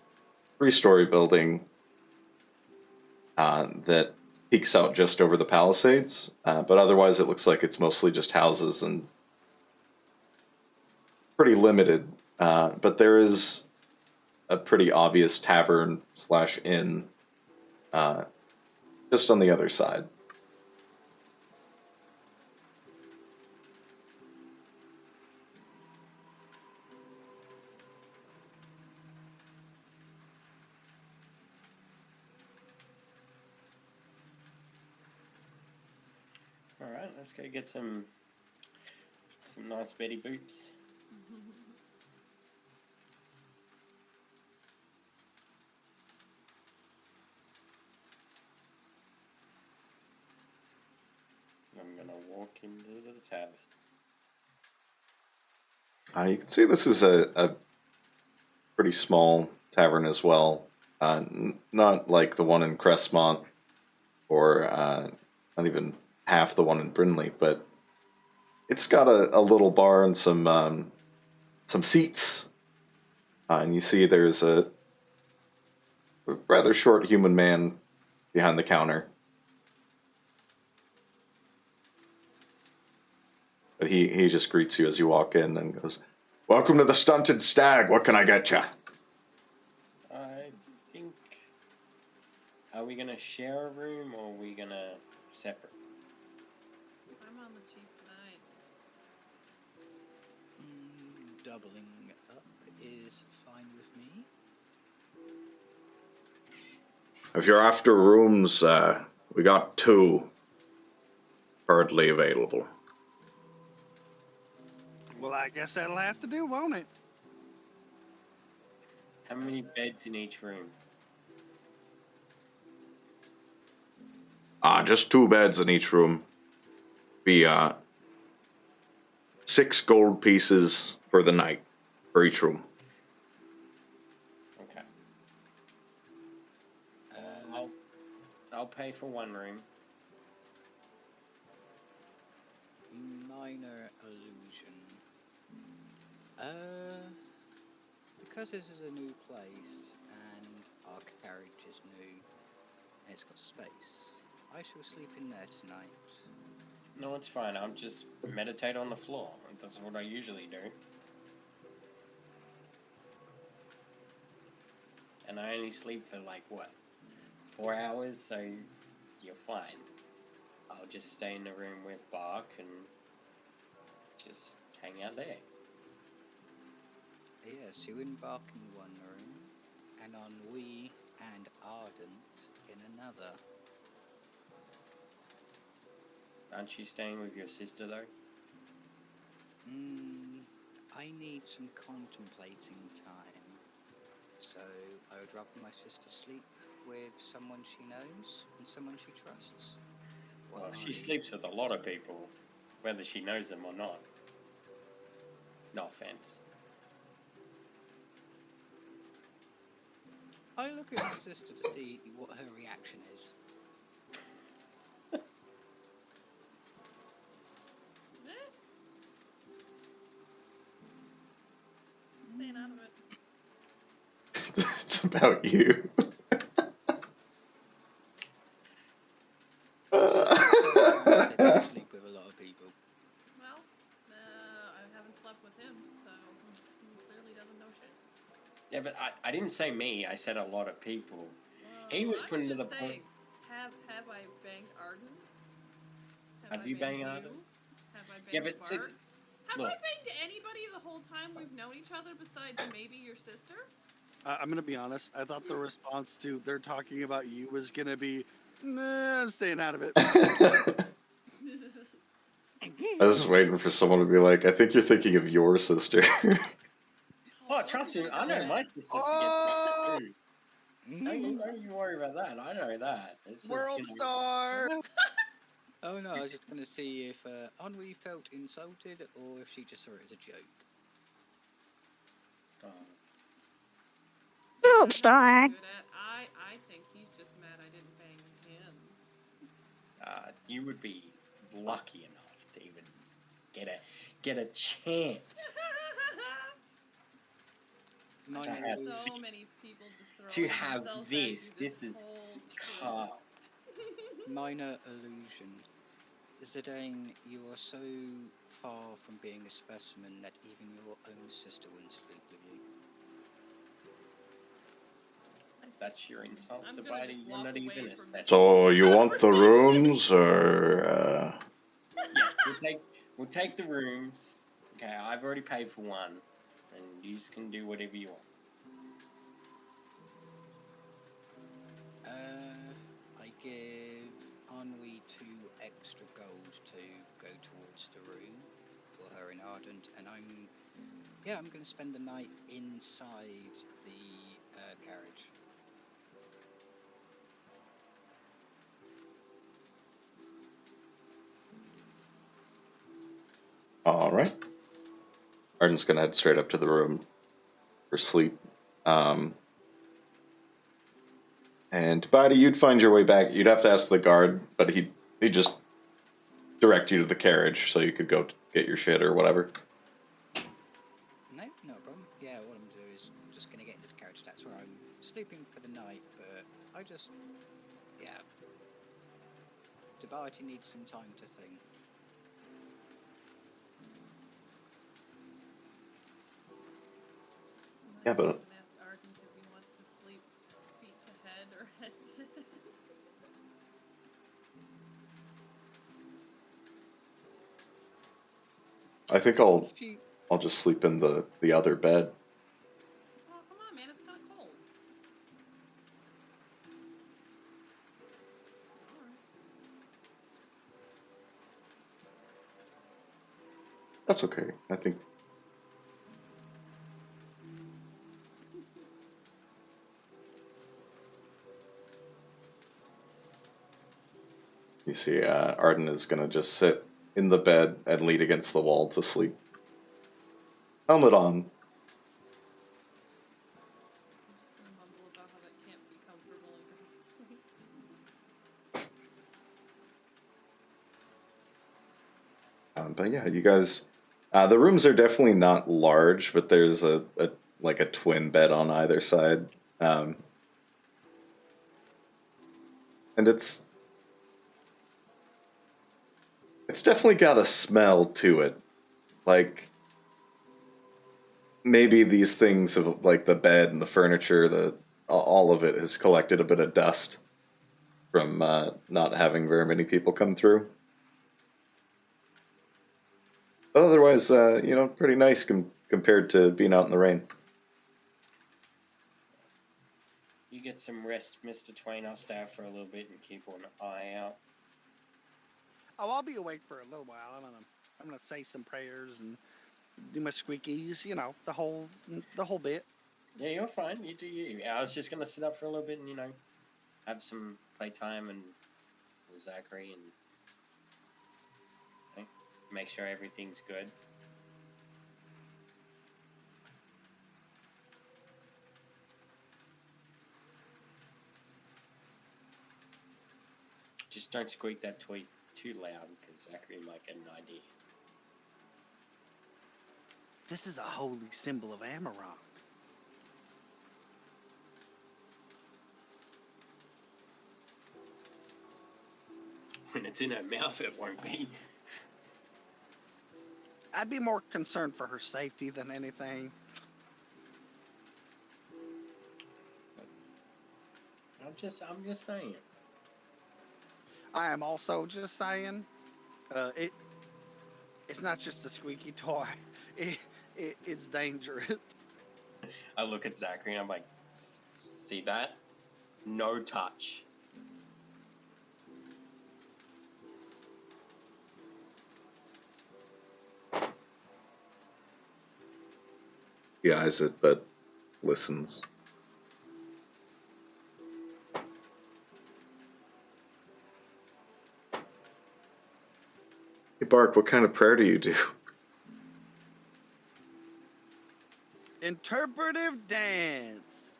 Speaker 1: 3-story building that peeks out just over the palisades, but otherwise it looks like it's mostly just houses and pretty limited. But there is a pretty obvious tavern/inn just on the other side.
Speaker 2: Alright, let's go get some nice Betty Boops. I'm gonna walk into the tavern.
Speaker 1: You can see this is a pretty small tavern as well. Not like the one in Crestmont or not even half the one in Brindley, but it's got a little bar and some seats. And you see there's a rather short human man behind the counter. But he just greets you as you walk in and goes, "Welcome to the Stunted Stag. What can I get you?"
Speaker 2: I think... Are we gonna share a room or are we gonna separate?
Speaker 5: I'm on the cheap tonight.
Speaker 4: Doubling up is fine with me.
Speaker 1: If you're after rooms, we got 2 currently available.
Speaker 3: Well, I guess that'll have to do, won't it?
Speaker 2: How many beds in each room?
Speaker 1: Just 2 beds in each room. Be 6 gold pieces for the night for each room.
Speaker 2: Okay. I'll pay for one room.
Speaker 4: Minor illusion. Because this is a new place and our carriage is new and it's got space, I shall sleep in there tonight.
Speaker 2: No, it's fine. I'll just meditate on the floor. That's what I usually do. And I only sleep for like, what, 4 hours? So you're fine. I'll just stay in the room with Bark and just hang out there.
Speaker 4: Yes, you embark in one room, and Ennui and Ardent in another.
Speaker 2: Aren't you staying with your sister, though?
Speaker 4: I need some contemplating time. So I would rather my sister sleep with someone she knows and someone she trusts.
Speaker 2: Well, she sleeps with a lot of people, whether she knows them or not. No offense.
Speaker 4: I look at my sister to see what her reaction is.
Speaker 5: Staying out of it.
Speaker 1: It's about you.
Speaker 4: I sleep with a lot of people.
Speaker 5: Well, I haven't slept
Speaker 2: Yeah, but I didn't say me. I said a lot of people.
Speaker 5: Well,
Speaker 2: He was
Speaker 5: I
Speaker 2: putting to
Speaker 5: just
Speaker 2: the
Speaker 5: saying,
Speaker 2: point.
Speaker 5: have I banged Arden?
Speaker 2: Have
Speaker 5: I
Speaker 2: you banged
Speaker 5: you?
Speaker 2: Arden?
Speaker 5: Have I
Speaker 2: Yeah,
Speaker 5: banged
Speaker 2: but see,
Speaker 5: Bart? Have
Speaker 2: look.
Speaker 5: I banged anybody the whole time we've known each other besides maybe your sister?
Speaker 3: I'm gonna be honest. I thought the response to "they're talking about you" was gonna be, "Nah, I'm staying out of it."
Speaker 1: I was just waiting for someone to be like, I think you're thinking of your sister.
Speaker 2: Oh, trust me, I know my sister
Speaker 3: Oh!
Speaker 2: gets Don't you worry about that. I know that. It's just,
Speaker 3: World star.
Speaker 4: Oh no, I was just gonna see if Ennui felt insulted or if she just saw it as a joke.
Speaker 6: World star.
Speaker 5: I think he's just mad I didn't bang him.
Speaker 2: You would be lucky enough to even get a chance.
Speaker 5: I've
Speaker 2: To
Speaker 5: had
Speaker 2: have
Speaker 5: so many people just
Speaker 2: to
Speaker 5: throwing
Speaker 2: have
Speaker 5: themselves
Speaker 2: this.
Speaker 5: at you
Speaker 2: This is
Speaker 5: whole trip.
Speaker 2: carved.
Speaker 4: Minor illusion. Zidane, you are so far from being a specimen that even your own sister wouldn't sleep with you.
Speaker 2: That's your insult
Speaker 5: I'm
Speaker 2: to
Speaker 5: gonna
Speaker 2: Bidey.
Speaker 5: just
Speaker 2: You're
Speaker 5: walk
Speaker 2: not
Speaker 5: away
Speaker 2: even a
Speaker 5: from
Speaker 2: specimen.
Speaker 5: this
Speaker 1: So you want the
Speaker 5: conversation.
Speaker 1: rooms or
Speaker 2: Yeah, we'll take the rooms. Okay, I've already paid for one, and you can do whatever you want.
Speaker 4: I give Ennui 2 extra gold to go towards the room for her in Ardent, and I'm gonna spend the night inside the carriage.
Speaker 1: Alright. Arden's gonna head straight up to the room for sleep. And Bidey, you'd find your way back. You'd have to ask the guard, but he'd just direct you to the carriage so you could go get your shit or whatever.
Speaker 4: No problem. Yeah, what I'm gonna do is I'm just gonna get into the carriage. That's where I'm sleeping for the night, but Debarty needs some time to think.
Speaker 1: Yeah, but
Speaker 5: I haven't asked Arden if he wants to sleep feet to head or head to head.
Speaker 1: I think I'll just sleep in the other bed.
Speaker 5: Oh, come on, man. It's kind of cold. Alright.
Speaker 1: That's okay. I think you see Arden is gonna just sit in the bed and lean against the wall to sleep. Helmet on.
Speaker 5: Just gonna mumble about how that can't be comfortable and go to sleep.
Speaker 1: But yeah, you guys, the rooms are definitely not large, but there's a like a twin bed on either side, and it's definitely got a smell to it. Like maybe these things of like the bed and the furniture, all of it has collected a bit of dust from not having very many people come through. Otherwise, pretty nice compared to being out in the rain.
Speaker 2: You get some rest, Mr. Twain. I'll stay out for a little bit and keep an eye out.
Speaker 3: Oh, I'll be awake for a little while. I'm gonna say some prayers and do my squeakies. You know, the whole bit.
Speaker 2: Yeah, you're fine. You do you. I was just gonna sit up for a little bit and have some playtime and with Zachary and make sure everything's good. Just don't squeak that toy too loud because Zachary might get an idea.
Speaker 3: This is a holy symbol of Amarok.
Speaker 2: When it's in her mouth, it won't be.
Speaker 3: I'd be more concerned for her safety than anything.
Speaker 2: I'm just saying.
Speaker 3: I am also just saying, it's not just a squeaky toy. It's dangerous.
Speaker 2: I look at Zachary and I'm like, see that? No touch.
Speaker 1: He eyes it, but listens. Hey, Bark, what kind of prayer do you do?
Speaker 3: Interpretive dance.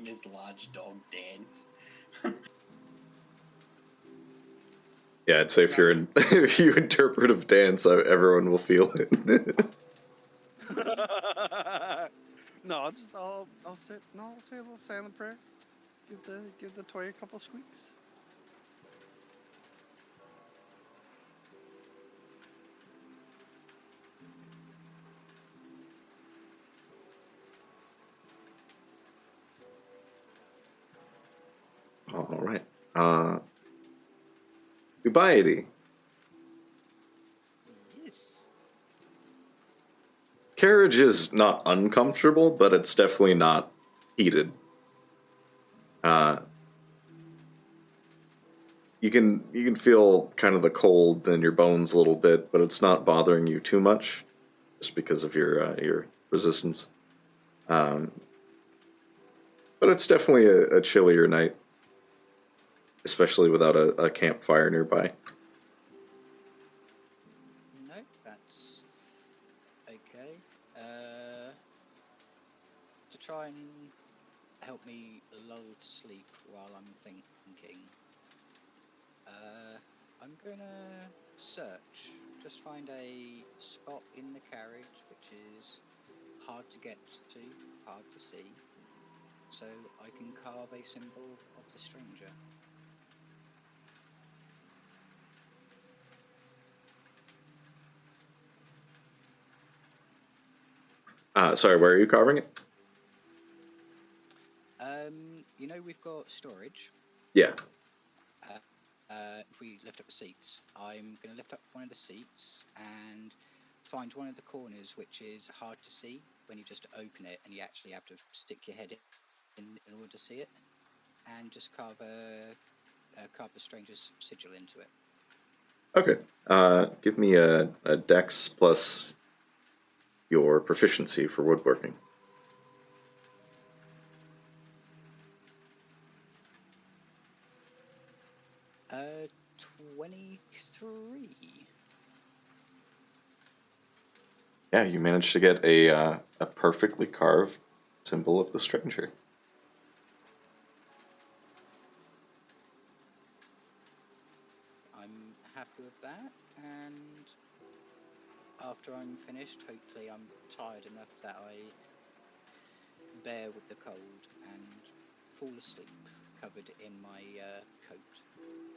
Speaker 2: His large dog dance.
Speaker 1: Yeah, I'd say if you interpretive dance, everyone will feel it.
Speaker 3: No, I'll say a little silent prayer. Give the toy a couple squeaks.
Speaker 1: All right. Goodbye, Eddie.
Speaker 4: Yes.
Speaker 1: Carriage is not uncomfortable, but it's definitely not heated. You can feel kind of the cold in your bones a little bit, but it's not bothering you too much, just because of your resistance. But it's definitely a chillier night, especially without a campfire nearby.
Speaker 4: No, that's okay. To try and help me lull to sleep while I'm thinking, I'm gonna search. Just find a spot in the carriage which is hard to get to, hard to see, so I can carve a symbol of the stranger.
Speaker 1: Sorry, where are you carving it?
Speaker 4: You know we've got storage.
Speaker 1: Yeah.
Speaker 4: If we lift up the seats, I'm going to lift up one of the seats and find one of the corners which is hard to see when you just open it and you actually have to stick your head in order to see it, and just carve the stranger's sigil into it.
Speaker 1: Okay. Give me a dex plus your proficiency for woodworking.
Speaker 4: 23.
Speaker 1: Yeah, you managed to get a perfectly carved symbol of the stranger.
Speaker 4: I'm happy with that, and after I'm finished, hopefully I'm tired enough that I bear with the cold and fall asleep covered in my coat.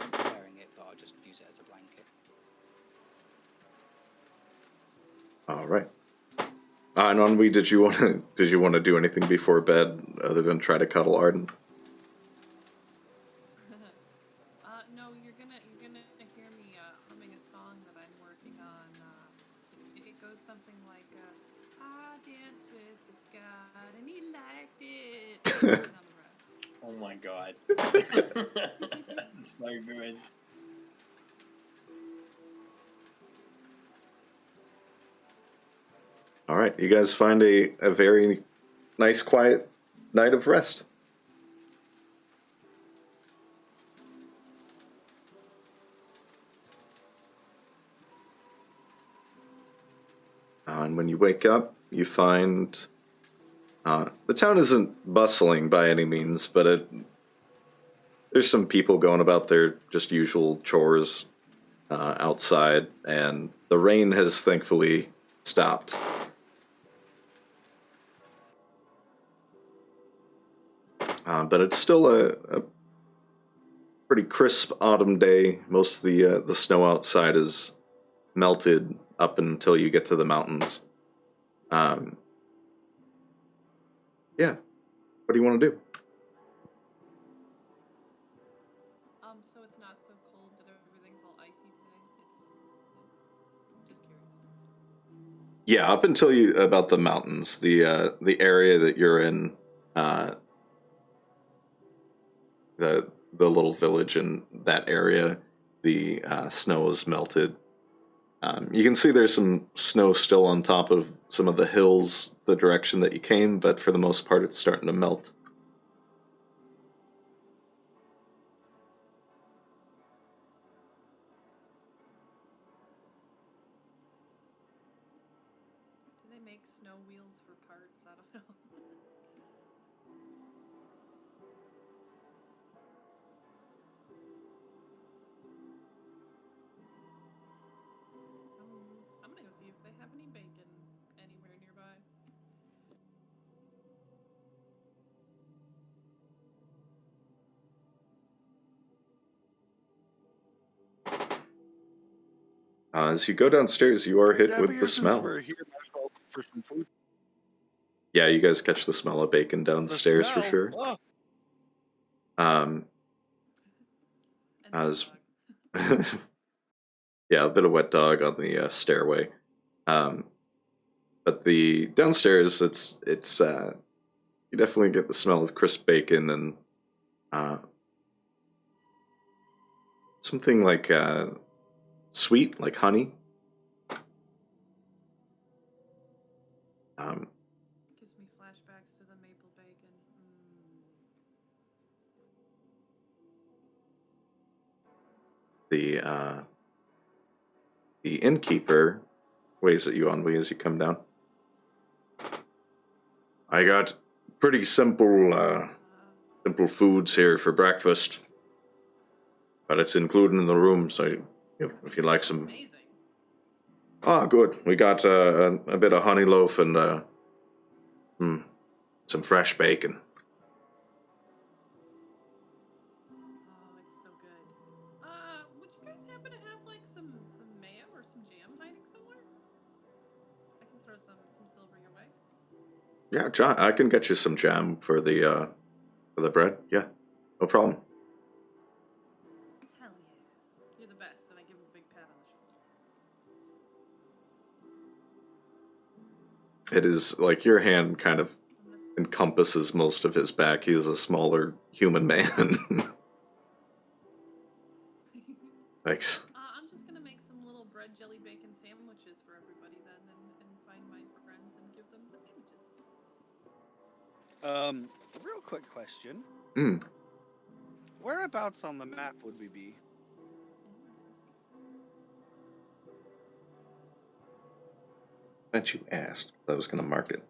Speaker 4: I'm not wearing it, but I'll just use it as a blanket.
Speaker 1: All right. And Ennui, did you want to do anything before bed other than try to cuddle Arden?
Speaker 5: No, you're gonna hear me humming a song that I'm working on. It goes something like, "I danced with the god and he liked it." And on the rest.
Speaker 2: Oh my god. So good.
Speaker 1: All right, you guys find a very nice, quiet night of rest. And when you wake up, you find the town isn't bustling by any means, but there's some people going about their just usual chores outside, and the rain has thankfully stopped. But it's still a pretty crisp autumn day. Most of the snow outside is melted up until you get to the mountains. Yeah. What do you want to do?
Speaker 5: So it's not so cold that everything's all icy today. It's just curious.
Speaker 1: Yeah, up until you about the mountains, the area that you're in, the little village in that area, the snow is melted. You can see there's some snow still on top of some of the hills, the direction that you came, but for the most part, it's starting to melt.
Speaker 5: Do they make snow wheels for carts? I don't know. I'm gonna go see if they have any bacon anywhere nearby.
Speaker 1: As you go downstairs, you are hit
Speaker 3: Yeah,
Speaker 1: with
Speaker 3: but
Speaker 1: the
Speaker 3: since
Speaker 1: smell.
Speaker 3: we're here, might as well look for some food.
Speaker 1: Yeah, you guys catch the smell of bacon
Speaker 3: The
Speaker 1: downstairs for
Speaker 3: smell.
Speaker 1: sure.
Speaker 3: Oh,
Speaker 1: Um,
Speaker 5: And
Speaker 1: as
Speaker 5: dog.
Speaker 1: yeah, a bit of wet dog on the stairway. But the downstairs, it's you definitely get the smell of crisp bacon and something like sweet, like honey.
Speaker 5: Gives me flashbacks to the maple bacon.
Speaker 1: The innkeeper waves at you, Ennui, as you come down. I got pretty simple foods here for breakfast, but it's included in the room, so if you like some...
Speaker 5: Amazing.
Speaker 1: Ah, good. We got a bit of honey loaf and some fresh bacon.
Speaker 5: Oh, it's so good. Would you guys happen to have like some mayo or some jam hiding somewhere? I can throw some silver your way.
Speaker 1: Yeah, John, I can get you some jam for the bread. Yeah, no problem.
Speaker 5: Hell yeah. You're the best. And I give him a big pat on the shoulder.
Speaker 1: It is like your hand kind of encompasses most of his back. He is a smaller human man. Thanks.
Speaker 5: I'm just gonna make some little bread jelly bacon sandwiches for everybody then, and find my friends and give them the sandwiches.
Speaker 3: Real quick question.
Speaker 1: Hmm.
Speaker 3: Whereabouts on the map would we be?
Speaker 1: Bet you asked. I was going to mark it.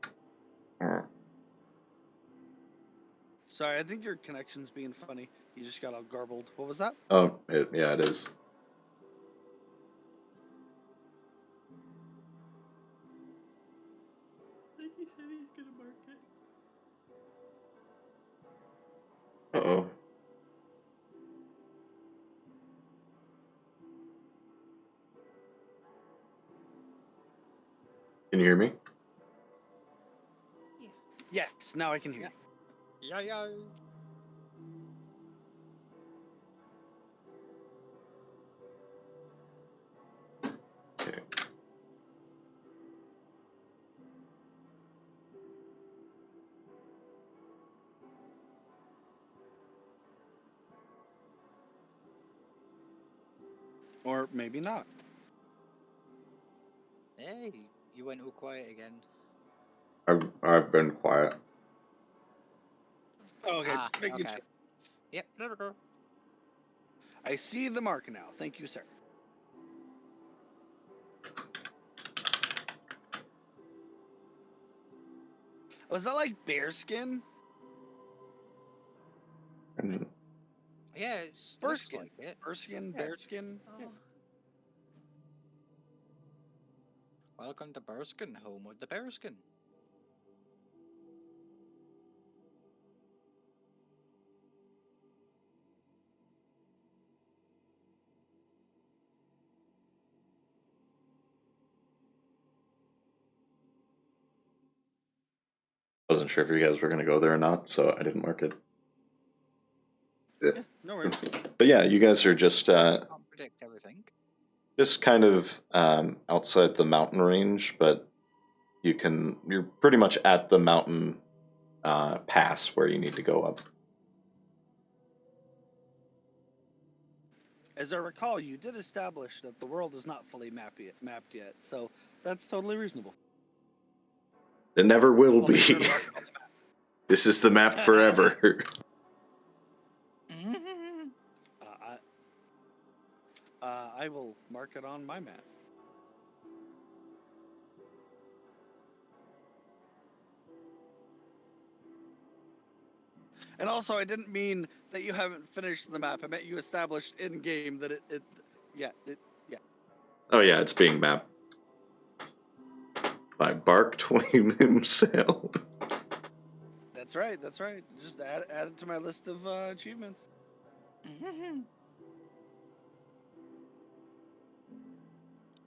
Speaker 3: Sorry, I think your connection's being funny. You just got all garbled. What was that?
Speaker 1: Oh, yeah, it is.
Speaker 5: I think he said he's gonna mark it.
Speaker 1: Uh-oh. Can you hear me?
Speaker 5: Yeah.
Speaker 3: Yes, now I can hear you.
Speaker 4: Yeah.
Speaker 1: Okay.
Speaker 3: Or maybe not.
Speaker 4: Hey, you went all quiet again.
Speaker 1: I've been quiet.
Speaker 3: Oh, okay.
Speaker 4: Ah,
Speaker 3: Making
Speaker 4: okay.
Speaker 3: sure.
Speaker 4: Yep.
Speaker 3: I see the mark now. Thank you, sir. Was that like bear skin?
Speaker 1: And
Speaker 4: Yeah, it's
Speaker 3: Bear
Speaker 4: looks
Speaker 3: skin.
Speaker 4: like it.
Speaker 3: Bear skin,
Speaker 4: Yeah.
Speaker 3: bear skin.
Speaker 5: Oh.
Speaker 3: Yeah.
Speaker 4: Welcome to Bearskin, home of the Bearskin.
Speaker 1: Wasn't sure if you guys were going to go there or not, so I didn't mark it.
Speaker 3: Yeah, no worries.
Speaker 1: But yeah, you guys are just
Speaker 4: Can't predict everything.
Speaker 1: just kind of outside the mountain range, but you're pretty much at the mountain pass where you need to go up.
Speaker 3: As I recall, you did establish that the world is not fully mapped yet, so that's totally reasonable.
Speaker 1: It never will
Speaker 3: Well,
Speaker 1: be.
Speaker 3: make sure to mark it on the map.
Speaker 1: This is the map forever.
Speaker 3: I will mark it on my map. And also, I didn't mean that you haven't finished the map. I meant you established in game that yeah.
Speaker 1: Oh yeah, it's being mapped by Bark Twain himself.
Speaker 3: That's right. That's right. Just add it to my list of achievements.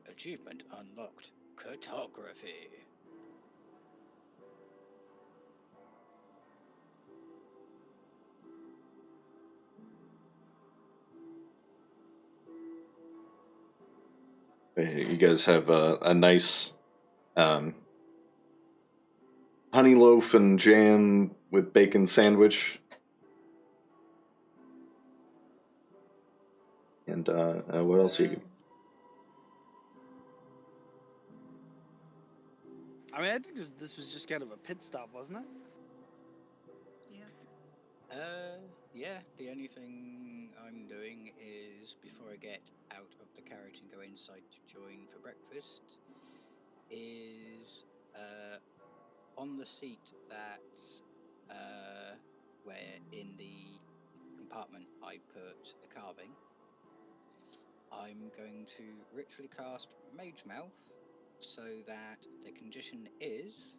Speaker 4: Achievement unlocked. Cartography.
Speaker 1: You guys have a nice honey loaf and jam with bacon sandwich. And what else you?
Speaker 3: I mean, I think this was just kind of a pit stop, wasn't it?
Speaker 5: Yeah.
Speaker 4: Yeah, the only thing I'm doing is before I get out of the carriage and go inside to join for breakfast is on the seat that's where in the compartment I put the carving, I'm going to ritually cast Mage Mouth so that the condition is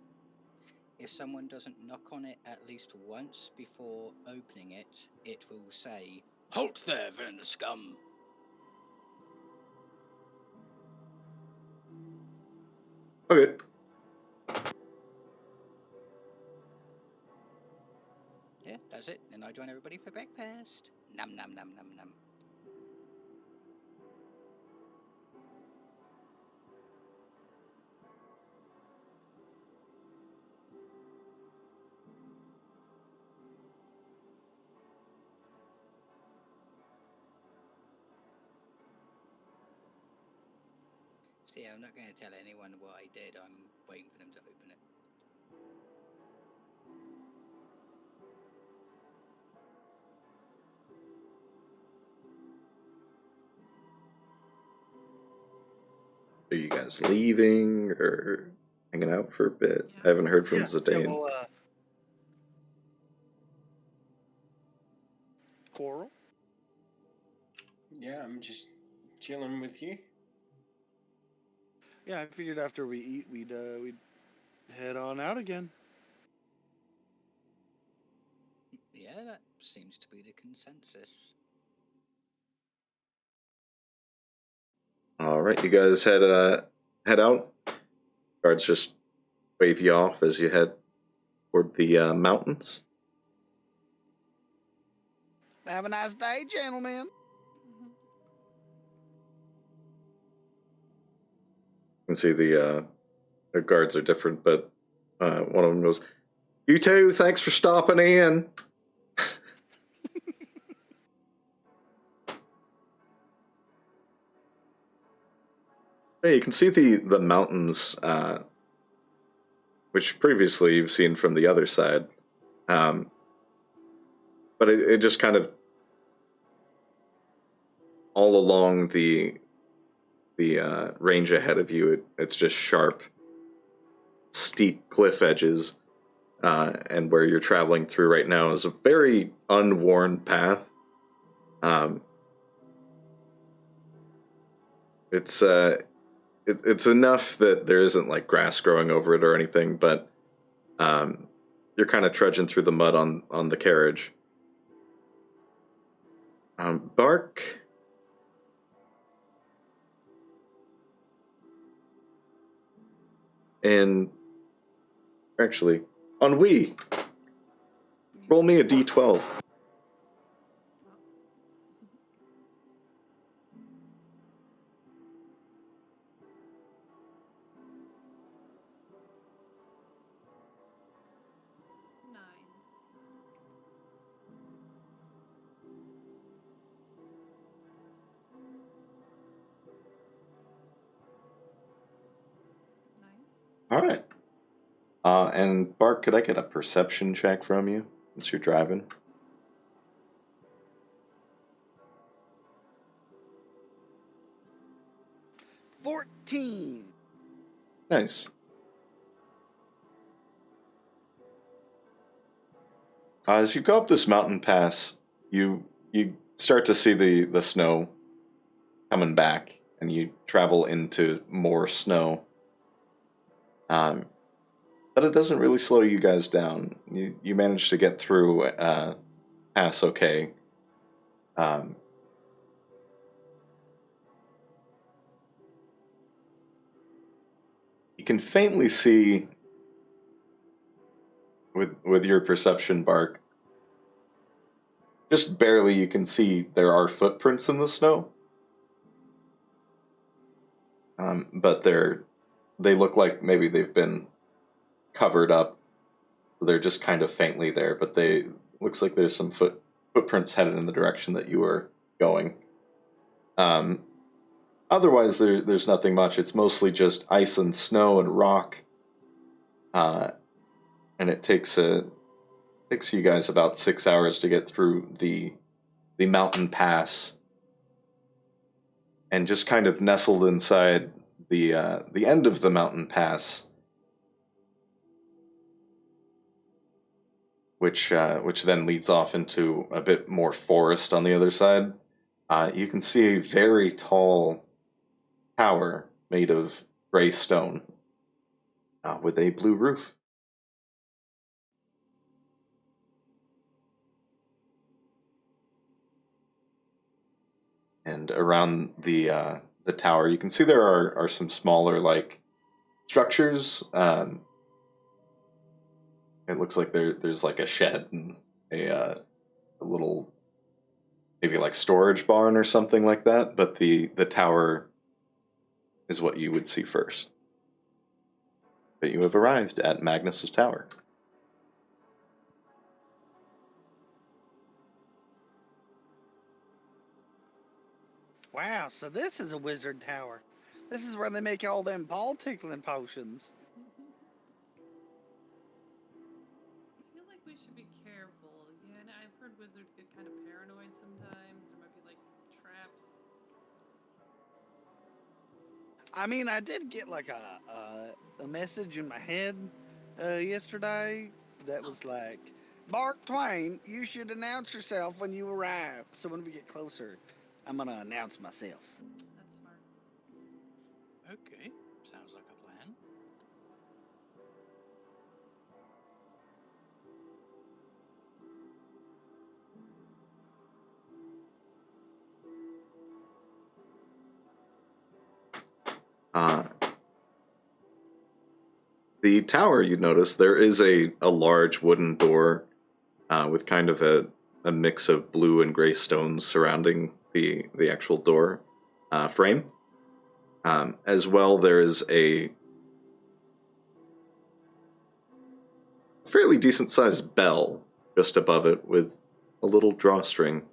Speaker 4: if someone doesn't knock on it at least once before opening it, it will say, "Halt there, villainous scum!"
Speaker 1: Okay.
Speaker 4: Yeah, that's it. Then I join everybody for breakfast. Num num num num num. See, I'm not going to tell anyone what I did. I'm waiting for them to open it.
Speaker 1: Are you guys leaving or hanging out for a bit? I haven't heard from Zidane.
Speaker 3: Yeah, well, Coral?
Speaker 2: Yeah, I'm just chilling with you.
Speaker 3: Yeah, I figured after we eat, we'd head on out again.
Speaker 4: Yeah, that seems to be the consensus.
Speaker 1: All right, you guys head out. Guards just wave you off as you head toward the mountains.
Speaker 3: Have a nice day, gentlemen.
Speaker 1: You can see the guards are different, but one of them goes, "You too, thanks for stopping in." Hey, you can see the mountains, which previously you've seen from the other side. But it just kind of all along the range ahead of you, it's just sharp, steep cliff edges, and where you're traveling through right now is a very unworn path. It's enough that there isn't like grass growing over it or anything, but you're kind of trudging through the mud on the carriage. Bark. And actually, Ennui. Roll me a d12.
Speaker 5: Nine.
Speaker 1: All right. And Bark, could I get a perception check from you since you're driving?
Speaker 3: 14.
Speaker 1: Nice. As you go up this mountain pass, you start to see the snow coming back, and you travel into more snow. But it doesn't really slow you guys down. You manage to get through pass okay. You can faintly see with your perception, Bark. Just barely you can see there are footprints in the snow. But they look like maybe they've been covered up. They're just kind of faintly there, but looks like there's some footprints headed in the direction that you were going. Otherwise, there's nothing much. It's mostly just ice and snow and rock. And it takes you guys about 6 hours to get through the mountain pass, and just kind of nestled inside the end of the mountain pass, which then leads off into a bit more forest on the other side. You can see a very tall tower made of gray stone with a blue roof. And around the tower, you can see there are some smaller like structures. It looks like there's like a shed and a little maybe like storage barn or something like that. But the tower is what you would see first. But you have arrived at Magnus's tower.
Speaker 3: Wow, so this is a wizard tower. This is where they make all them ball tickling potions.
Speaker 5: I feel like we should be careful. Again, I've heard wizards get kind of paranoid sometimes. There might be like traps.
Speaker 3: I mean, I did get like a message in my head yesterday that was like, Mark Twain, you should announce yourself when you arrive. So when we get closer, I'm going to announce myself.
Speaker 5: That's smart.
Speaker 4: Okay, sounds like a plan.
Speaker 1: The tower, you notice, there is a large wooden door with kind of a mix of blue and gray stones surrounding the actual door frame. As well, there is a fairly decent-sized bell just above it with a little drawstring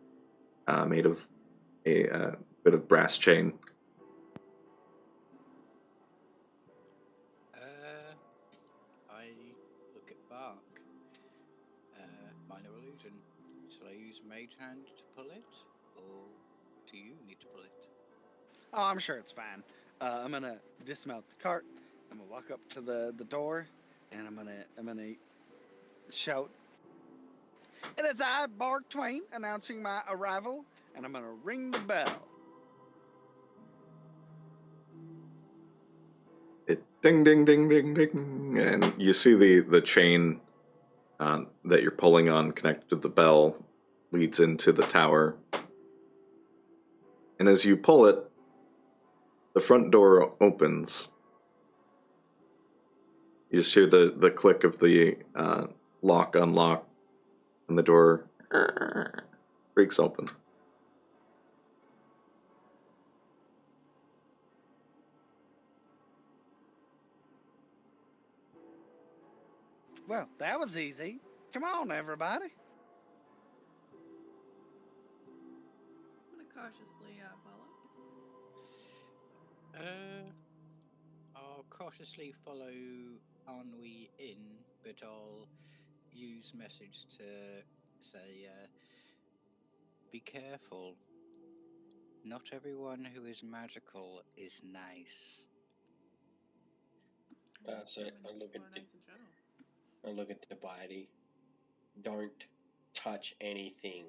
Speaker 1: made of a bit of brass chain.
Speaker 4: I look at Bark. Minor illusion. Shall I use Mage Hand to pull it, or do you need to pull it?
Speaker 3: Oh, I'm sure it's fine. I'm going to dismount the cart. I'm going to walk up to the door, and I'm gonna shout, "It is I, Mark Twain, announcing my arrival," and I'm going to ring the bell.
Speaker 1: It ding, ding, ding, ding, ding, and you see the chain that you're pulling on connected to the bell leads into the tower. And as you pull it, the front door opens. You just hear the click of the lock unlock, and the door breaks open.
Speaker 3: Well, that was easy. Come on, everybody.
Speaker 5: I'm gonna cautiously follow.
Speaker 4: I'll cautiously follow Ennui in, but I'll use message to say, be careful. Not everyone who is magical is nice.
Speaker 2: So I look at
Speaker 5: Nice in general.
Speaker 2: I look at the body. Don't touch anything.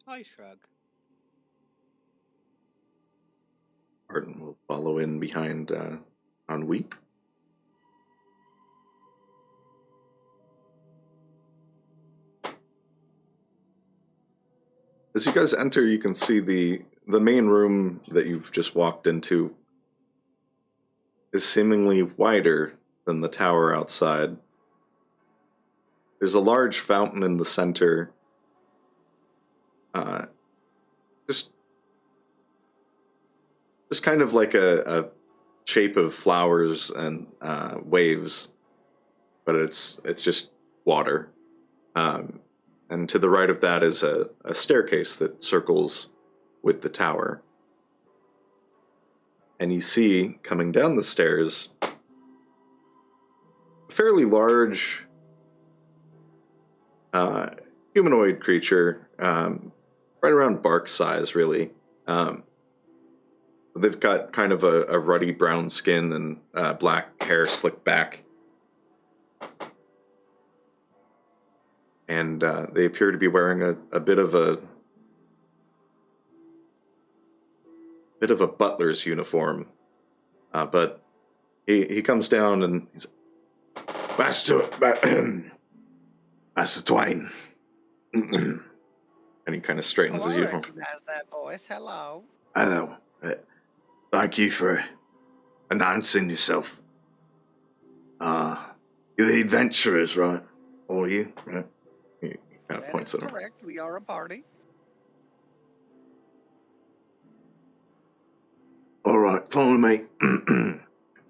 Speaker 4: I shrug.
Speaker 1: Arden will follow in behind Ennui. As you guys enter, you can see the main room that you've just walked into is seemingly wider than the tower outside. There's a large fountain in the center. Just kind of like a shape of flowers and waves, but it's just water. And to the right of that is a staircase that circles with the tower. And you see, coming down the stairs, a fairly large humanoid creature, right around bark size, really. They've got kind of a ruddy brown skin and black hair slicked back. And they appear to be wearing a bit of a butler's uniform. But he comes down and he's Master Twain. And he kind of straightens his
Speaker 3: I
Speaker 1: uniform.
Speaker 3: recognize that voice. Hello.
Speaker 1: Hello. Thank you for announcing yourself. You're the adventurers, right? All you? Right? He kind of
Speaker 3: That
Speaker 1: points
Speaker 3: is
Speaker 1: at him.
Speaker 3: correct. We are a party.
Speaker 1: All right, follow me.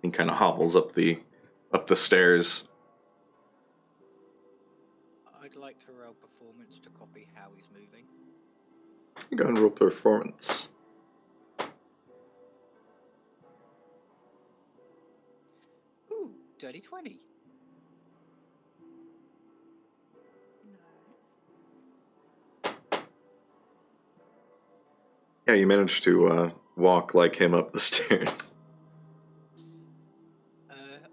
Speaker 1: He kind of hobbles up the stairs.
Speaker 4: I'd like to roll performance to copy how he's moving.
Speaker 1: Go and roll performance.
Speaker 4: Ooh, dirty 20.
Speaker 5: Nice.
Speaker 1: Yeah, you managed to walk like him up the stairs.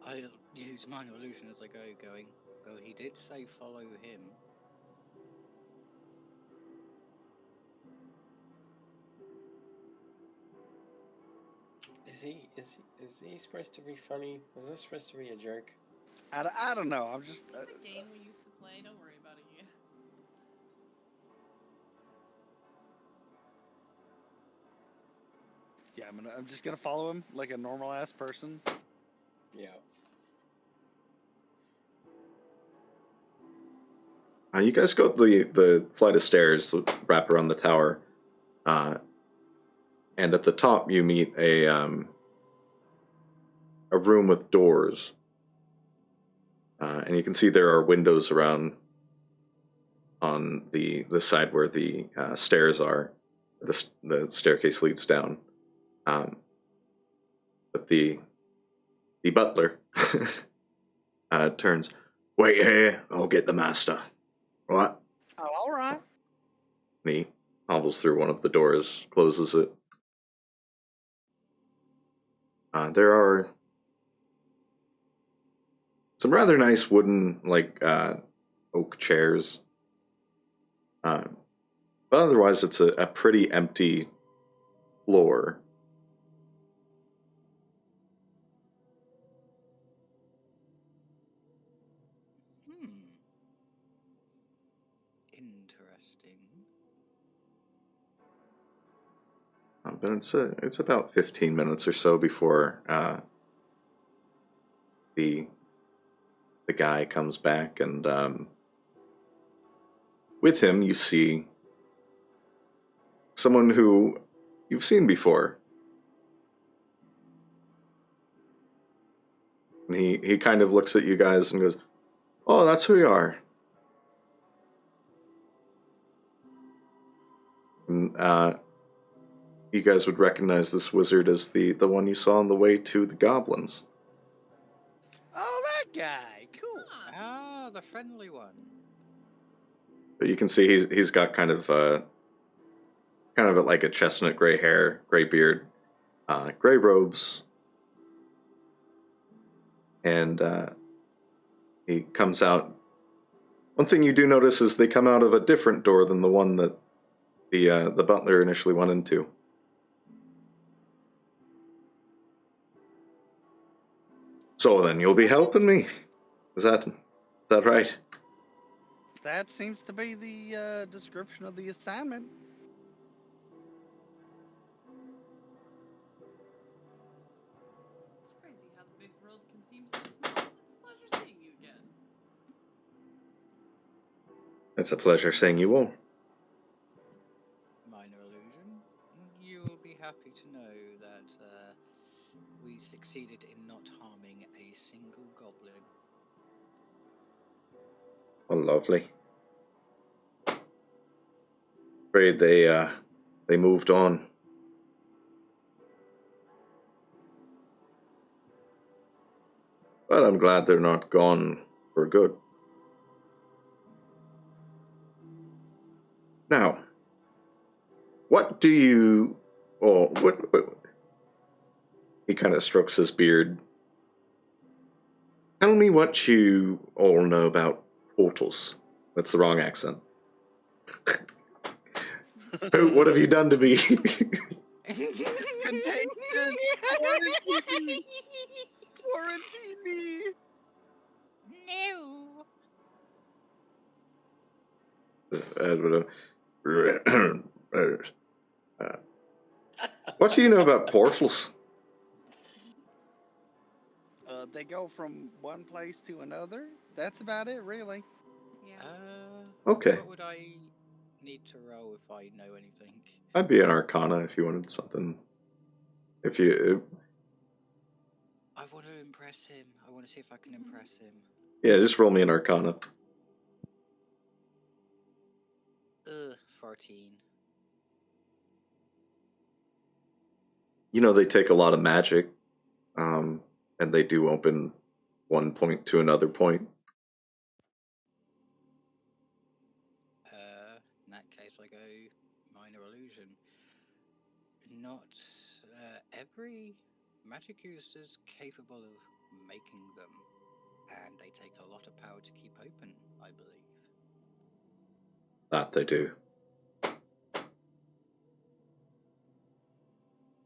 Speaker 4: I'll use minor illusion as I go, going, well, he did say follow him.
Speaker 2: Is he supposed to be funny? Was this supposed to be a joke?
Speaker 3: I don't know. I'm just.
Speaker 5: It's a game we used to play. Don't worry about it yet.
Speaker 3: Yeah, I'm just gonna follow him like a normal ass person.
Speaker 2: Yeah.
Speaker 1: You guys go up the flight of stairs that wrap around the tower, and at the top you meet a room with doors, and you can see there are windows around on the side where the stairs are. The staircase leads down, but the butler turns. Wait here, I'll get the master. Right?
Speaker 3: Oh, all right.
Speaker 1: And he hobbles through one of the doors, closes it. There are some rather nice wooden, oak chairs. But otherwise, it's a pretty empty floor.
Speaker 4: Interesting.
Speaker 1: but it's about 15 minutes or so before the guy comes back, and with him you see someone who you've seen before. And he kind of looks at you guys and goes, "Oh, that's who you are." And you guys would recognize this wizard as the one you saw on the way to the goblins.
Speaker 3: Oh, that guy. Cool.
Speaker 4: Ah, the friendly one.
Speaker 1: But you can see he's got kind of like a chestnut gray hair, gray beard, gray robes, and he comes out. One thing you do notice is they come out of a different door than the one that the butler initially went into. So then you'll be helping me. Is that right?
Speaker 3: That seems to be the description of the assignment.
Speaker 5: It's crazy how the big world can seem so small. It's a pleasure seeing you again.
Speaker 1: It's a pleasure seeing you all.
Speaker 4: Minor illusion. You'll be happy to know that we succeeded in not harming a single goblin.
Speaker 1: Oh, lovely. Afraid they moved on. But I'm glad they're not gone for good. Now, what do you... Oh, what he kind of strokes his beard. Tell me what you all know about portals. That's the wrong accent. What have you done to me?
Speaker 3: Contagious! Quarantine me!
Speaker 1: What do you know about portals?
Speaker 3: They go from one place to another. That's about it, really.
Speaker 5: Yeah.
Speaker 1: Okay.
Speaker 4: What would I need to roll if I know anything?
Speaker 1: I'd be an Arcana if you wanted something. If you...
Speaker 4: I want to impress him. I want to see if I can impress him.
Speaker 1: Yeah, just roll me an Arcana.
Speaker 4: 14.
Speaker 1: You know, they take a lot of magic, and they do open one point to another point.
Speaker 4: In that case, I go minor illusion. Not every magic user is capable of making them, and they take a lot of power to keep open, I believe.
Speaker 1: That they do.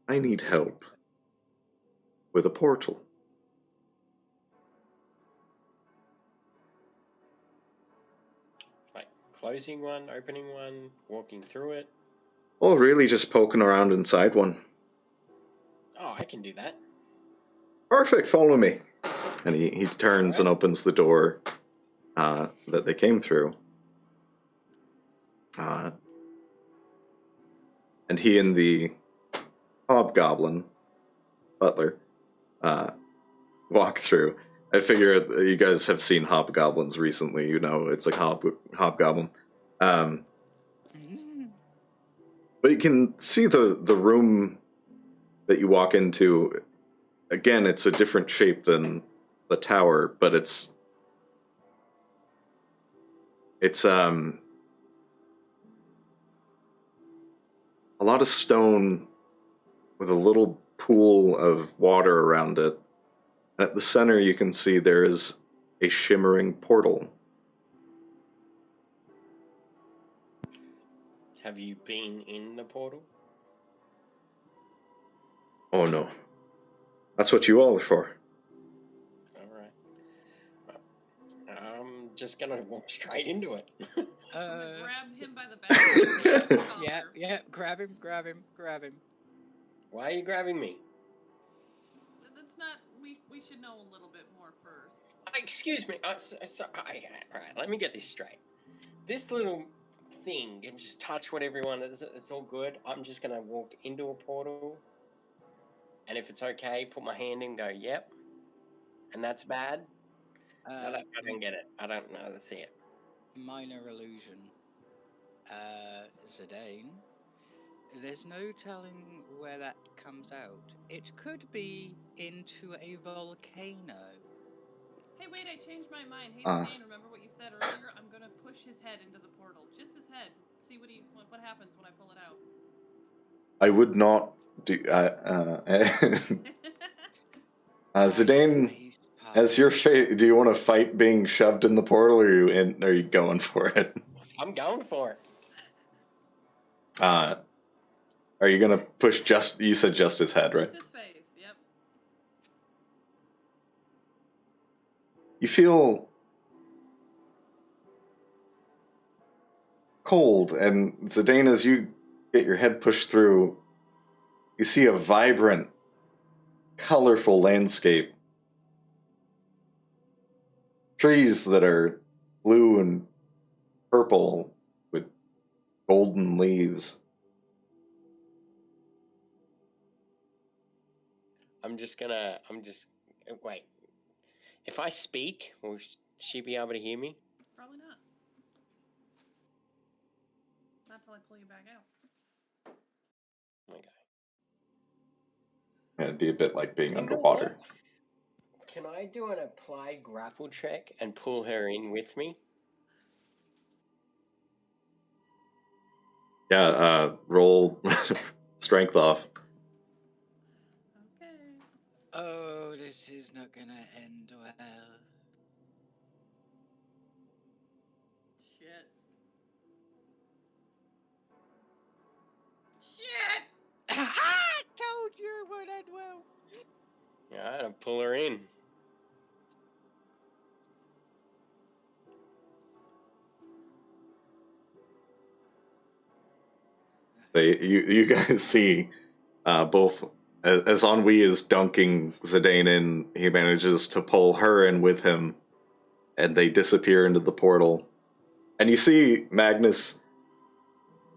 Speaker 1: I need help with a portal.
Speaker 2: Like closing one, opening one, walking through it.
Speaker 1: Oh, really? Just poking around inside one?
Speaker 2: Oh, I can do that.
Speaker 1: Perfect, follow me. And he turns and opens the door that they came through. And he and the hobgoblin, butler, walk through. I figure that you guys have seen hobgoblins recently, you know, it's like hobgoblin. But you can see the room that you walk into. Again, it's a different shape than the tower, but it's a lot of stone with a little pool of water around it. And at the center, you can see there is a shimmering portal.
Speaker 2: Have you been in the portal?
Speaker 1: Oh no. That's what you all are for.
Speaker 2: Alright. I'm just gonna walk straight into it.
Speaker 5: Grab him by the back.
Speaker 4: Yeah, grab him.
Speaker 2: Why are you grabbing me?
Speaker 5: That's not. We should know a little bit more first.
Speaker 2: Excuse me. All right, let me get this straight. This little thing can just touch what everyone is. It's all good. I'm just gonna walk into a portal, and if it's okay, put my hand in, and go, yep, and that's bad. I don't get it. I don't know. Let's see it.
Speaker 4: Minor illusion. Zidane. There's no telling where that comes out. It could be into a volcano.
Speaker 5: Hey, wait! I changed my mind. Hey,
Speaker 1: Uh.
Speaker 5: Zidane, remember what you said earlier? I'm gonna push his head into the portal, just his head. See what happens when I pull it out.
Speaker 1: I would not do. Zidane,
Speaker 4: He's
Speaker 1: as your fate, do you want to fight being shoved in the portal, or are you going for it?
Speaker 2: I'm going for it.
Speaker 1: Are you gonna push just? You said just his head, right?
Speaker 5: Just his face. Yep.
Speaker 1: You feel cold, and Zidane, as you get your head pushed through, you see a vibrant, colorful landscape. Trees that are blue and purple with golden leaves.
Speaker 2: Wait. If I speak, will she be able to hear me?
Speaker 5: Probably not. Not till I pull you back out.
Speaker 2: Okay.
Speaker 1: It'd be a bit like being
Speaker 2: You know
Speaker 1: underwater.
Speaker 2: what? Can I do an applied grapple check and pull her in with me?
Speaker 1: Yeah, roll strength off.
Speaker 5: Okay.
Speaker 4: Oh, this is not gonna end well.
Speaker 5: Shit. Shit!
Speaker 4: I told you it would end well.
Speaker 2: Yeah, I'll pull her in.
Speaker 1: You guys see both as Ennui is dunking Zidane in, he manages to pull her in with him, and they disappear into the portal. And you see Magnus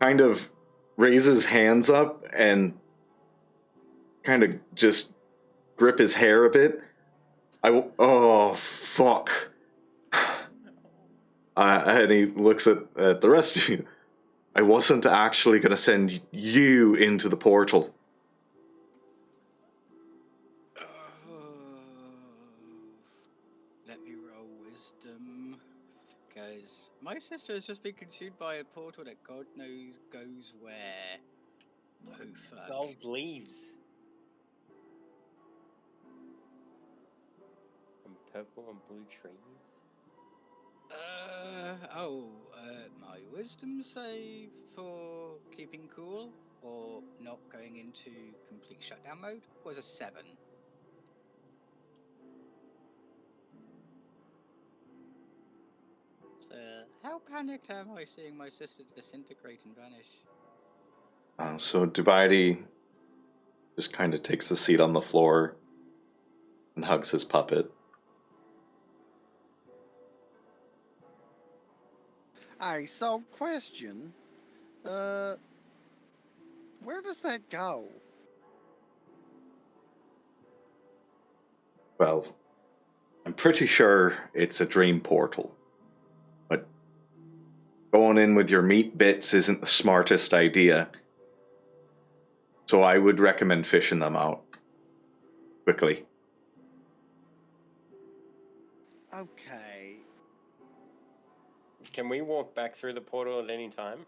Speaker 1: kind of raise his hands up and kind of just grip his hair a bit. Oh, fuck. And he looks at the rest of you. I wasn't actually going to send you into the portal.
Speaker 4: Let me roll wisdom. Because my sister has just been consumed by a portal that God knows goes where. Oh, fuck.
Speaker 2: Gold leaves. And purple and blue trees.
Speaker 4: My wisdom save for keeping cool or not going into complete shutdown mode was a 7. So, how panicked am I seeing my sister disintegrate and vanish?
Speaker 1: So Dubaidi just kind of takes a seat on the floor and hugs his puppet.
Speaker 3: So question. Where does that go?
Speaker 1: Well, I'm pretty sure it's a dream portal. But going in with your meat bits isn't the smartest idea. So I would recommend fishing them out. Quickly.
Speaker 3: Okay.
Speaker 2: Can we walk back through the portal at any time?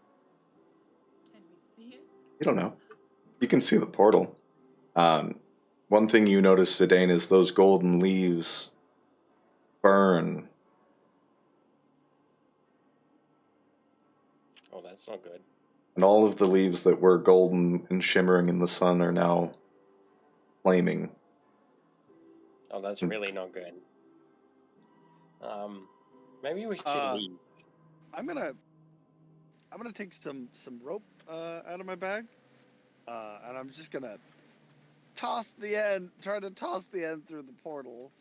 Speaker 5: Can we see it?
Speaker 1: You don't know. You can see the portal. One thing you notice, Zidane, is those golden leaves burn.
Speaker 2: Oh, that's not good.
Speaker 1: And all of the leaves that were golden and shimmering in the sun are now flaming.
Speaker 2: Oh, that's really not good. Maybe we should leave.
Speaker 3: I'm gonna take some rope out of my bag, and I'm just gonna toss the end. Try to toss the end through the portal.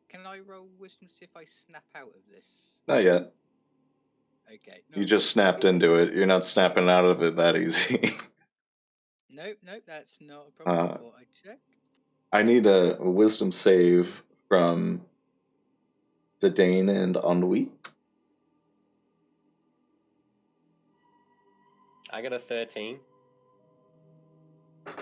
Speaker 4: Can I roll wisdom to see if I snap out of this?
Speaker 1: Not yet.
Speaker 4: Okay.
Speaker 1: You just snapped into it. You're not snapping out of it that easy.
Speaker 4: Nope, that's not a problem. Thought I'd check.
Speaker 1: I need a wisdom save from Zidane and Ennui.
Speaker 2: I got a 13.
Speaker 5: I have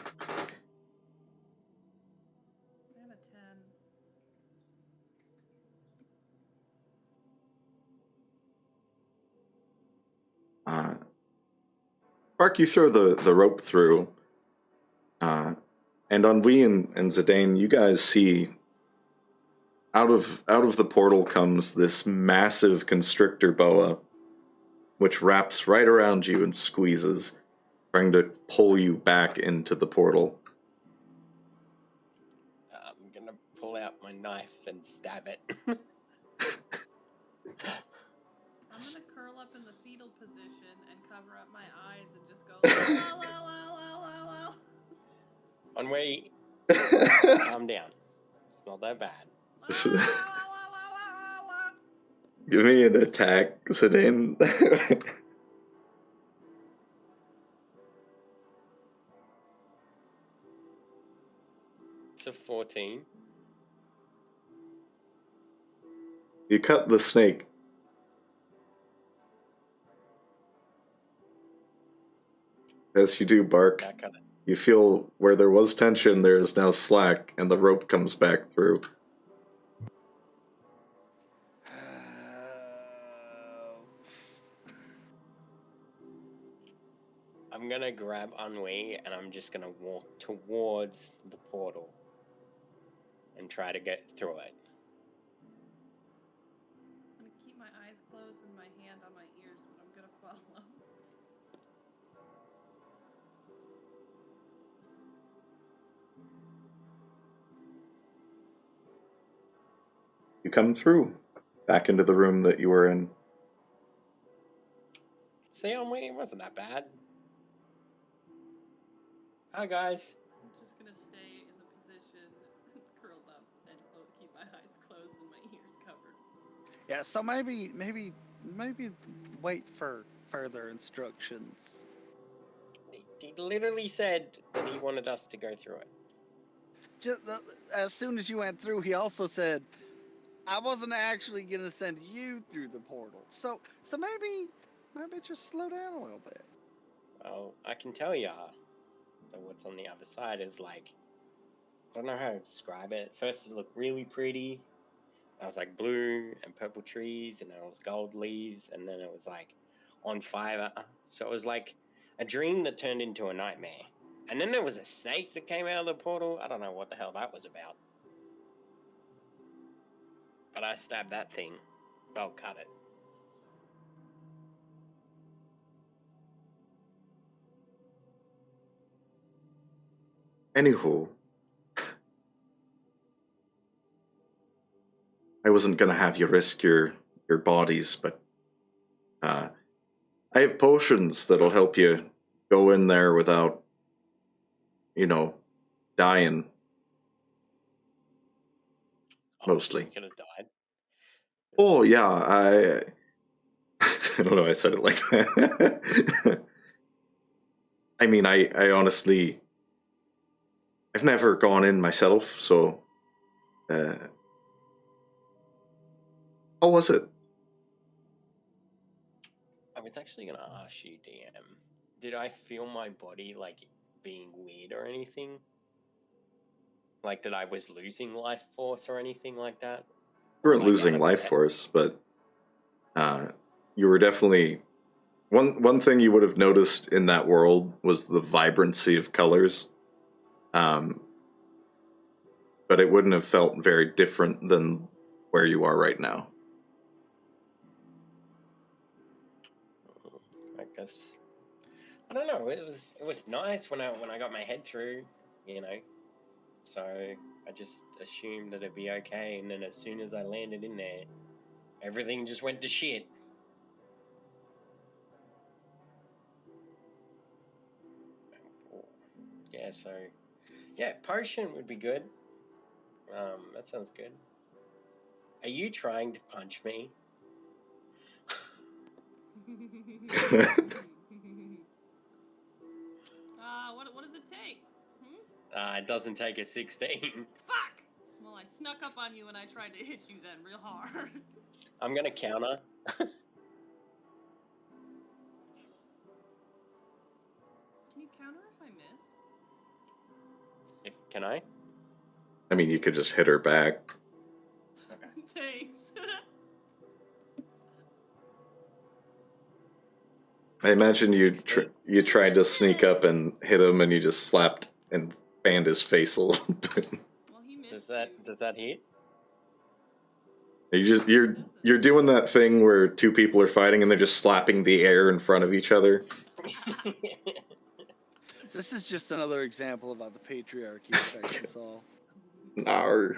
Speaker 5: a 10.
Speaker 1: Bark, you throw the rope through. And Ennui and Zidane, you guys see out of the portal comes this massive constrictor boa, which wraps right around you and squeezes, trying to pull you back into the portal.
Speaker 2: I'm gonna pull out my knife and stab it.
Speaker 5: I'm gonna curl up in the fetal position and cover up my eyes and just go la la la la la la.
Speaker 2: Ennui, calm down. It's not that bad.
Speaker 5: La, la, la, la, la, la, la.
Speaker 1: Give me an attack, Zidane.
Speaker 2: It's a 14.
Speaker 1: You cut the snake. As you do, Bark,
Speaker 2: I cut it.
Speaker 1: you feel where there was tension, there is now slack, and the rope comes back through.
Speaker 2: I'm gonna grab Ennui and I'm just gonna walk towards the portal and try to get through it.
Speaker 5: I'm gonna keep my eyes closed and my hand on my ears, but I'm gonna follow.
Speaker 1: You come through, back into the room that you were in.
Speaker 2: See, Ennui, it wasn't that bad. Hi, guys.
Speaker 5: I'm just gonna stay in the position, curled up, and keep my eyes closed and my ears covered.
Speaker 3: Yeah, so maybe wait for further instructions.
Speaker 2: He literally said that he wanted us to go through it.
Speaker 3: Just as soon as you went through, he also said, "I wasn't actually gonna send you through the portal." So maybe just slow down a little bit.
Speaker 2: Well, I can tell ya that what's on the other side is like, I don't know how to describe it. At first it looked really pretty. I was like blue and purple trees, and then it was gold leaves, and then it was like on fire. So it was like a dream that turned into a nightmare. And then there was a snake that came out of the portal. I don't know what the hell that was about. But I stabbed that thing. I'll cut it.
Speaker 1: Anywho, I wasn't gonna have you risk your bodies, but I have potions that'll help you go in there without, dying. Mostly.
Speaker 2: You could have died.
Speaker 1: Oh yeah, I don't know. I said it like that. I mean, I honestly, I've never gone in myself, so. How was it?
Speaker 2: I was actually going to ask you, DM, did I feel my body, like, being weird or anything? Like, that I was losing life force or anything like that?
Speaker 1: You weren't
Speaker 2: Like,
Speaker 1: losing
Speaker 2: out of
Speaker 1: life
Speaker 2: breath?
Speaker 1: force, but you were definitely... One thing you would have noticed in that world was the vibrancy of colors. But it wouldn't have felt very different than where you are right now.
Speaker 2: I guess, I don't know. It was nice when I got my head through, you know. So I just assumed that it'd be okay, and then as soon as I landed in there, everything just went to shit. Yeah, so yeah, potion would be good. That sounds good. Are you trying to punch me?
Speaker 5: What does it take? Hmm?
Speaker 2: It doesn't take a 16.
Speaker 5: Fuck! Well, I snuck up on you and I tried to hit you then real hard.
Speaker 2: I'm gonna counter.
Speaker 5: Can you counter if I miss?
Speaker 2: Can I?
Speaker 1: I mean, you could just hit her back.
Speaker 5: Thanks.
Speaker 1: I imagine you tried to sneak up and hit him, and you just slapped and fanned his face a little bit.
Speaker 5: Well, he missed
Speaker 2: Does that hit?
Speaker 1: You're doing that thing where two people are fighting and they're just slapping the air in front of each other.
Speaker 3: This is just another example about the patriarchy affects us all.
Speaker 1: No.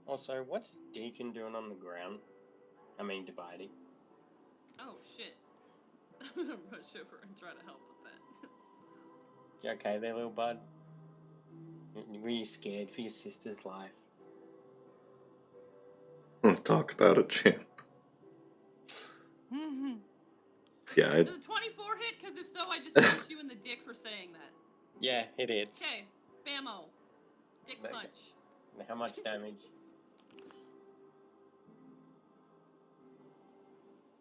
Speaker 2: Also, what's Deacon doing on the ground? I mean, dividing.
Speaker 5: Oh, shit. I'm gonna rush over and try to help with that.
Speaker 2: You okay there, little bud? Were you scared for your sister's life?
Speaker 1: Talk about it, champ. Yeah.
Speaker 5: Does a 24 hit? Because if so, I just punched you in the dick for saying that.
Speaker 2: Yeah, it is.
Speaker 5: Okay, bammo. Dick punch.
Speaker 2: How much damage?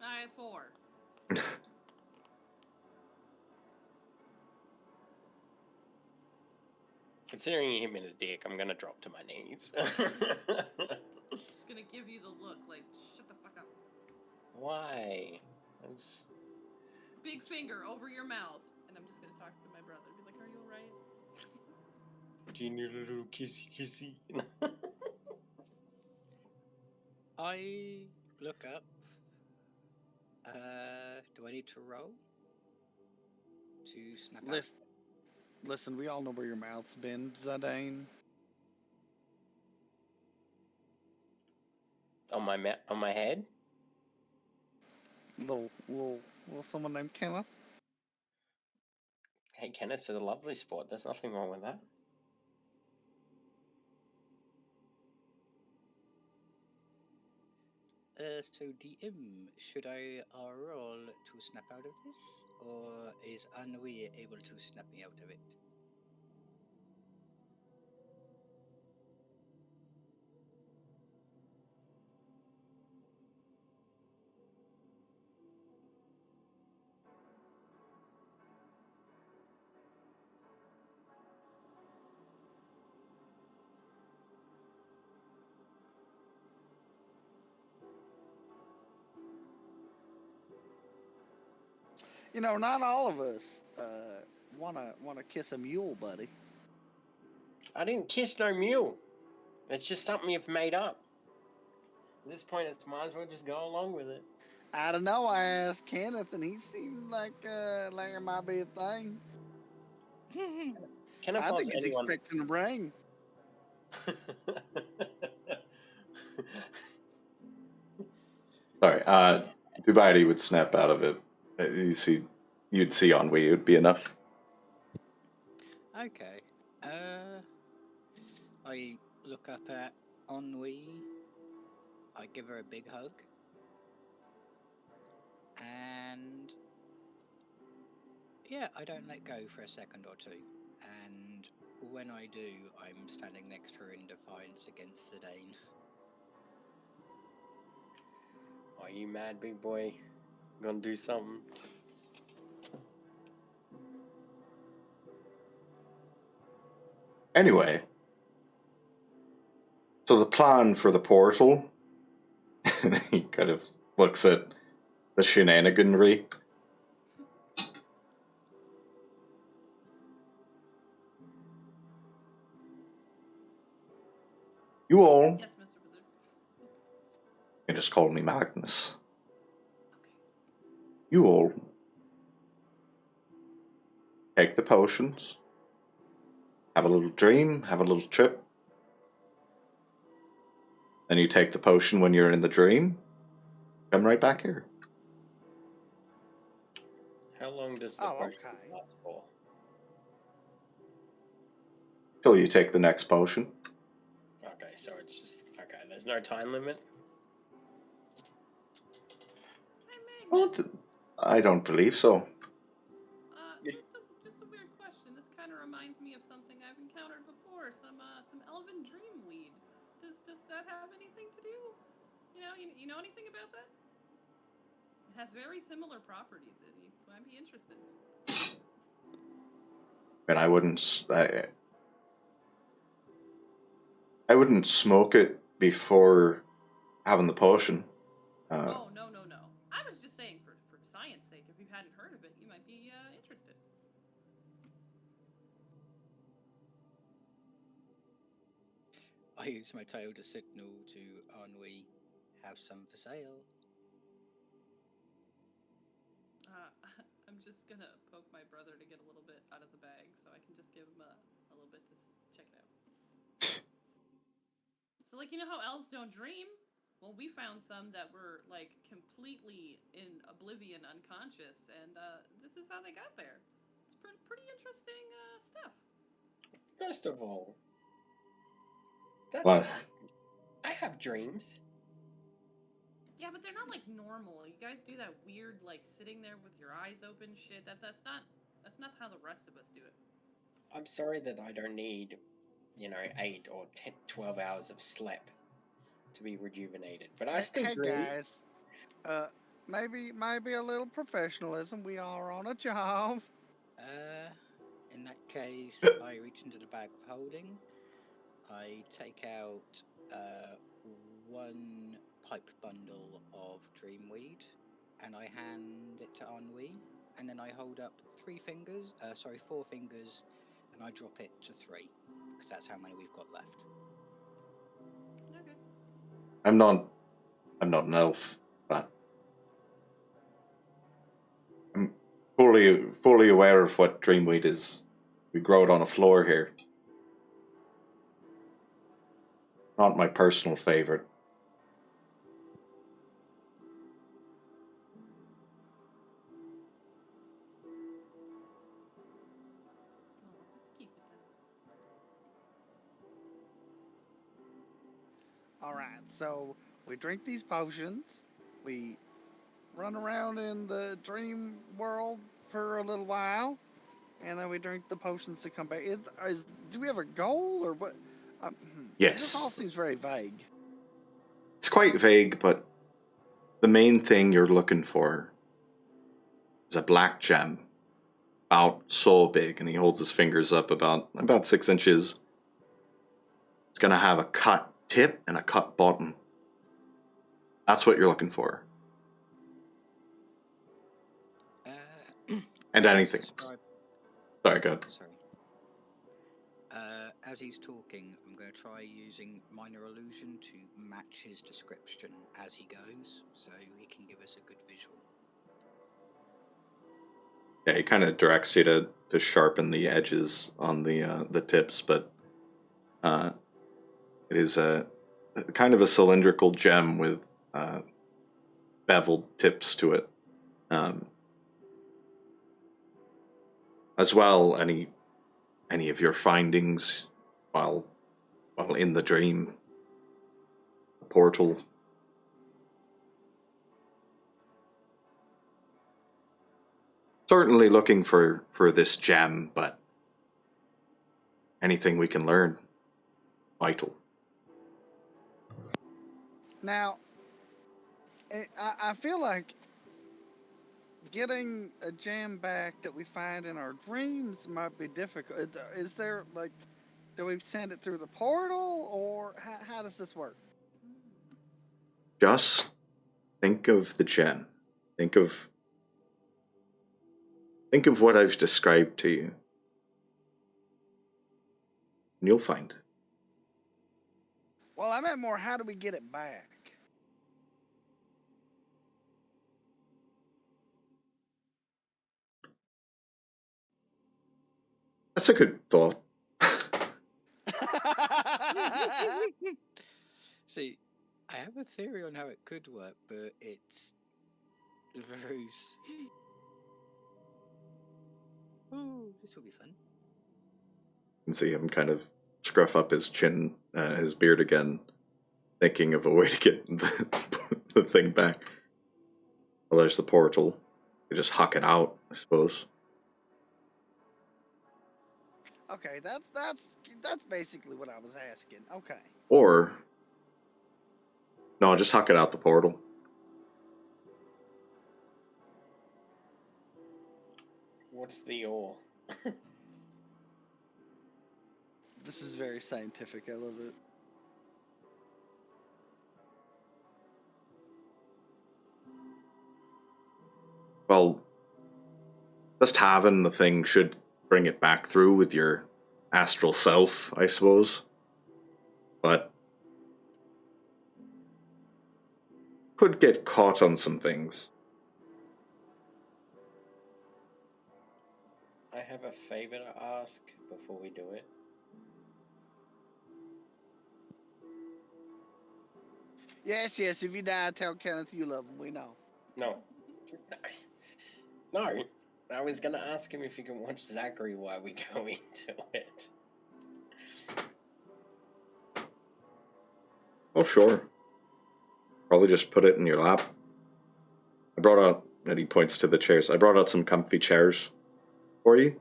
Speaker 5: Alright, 4.
Speaker 2: Considering you hit me in the dick, I'm gonna drop to my knees.
Speaker 5: Just gonna give you the look like, shut the fuck up.
Speaker 2: Why?
Speaker 5: Big finger over your mouth. And I'm just gonna talk to my brother. Be like, are you alright?
Speaker 2: Do you need a little kissy kissy?
Speaker 4: I look up. Do I need to roll to snap out?
Speaker 3: Listen, we all know where your mouth's been, Zidane.
Speaker 2: On my head?
Speaker 3: Little someone named Kenneth.
Speaker 2: Hey, Kenneth's a lovely sport. There's nothing wrong with that.
Speaker 4: So DM, should I roll to snap out of this, or is Ennui able to snap me out of it?
Speaker 3: You know, not all of us wanna kiss a mule, buddy.
Speaker 2: I didn't kiss no mule. It's just something you've made up. At this point, it might as well just go along with it.
Speaker 3: I don't know. I asked Kenneth, and he seemed like it might be a thing.
Speaker 2: Kenneth
Speaker 3: I
Speaker 2: loves
Speaker 3: think he's
Speaker 2: anyone.
Speaker 3: expecting a ring.
Speaker 1: Sorry. Dubaidi would snap out of it. You'd see Ennui. It would be enough.
Speaker 4: Okay. I look up at Ennui. I give her a big hug. And yeah, I don't let go for a second or two. And when I do, I'm standing next to her in defiance against the Dane.
Speaker 2: Are you mad, big boy? Gonna do something?
Speaker 1: Anyway. So the plan for the portal, he kind of looks at the shenaniganry. You all
Speaker 5: Yes, Mr. Wizard.
Speaker 1: can just call me Magnus.
Speaker 5: Okay.
Speaker 1: You all take the potions, have a little dream, have a little trip. Then you take the potion when you're in the dream, come right back here.
Speaker 2: How long does the
Speaker 3: Oh,
Speaker 2: potion
Speaker 3: okay.
Speaker 2: last for?
Speaker 1: till you take the next potion.
Speaker 2: Okay, so it's just okay. There's no time limit.
Speaker 5: Hey,
Speaker 1: Well,
Speaker 5: Magnus.
Speaker 1: I don't believe so.
Speaker 5: Just a weird question. This kind of reminds me of something I've encountered before. Some elven dreamweed. Does that have anything to do? You know anything about that? It has very similar properties. You might be interested.
Speaker 1: And I wouldn't smoke it before having the potion.
Speaker 5: Oh, no. I was just saying for science sake, if you hadn't heard of it, you might be interested.
Speaker 4: I use my tail to signal to Ennui, have some for sale.
Speaker 5: I'm just gonna poke my brother to get a little bit out of the bag, so I can just give him a little bit to check it out. So, like, you know how elves don't dream? Well, we found some that were, like, completely in oblivion, unconscious, and this is how they got there. It's pretty interesting stuff.
Speaker 2: First of all, that's
Speaker 1: Well,
Speaker 2: I have dreams.
Speaker 5: Yeah, but they're not like normal. You guys do that weird, like, sitting there with your eyes open shit. That's not how the rest of us do it.
Speaker 2: I'm sorry that I don't need, 8 or 10, 12 hours of sleep to be rejuvenated, but I still
Speaker 3: Hey
Speaker 2: dream.
Speaker 3: guys, maybe a little professionalism. We are on a job.
Speaker 4: In that case, I reach into the bag of holding. I take out one pipe bundle of dreamweed, and I hand it to Ennui. And then I hold up 4 fingers, and I drop it to 3, because that's how many we've got left.
Speaker 5: Okay.
Speaker 1: I'm not an elf, but I'm fully aware of what dreamweed is. We grow it on a floor here. Not my personal favorite.
Speaker 5: Well, let's just keep it then.
Speaker 3: All right, so we drink these potions. We run around in the dream world for a little while, and then we drink the potions to come back. Do we have a goal or what? This all
Speaker 1: Yes.
Speaker 3: seems very vague.
Speaker 1: It's quite vague, but the main thing you're looking for is a black gem. About so big, and he holds his fingers up about 6 inches. It's gonna have a cut tip and a cut bottom. That's what you're looking for. And anything. Sorry, go ahead.
Speaker 4: Sorry. As he's talking, I'm going to try using minor illusion to match his description as he goes, so he can give us a good visual.
Speaker 1: Yeah, he kind of directs you to sharpen the edges on the tips, but it is a kind of a cylindrical gem with beveled tips to it. As well, any of your findings while in the dream, the portal. Certainly looking for this gem, but anything we can learn, vital.
Speaker 3: Now, I feel like getting a gem back that we find in our dreams might be difficult. Is there, like, do we send it through the portal, or how does this work?
Speaker 1: Just think of the gem. Think of what I've described to you. And you'll find it.
Speaker 3: Well, I meant more, how do we get it back?
Speaker 1: That's a good thought.
Speaker 4: See, I have a theory on how it could work, but it's Varoux. Ooh, this will be fun.
Speaker 1: and see him kind of scruff up his chin, his beard again, thinking of a way to get the thing back. Well, there's the portal. You just huck it out, I suppose.
Speaker 3: Okay, that's basically what I was asking. Okay.
Speaker 1: Or no, just huck it out the portal.
Speaker 2: What's the or?
Speaker 3: This is very scientific. I love it.
Speaker 1: Well, just having the thing should bring it back through with your astral self, I suppose. But could get caught on some things.
Speaker 2: I have a favor to ask before we do it.
Speaker 3: Yes, if you die, tell Kenneth you love him. We know.
Speaker 2: No. No. I was going to ask him if he can watch Zachary while we go into it.
Speaker 1: Oh, sure. Probably just put it in your lap. I brought out, and he points to the chairs, I brought out some comfy chairs for you.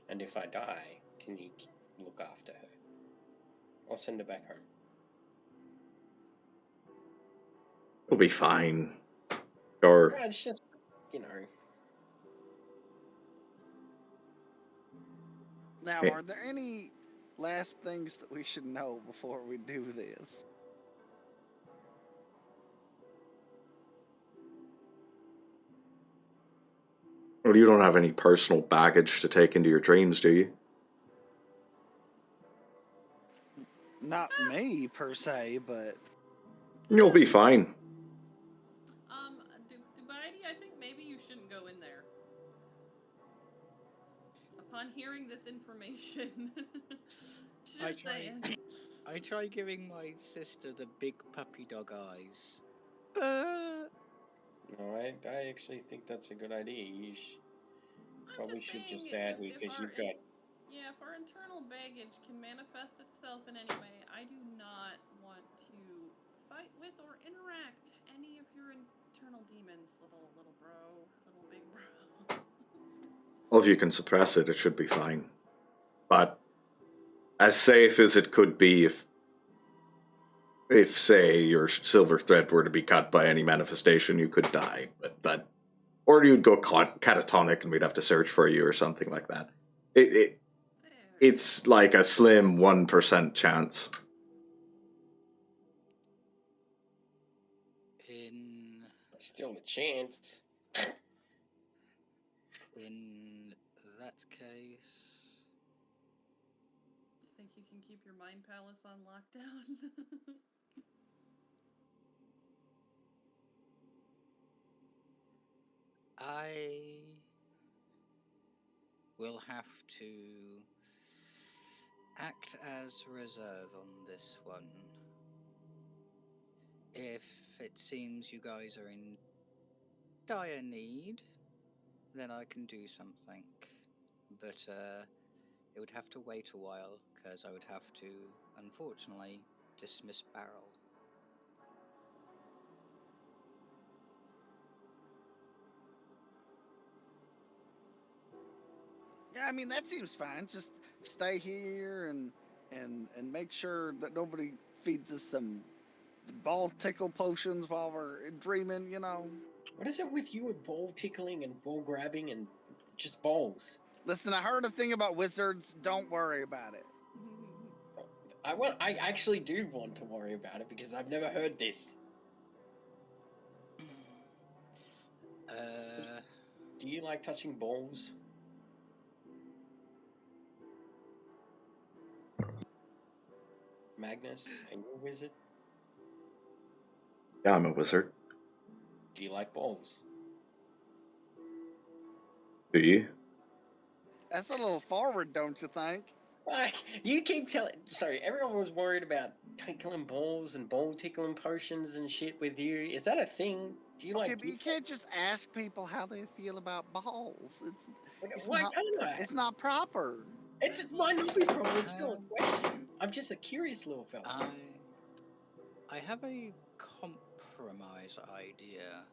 Speaker 2: And if I die, can you look after her? Or send her back home?
Speaker 1: We'll be fine. Or
Speaker 2: Yeah, it's just, you know.
Speaker 3: Now,
Speaker 1: Hey.
Speaker 3: are there any last things that we should know before we do this?
Speaker 1: well, you don't have any personal baggage to take into your dreams, do you?
Speaker 3: Not me, per se, but...
Speaker 1: You'll be fine.
Speaker 5: Dubaidi, I think maybe you shouldn't go in there. Upon hearing this information,
Speaker 4: I
Speaker 5: just
Speaker 4: try,
Speaker 5: saying.
Speaker 4: I try giving my sister the big puppy dog eyes.
Speaker 2: No, I actually think that's a good idea. You probably should just stay out here because you've got...
Speaker 5: Yeah, if our internal baggage can manifest itself in any way, I do not want to fight with or interact any of your internal demons, little bro, little big bro.
Speaker 1: Well, if you can suppress it, it should be fine. But as safe as it could be if say, your silver thread were to be cut by any manifestation, you could die. But that, or you'd go catatonic and we'd have to search for you or something like that. It's like a slim 1% chance.
Speaker 2: Still a chance.
Speaker 4: In that case...
Speaker 5: Think you can keep your mind palace on lockdown?
Speaker 4: I will have to act as reserve on this one. If it seems you guys are in dire need, then I can do something. But it would have to wait a while, because I would have to, unfortunately, dismiss Barrel.
Speaker 3: Yeah, I mean, that seems fine. Just stay here and make sure that nobody feeds us some ball tickle potions while we're dreaming, you know.
Speaker 2: What is it with you and ball tickling and ball grabbing and just balls?
Speaker 3: Listen, I heard a thing about wizards. Don't worry about it.
Speaker 2: I actually do want to worry about it because I've never heard this. Do you like touching balls? Magnus, are you a wizard?
Speaker 1: Yeah, I'm a wizard.
Speaker 2: Do you like balls?
Speaker 1: Do you?
Speaker 3: That's a little forward, don't you think?
Speaker 2: You keep telling... Sorry, everyone was worried about tickling balls and ball tickling potions and shit with you. Is that a thing? Do you
Speaker 3: Okay, but you can't just ask people how they feel about balls. It's not proper.
Speaker 2: It might not be a problem. It's still a question. I'm just a curious little fella.
Speaker 4: I have a compromise idea.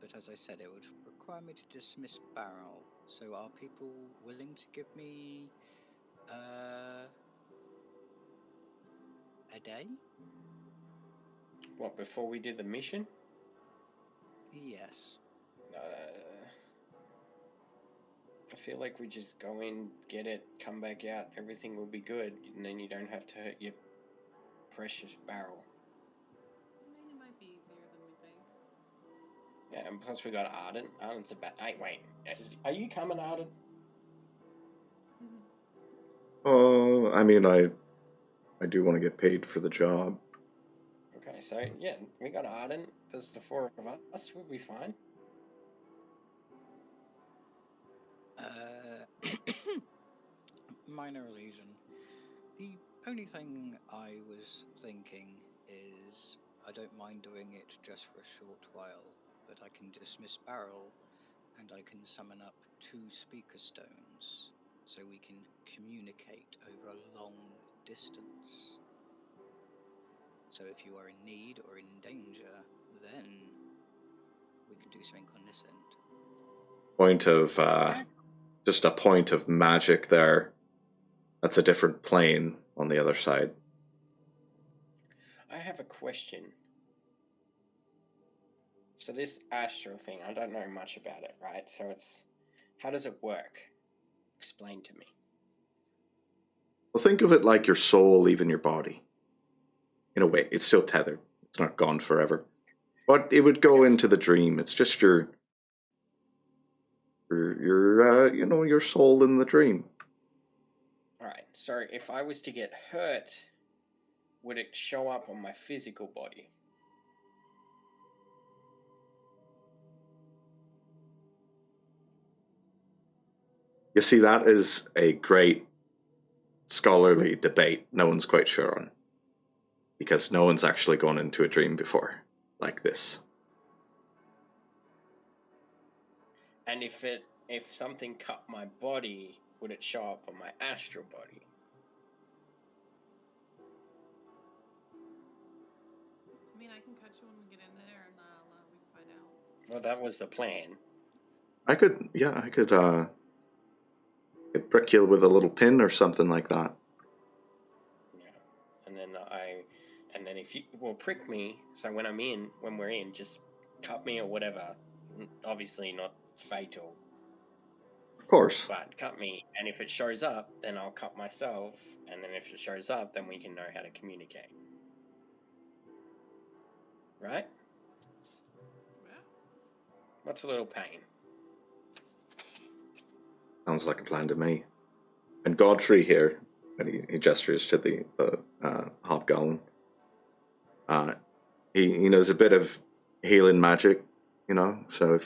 Speaker 4: But as I said, it would require me to dismiss Barrel. So are people willing to give me a day?
Speaker 2: What, before we did the mission?
Speaker 4: Yes.
Speaker 2: I feel like we just go in, get it, come back out, everything will be good, and then you don't have to hurt your precious Barrel.
Speaker 5: I mean, it might be easier than we think.
Speaker 2: Yeah, and plus we got Arden. Arden's a bad. Hey, wait. Are you coming, Arden?
Speaker 1: Oh, I mean, I do want to get paid for the job.
Speaker 2: Okay, so yeah, we got Arden. There's the four of us. We'll be fine.
Speaker 4: Minor illusion. The only thing I was thinking is I don't mind doing it just for a short while, but I can dismiss Barrel and I can summon up 2 speaker stones so we can communicate over a long distance. So if you are in need or in danger, then we can do something on this end.
Speaker 1: Point of, just a point of magic there. That's a different plane on the other side.
Speaker 2: I have a question. So this astral thing, I don't know much about it, right? So how does it work? Explain to me.
Speaker 1: Well, think of it like your soul leaving your body. In a way, it's still tethered. It's not gone forever. But it would go into the dream. It's just your soul in the dream.
Speaker 2: Alright, so if I was to get hurt, would it show up on my physical body?
Speaker 1: You see, that is a great scholarly debate no one's quite sure on. Because no one's actually gone into a dream before, like this.
Speaker 2: And if something cut my body, would it show up on my astral body?
Speaker 5: I mean, I can cut you when we get in there, and we can find out.
Speaker 2: Well, that was the plan.
Speaker 1: I could prick you with a little pin or something like that.
Speaker 2: Yeah, and then if you prick me, so when we're in, just cut me or whatever. Obviously not fatal.
Speaker 1: Of course.
Speaker 2: But cut me, and if it shows up, then I'll cut myself, and then if it shows up, then we can know how to communicate. Right?
Speaker 5: Yeah.
Speaker 2: What's a little pain?
Speaker 1: Sounds like a plan to me. And Godfrey here, and he gestures to the hobgoblin. He knows a bit of healing magic, So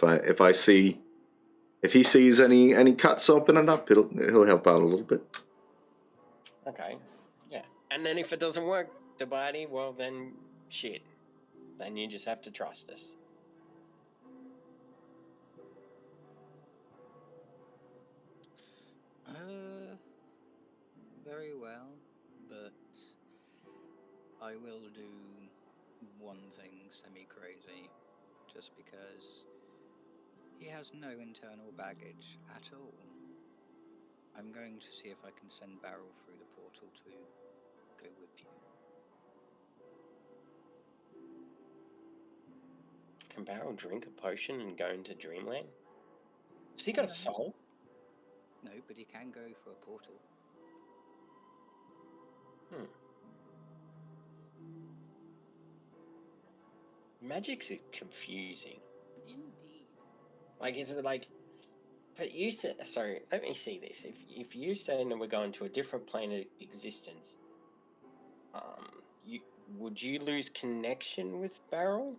Speaker 1: if he sees any cuts opening up, he'll help out a little bit.
Speaker 2: Okay, yeah. And then if it doesn't work, Dabadi, well then shit. Then you just have to trust us.
Speaker 4: Very well, but I will do one thing semi-crazy, just because he has no internal baggage at all. I'm going to see if I can send Barrel through the portal to go with you.
Speaker 2: Can Barrel drink a potion and go into Dreamland? Has he got a soul?
Speaker 4: No, but he can go for a portal.
Speaker 2: Magic's confusing.
Speaker 5: Indeed.
Speaker 2: Like, is it like... But you said... Sorry, let me see this. If you say that we're going to a different plane of existence, would you lose connection with Barrel?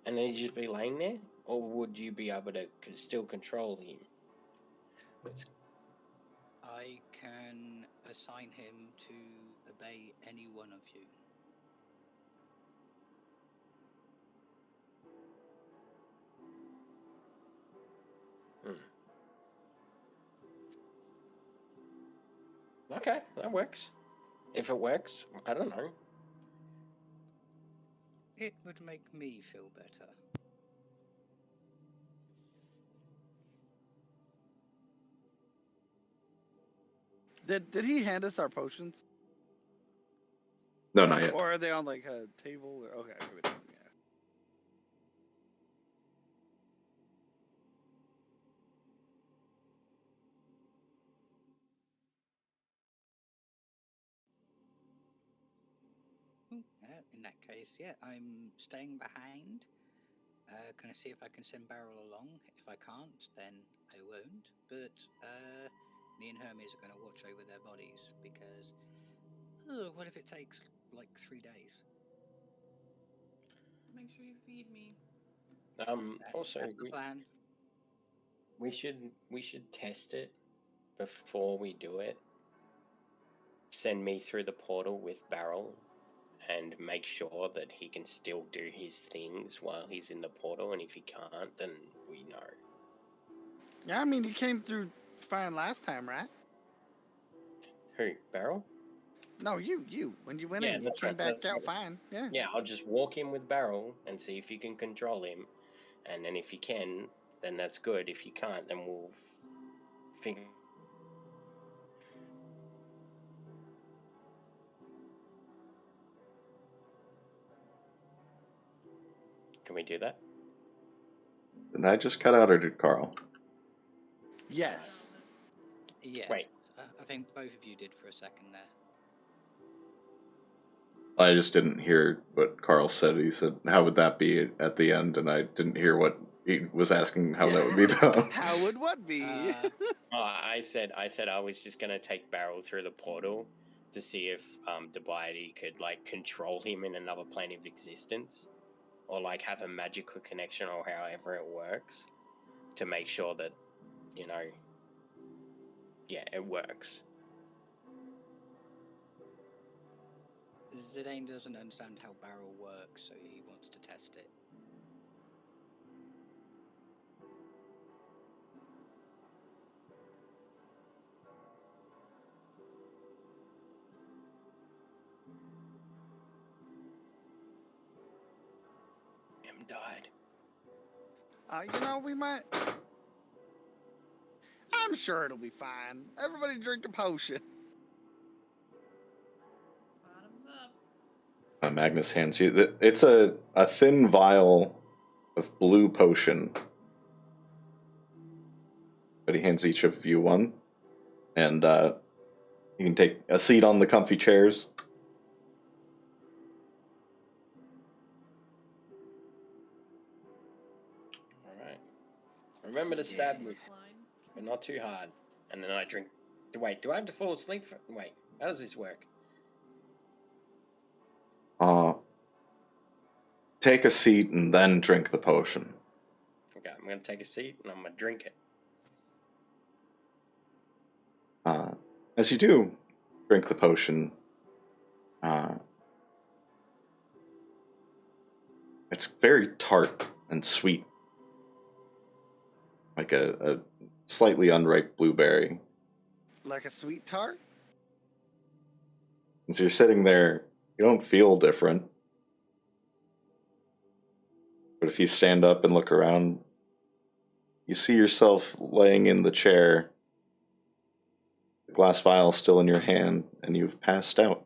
Speaker 2: And then he'd just be laying there? Or would you be able to still control him?
Speaker 4: I can assign him to obey any one of you.
Speaker 2: Okay, that works. If it works, I don't know.
Speaker 4: It would make me feel better.
Speaker 3: Did he hand us our potions?
Speaker 1: No, not yet.
Speaker 3: Or are they on like a table? Or okay, we didn't, yeah.
Speaker 4: In that case, yeah, I'm staying behind. Can I see if I can send Barrel along? If I can't, then I won't. But me and Hermes are going to watch over their bodies because what if it takes like 3 days?
Speaker 5: Make sure you feed me.
Speaker 2: Also,
Speaker 4: That's the plan.
Speaker 2: we should test it before we do it. Send me through the portal with Barrel and make sure that he can still do his things while he's in the portal, and if he can't, then we know.
Speaker 3: Yeah, I mean, you came through fine last time, right?
Speaker 2: Who, Barrel?
Speaker 3: No, you. When you went
Speaker 2: Yeah,
Speaker 3: in, you
Speaker 2: that's
Speaker 3: came
Speaker 2: right,
Speaker 3: back
Speaker 2: that's
Speaker 3: out
Speaker 2: right.
Speaker 3: fine. Yeah.
Speaker 2: Yeah, I'll just walk in with Barrel and see if you can control him, and then if you can, then that's good. If you can't, then we'll figure. Can we do that?
Speaker 1: Did I just cut out, or did Carl?
Speaker 3: Yes.
Speaker 4: Yes.
Speaker 2: Wait.
Speaker 4: I think both of you did for a second there.
Speaker 1: I just didn't hear what Carl said. He said, "How would that be at the end?" And I didn't hear what he was asking. How that would be though.
Speaker 3: How would what be?
Speaker 2: I said I was just gonna take Barrel through the portal to see if Debiety could like control him in another plane of existence, or like have a magical connection, or however it works, to make sure that it works.
Speaker 4: Zidane doesn't understand how Barrel works, so he wants to test it.
Speaker 2: Died.
Speaker 3: We might. I'm sure it'll be fine. Everybody drink a potion.
Speaker 5: Bottoms up.
Speaker 1: Magnus hands you. It's a thin vial of blue potion. But he hands each of you one. And you can take a seat on the comfy chairs.
Speaker 2: Alright. Remember to stab me, but not too hard. And then I drink. Wait, do I have to fall asleep? Wait, how does this work?
Speaker 1: Take a seat and then drink the potion.
Speaker 2: Okay, I'm gonna take a seat and I'm gonna drink it.
Speaker 1: As you do drink the potion, it's very tart and sweet. Like a slightly unripe blueberry.
Speaker 3: Like a sweet tart?
Speaker 1: As you're sitting there, you don't feel different. But if you stand up and look around, you see yourself laying in the chair, the glass vial still in your hand, and you've passed out.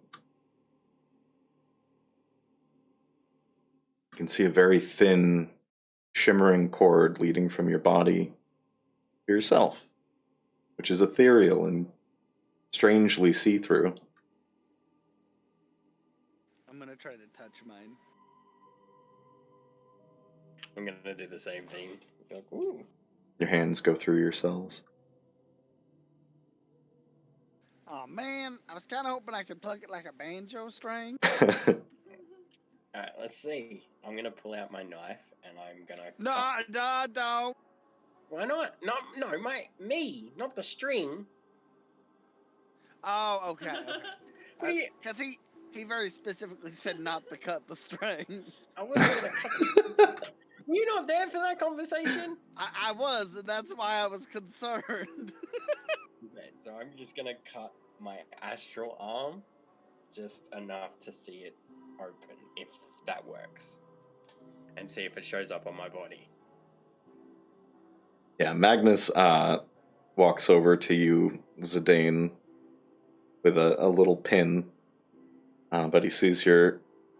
Speaker 1: You can see a very thin, shimmering cord leading from your body to yourself, which is ethereal and strangely see-through.
Speaker 3: I'm gonna try to touch mine.
Speaker 2: I'm gonna do the same thing. Like, ooh.
Speaker 1: Your hands go through yourselves.
Speaker 3: Oh man, I was kind of hoping I could pluck it like a banjo string.
Speaker 2: Alright, let's see. I'm gonna pull out my knife and I'm gonna.
Speaker 3: No, don't.
Speaker 2: Why not? No, me, not the string.
Speaker 3: Oh, okay.
Speaker 2: What
Speaker 3: Because he very specifically said not to cut the string.
Speaker 2: I wasn't gonna cut. Were you not there for that conversation?
Speaker 3: I was, and that's why I was concerned.
Speaker 2: Okay, so I'm just gonna cut my astral arm just enough to see it open, if that works, and see if it shows up on my body.
Speaker 1: Yeah, Magnus walks over to you, Zidane, with a little pin. But he sees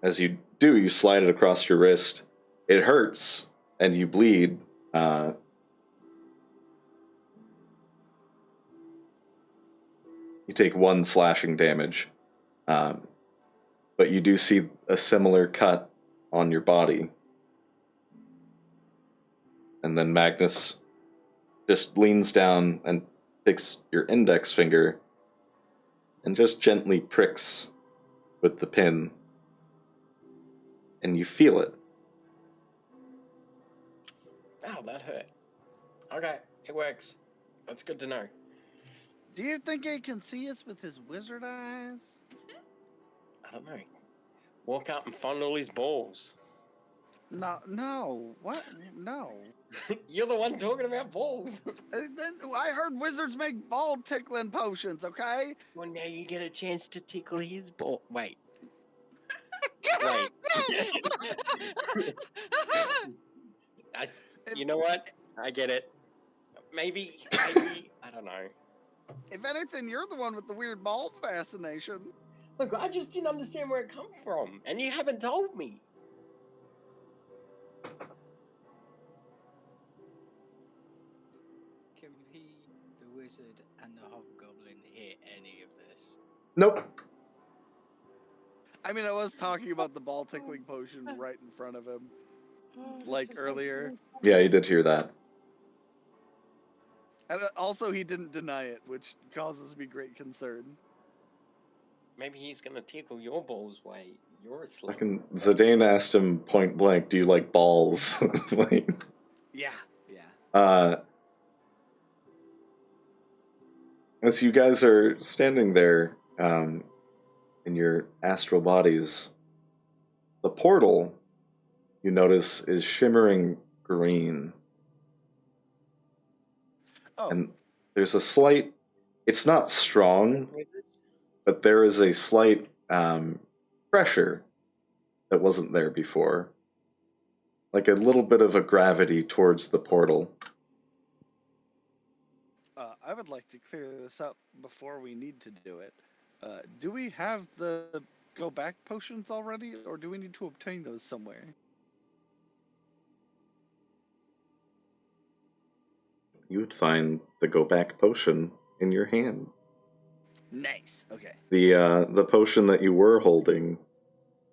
Speaker 1: as you do, you slide it across your wrist. It hurts, and you bleed. You take 1 slashing damage. But you do see a similar cut on your body. And then Magnus just leans down and takes your index finger and just gently pricks with the pin. And you feel it.
Speaker 2: Ow, that hurt. Okay, it works. That's good to know.
Speaker 3: Do you think he can see us with his wizard eyes?
Speaker 2: I don't know. Walk up and fondle his balls.
Speaker 3: No. What? No.
Speaker 2: You're the one talking about balls.
Speaker 3: I heard wizards make ball tickling potions, okay?
Speaker 2: Well, now you get a chance to tickle his ball. Wait. You know what? I get it. Maybe, I don't know.
Speaker 3: If anything, you're the one with the weird ball fascination.
Speaker 2: Look, I just didn't understand where it come from, and you haven't told me.
Speaker 4: Can he, the wizard, and the hobgoblin hear any of this?
Speaker 1: Nope.
Speaker 3: I mean, I was talking about the ball tickling potion right in front of him, like earlier.
Speaker 1: Yeah, you did hear that.
Speaker 3: And also, he didn't deny it, which causes me great concern.
Speaker 2: Maybe he's gonna tickle your balls while you're asleep.
Speaker 1: Fucking Zidane asked him point blank, "Do you like balls?" Like,
Speaker 3: Yeah.
Speaker 1: as you guys are standing there in your astral bodies, the portal, you notice, is shimmering green.
Speaker 3: Oh.
Speaker 1: And there's a slight, it's not strong, but there is a slight pressure that wasn't there before. Like a little bit of a gravity towards the portal.
Speaker 3: I would like to clear this up before we need to do it. Do we have the go back potions already, or do we need to obtain those somewhere?
Speaker 1: You would find the go back potion in your hand.
Speaker 3: Nice. Okay.
Speaker 1: The potion that you were holding,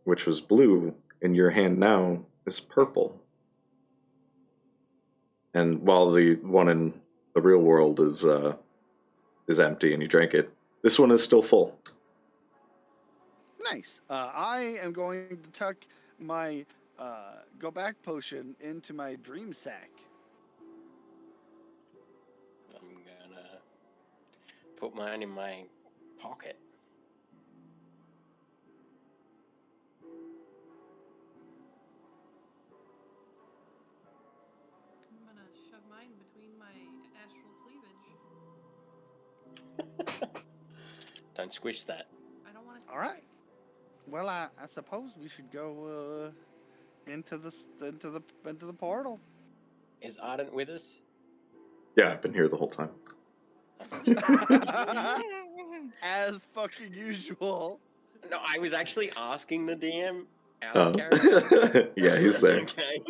Speaker 1: which was blue, in your hand now is purple. And while the one in the real world is empty and you drank it, this one is still full.
Speaker 3: Nice. I am going to tuck my go back potion into my dream sack.
Speaker 2: I'm gonna put mine in my pocket.
Speaker 5: I'm gonna shove mine between my astral cleavage.
Speaker 2: Don't squish that.
Speaker 5: I don't want to.
Speaker 3: All right. Well, I suppose we should go into the portal.
Speaker 2: Is Ardent with us?
Speaker 1: Yeah, I've been here the whole time.
Speaker 3: As fucking usual.
Speaker 2: No, I was actually asking the DM out
Speaker 1: Oh.
Speaker 2: of character.
Speaker 1: Yeah, he's there.
Speaker 2: Okay.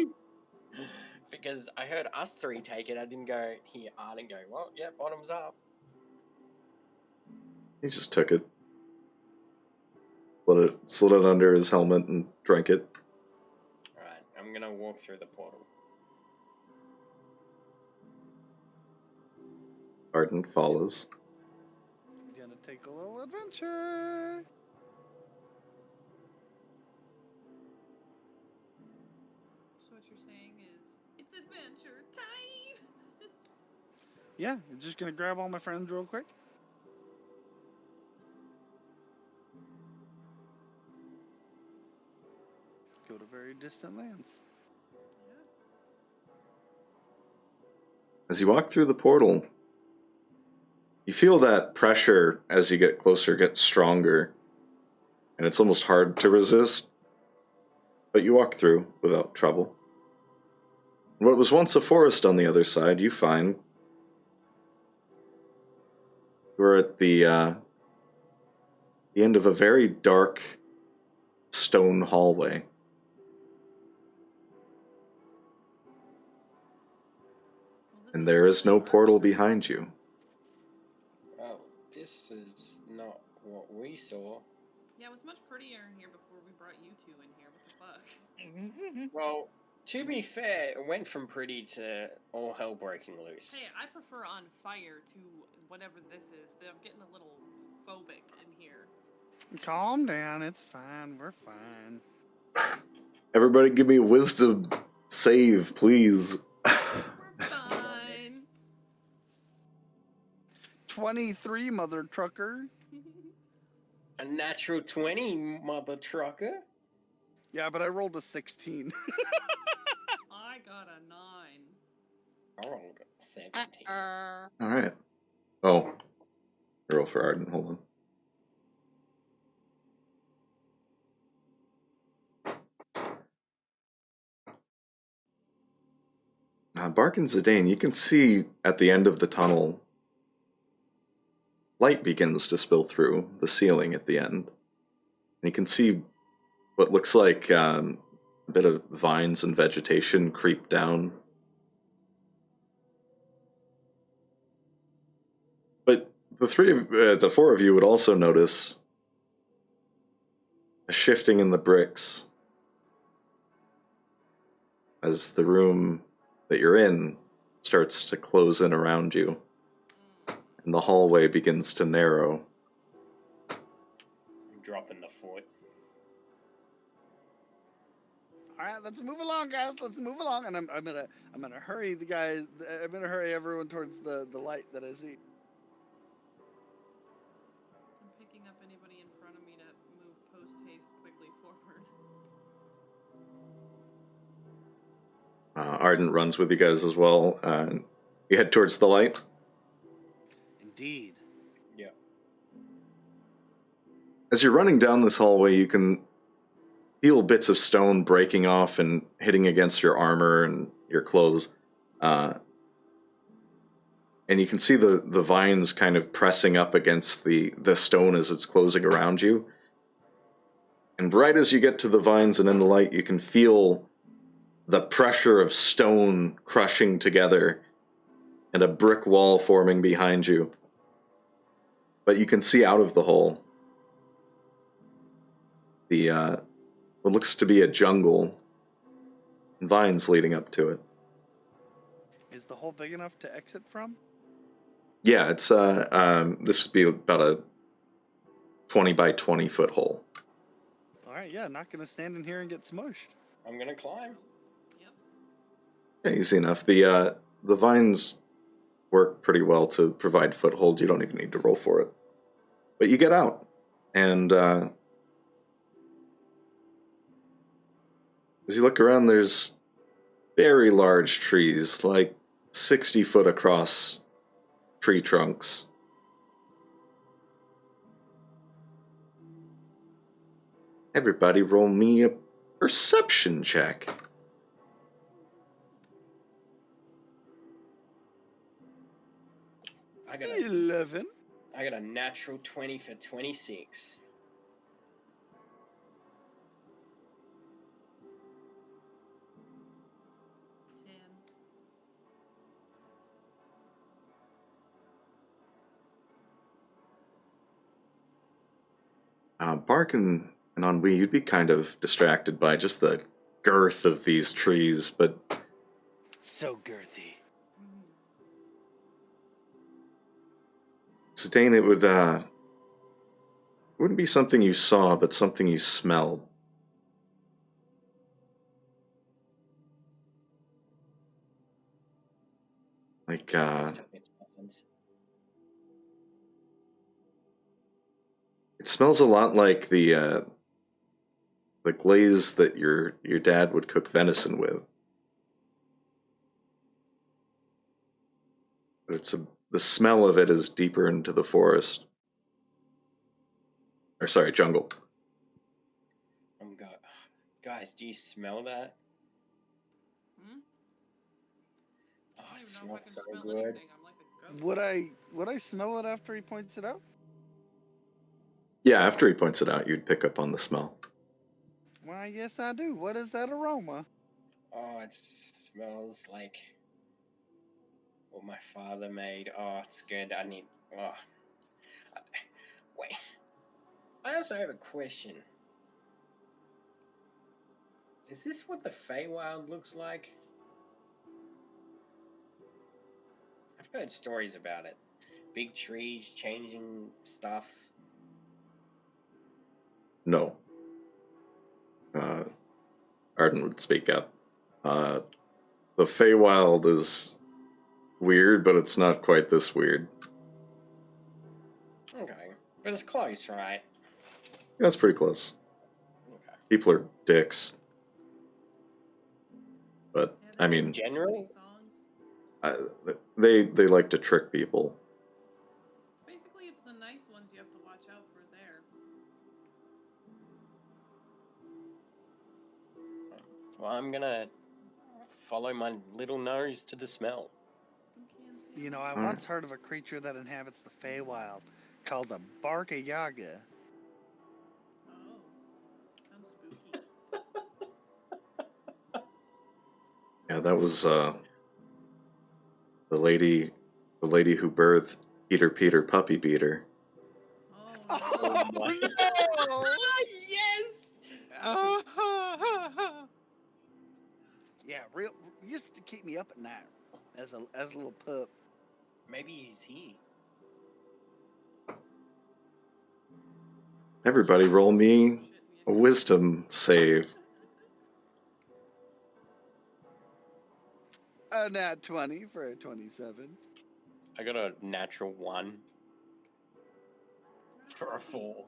Speaker 2: Because I heard us three take it. I didn't go here. Ardent go, well, yeah, bottoms up.
Speaker 1: He just took it. Slid it under his helmet and drank it.
Speaker 2: Alright, I'm gonna walk through the portal.
Speaker 1: Ardent follows.
Speaker 3: Gonna take a little adventure.
Speaker 5: So what you're saying is, it's adventure time.
Speaker 3: Yeah, I'm just gonna grab all my friends real quick. Go to very distant lands.
Speaker 1: As you walk through the portal, You feel that pressure as you get closer gets stronger, and it's almost hard to resist, but you walk through without trouble. What was once a forest on the other side, you find you're at the end of a very dark stone hallway. And there is no portal behind you.
Speaker 2: Well, this is not what we saw.
Speaker 5: Yeah, it was much prettier in here before we brought you two in here. What the fuck?
Speaker 2: Well, to be fair, it went from pretty to all hell breaking loose.
Speaker 5: Hey, I prefer on fire to whatever this is. I'm getting a little phobic in here.
Speaker 3: Calm down. It's fine. We're fine.
Speaker 1: Everybody give me a wisdom save, please.
Speaker 5: We're fine.
Speaker 3: 23, mother trucker.
Speaker 2: A natural 20, mother trucker.
Speaker 3: Yeah, but I rolled a 16.
Speaker 5: I got a 9.
Speaker 2: I rolled 17.
Speaker 1: Alright. Oh. Roll for Arden, hold on. Bark and Zidane, you can see at the end of the tunnel, light begins to spill through the ceiling at the end. And you can see what looks like a bit of vines and vegetation creep down. But the four of you would also notice a shifting in the bricks as the room that you're in starts to close in around you, and the hallway begins to narrow.
Speaker 2: I'm dropping the foot.
Speaker 3: All right, let's move along, guys. Let's move along, and I'm gonna hurry the guys. I'm gonna hurry everyone towards the light that I see.
Speaker 5: I'm picking up anybody in front of me to move post-haste quickly forward.
Speaker 1: Arden runs with you guys as well. You head towards the light.
Speaker 3: Indeed.
Speaker 2: Yeah.
Speaker 1: As you're running down this hallway, you can feel bits of stone breaking off and hitting against your armor and your clothes. And you can see the vines kind of pressing up against the stone as it's closing around you. And right as you get to the vines and in the light, you can feel the pressure of stone crushing together and a brick wall forming behind you. But you can see out of the hole what looks to be a jungle and vines leading up to it.
Speaker 3: Is the hole big enough to exit from?
Speaker 1: Yeah, it's this would be about a 20 by 20 foot hole.
Speaker 3: All right, yeah, not gonna stand in here and get smushed.
Speaker 2: I'm gonna climb.
Speaker 5: Yep.
Speaker 1: Yeah, easy enough. The vines work pretty well to provide foothold. You don't even need to roll for it. But you get out, and as you look around, there's very large trees, like 60 foot across tree trunks. Everybody roll me a perception check.
Speaker 2: I got
Speaker 3: 11.
Speaker 2: a natural 20 for 26.
Speaker 1: Bark and Ennui, you'd be kind of distracted by just the girth of these trees, but
Speaker 3: So girthy.
Speaker 1: Zidane, it wouldn't be something you saw, but something you smelled. Like, it smells a lot like the glaze that your dad would cook venison with. But it's a the smell of it is deeper into the forest. Or sorry, jungle.
Speaker 2: Oh god, guys, do you smell that?
Speaker 5: Hmm?
Speaker 2: Oh,
Speaker 5: I
Speaker 2: it
Speaker 5: don't even know if I
Speaker 2: smells
Speaker 5: can
Speaker 2: so
Speaker 5: smell
Speaker 2: good.
Speaker 5: anything. I'm like a ghost.
Speaker 3: Would I smell it after he points it out?
Speaker 1: Yeah, after he points it out, you'd pick up on the smell.
Speaker 3: Why, yes, I do. What is that aroma?
Speaker 2: Oh, it smells like what my father made. Oh, it's good. I need. Oh, wait. I also have a question. Is this what the Feywild looks like? I've heard stories about it. Big trees changing stuff.
Speaker 1: No. Arden would speak up. The Feywild is weird, but it's not quite this weird.
Speaker 2: Okay, but it's close, right?
Speaker 1: That's pretty close.
Speaker 2: Okay.
Speaker 1: People are dicks. But,
Speaker 5: Yeah,
Speaker 1: I
Speaker 5: they
Speaker 1: mean,
Speaker 5: sing
Speaker 2: Generally?
Speaker 5: songs.
Speaker 1: they like to trick people.
Speaker 5: Basically, it's the nice ones you have to watch out for there.
Speaker 2: Well, I'm gonna follow my little nose to the smell.
Speaker 5: You can't see
Speaker 3: You know,
Speaker 5: it.
Speaker 3: I
Speaker 1: All
Speaker 3: once heard of a creature that inhabits the Feywild called the Barka Yaga.
Speaker 5: Oh, sounds spooky.
Speaker 1: Yeah, that was the lady who birthed Peter Puppy Beater.
Speaker 5: Oh,
Speaker 3: Oh,
Speaker 2: my-
Speaker 3: no!
Speaker 2: Yes!
Speaker 3: Yeah, real used to keep me up at night as a little pup.
Speaker 2: Maybe he's he.
Speaker 1: Everybody roll me
Speaker 5: shit
Speaker 1: a
Speaker 5: me
Speaker 1: wisdom save.
Speaker 3: A nat 20 for a 27.
Speaker 2: I got a natural 1 for a 4.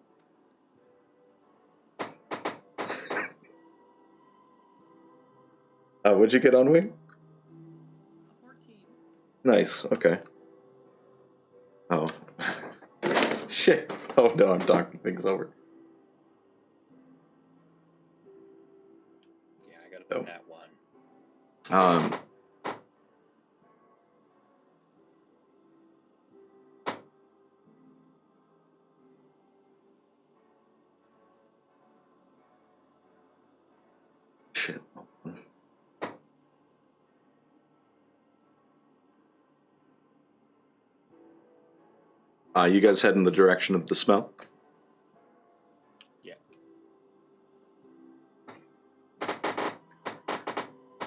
Speaker 1: What'd you get on Wing?
Speaker 5: A 14.
Speaker 1: Nice, okay. Oh. Shit. Oh no, I'm talking things over.
Speaker 2: Yeah, I got
Speaker 1: Oh.
Speaker 2: a nat 1.
Speaker 1: Shit. You guys head in the direction of the smell?
Speaker 2: Yeah.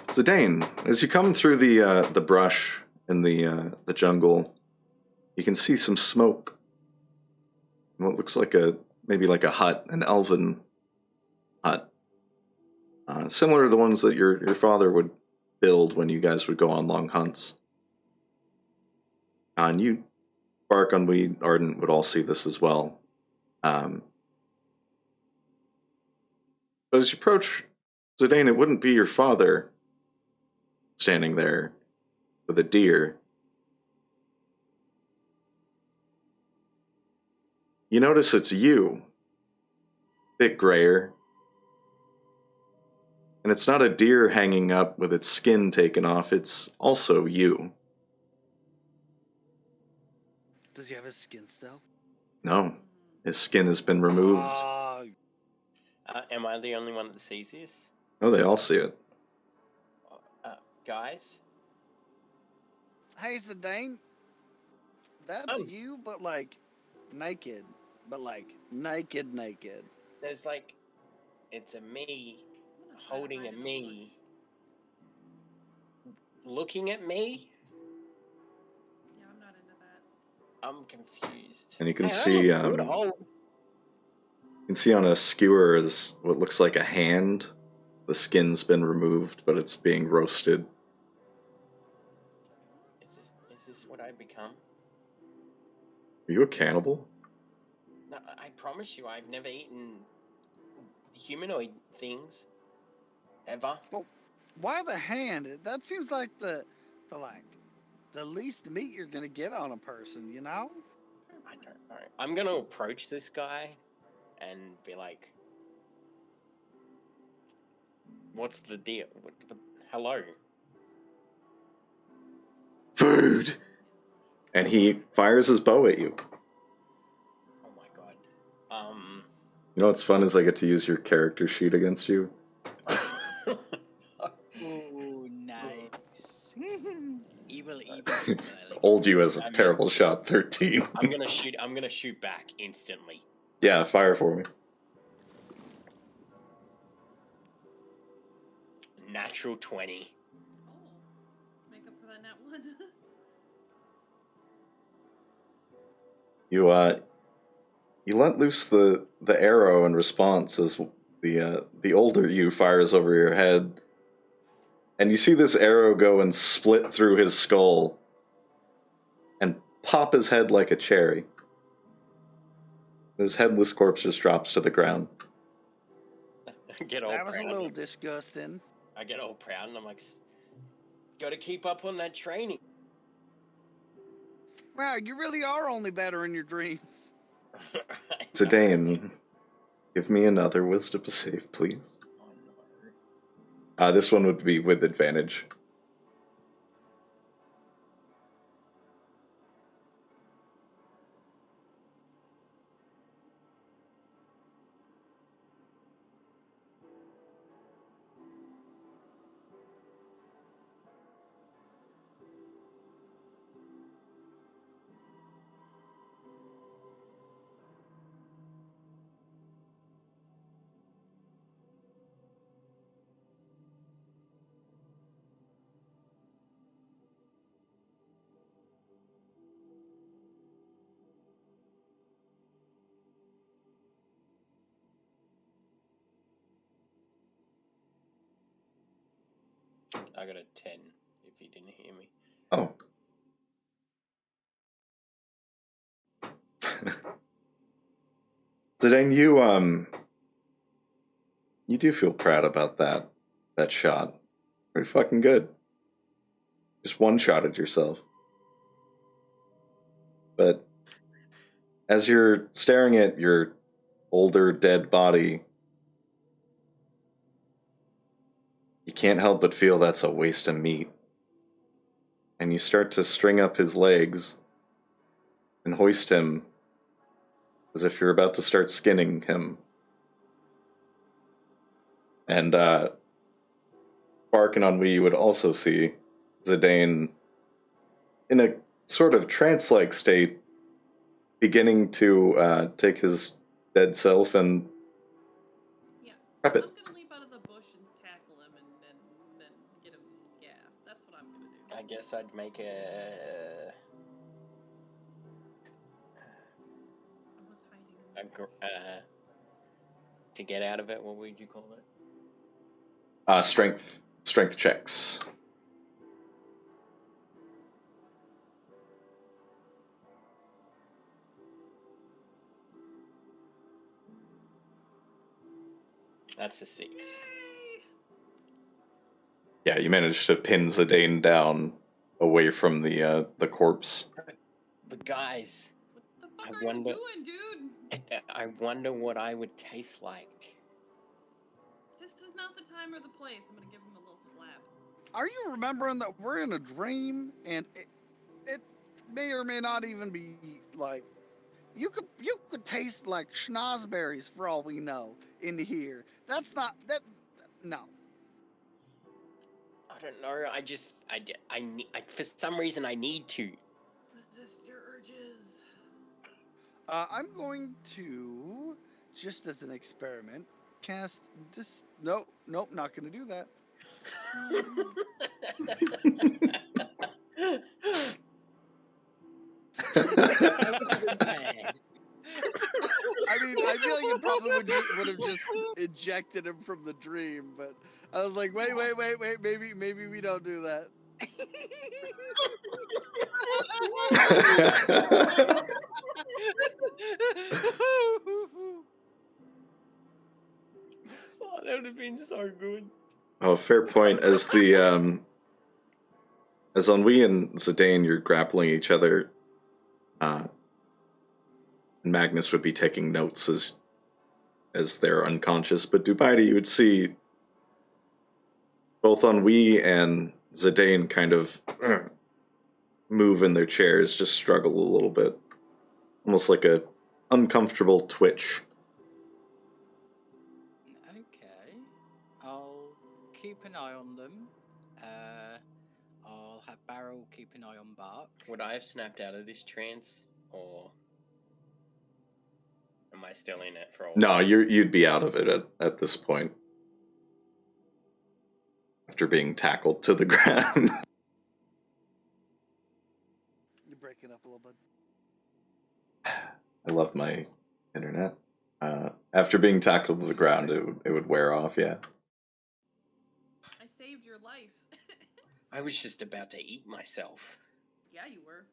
Speaker 1: Zidane, as you come through the brush in the jungle, you can see some smoke. What looks like maybe like a hut, an elven hut, similar to the ones that your father would build when you guys would go on long hunts. And you, Bark, Ennui, Arden would all see this as well. But as you approach Zidane, it wouldn't be your father standing there with a deer. You notice it's you, bit grayer. And it's not a deer hanging up with its skin taken off, it's also you.
Speaker 3: Does he have his skin still?
Speaker 1: No, his skin has been removed.
Speaker 3: Oh,
Speaker 2: Am I the only one that sees this?
Speaker 1: Oh, they all see it.
Speaker 2: Guys?
Speaker 3: hey, Zidane. That's
Speaker 2: Oh.
Speaker 3: you, but like naked. But like naked.
Speaker 2: There's like, it's a me
Speaker 5: I'm gonna try to
Speaker 2: holding
Speaker 5: hide
Speaker 2: a
Speaker 5: in the
Speaker 2: me,
Speaker 5: bush.
Speaker 2: looking at me.
Speaker 5: Yeah, I'm not into that.
Speaker 2: I'm confused.
Speaker 1: And you can
Speaker 2: Hey,
Speaker 1: see,
Speaker 2: I'm a good hold.
Speaker 1: You can see on a skewer is what looks like a hand. The skin's been removed, but it's being roasted.
Speaker 2: Is this what I become?
Speaker 1: Are you a cannibal?
Speaker 2: No, I promise you, I've never eaten humanoid things ever.
Speaker 3: Why the hand? That seems like the like the least meat you're gonna get on a person, you know?
Speaker 2: I don't know. I'm gonna approach this guy and be like, "What's the deal? Hello."
Speaker 1: Food! And he fires his bow at you.
Speaker 2: Oh my god.
Speaker 1: You know what's fun is I get to use your character sheet against you.
Speaker 4: Oh, nice. Evil.
Speaker 1: Old you as a terrible shot, 13.
Speaker 2: I'm gonna shoot back instantly.
Speaker 1: Yeah, fire for me.
Speaker 2: Natural 20.
Speaker 5: Oh, make up for that nat one.
Speaker 1: You let loose the arrow in response as the older you fires over your head, and you see this arrow go and split through his skull and pop his head like a cherry. His headless corpse just drops to the ground.
Speaker 3: That was a little disgusting.
Speaker 2: I get all proud and I'm like, gotta keep up on that training.
Speaker 3: Wow, you really are only better in your dreams.
Speaker 1: Zidane, give me another wisdom save, please.
Speaker 2: Oh, no.
Speaker 1: This one would be with advantage.
Speaker 2: I got a 10, if you didn't hear me.
Speaker 1: Oh. Zidane, you do feel proud about that shot. Pretty fucking good. Just one-shotted yourself. But as you're staring at your older dead body, you can't help but feel that's a waste of meat. And you start to string up his legs and hoist him as if you're about to start skinning him. And Bark and Ennui, you would also see Zidane in a sort of trance-like state, beginning to take his dead self and prep it.
Speaker 5: I'm gonna leap out of the bush and tackle him and then get him. Yeah, that's what I'm gonna do.
Speaker 2: I guess I'd make a...
Speaker 5: I was hiding in the
Speaker 2: to get out of it, what would you call it?
Speaker 1: Strength checks.
Speaker 2: That's a 6.
Speaker 5: Yay!
Speaker 1: Yeah, you managed to pin Zidane down away from the corpse.
Speaker 2: But guys,
Speaker 5: What the fuck
Speaker 2: I
Speaker 5: are
Speaker 2: wonder-
Speaker 5: you doing, dude?
Speaker 2: I wonder what I would taste like.
Speaker 5: This is not the time or the place. I'm gonna give him a little slap.
Speaker 3: Are you remembering that we're in a dream and it may or may not even be like you could taste like schnozberries for all we know in here. That's not that no.
Speaker 2: I don't know. I need. For some reason, I need to.
Speaker 5: Resist your urges.
Speaker 3: I'm going to just as an experiment cast this. Nope, not going to do that. I mean, I feel like it probably would have just ejected him from the dream, but I was like, wait, maybe we don't do that.
Speaker 2: Oh, that would have been so good.
Speaker 1: Oh, fair point. As the as Ennui and Zidane, you're grappling each other, Magnus would be taking notes as they're unconscious, but Dubaidi, you would see both Ennui and Zidane kind of move in their chairs, just struggle a little bit. Almost like a uncomfortable twitch.
Speaker 4: Okay. I'll keep an eye on them. I'll have Varoux keep an eye on Bark.
Speaker 2: Would I have snapped out of this trance, or am I still in it for a while?
Speaker 1: No, you'd be out of it at this point. After being tackled to the ground.
Speaker 3: You're breaking up a little bit.
Speaker 1: I love my internet. After being tackled to the ground, it would wear off, yeah.
Speaker 5: I saved your life.
Speaker 2: I was just about to eat myself.
Speaker 5: Yeah, you were.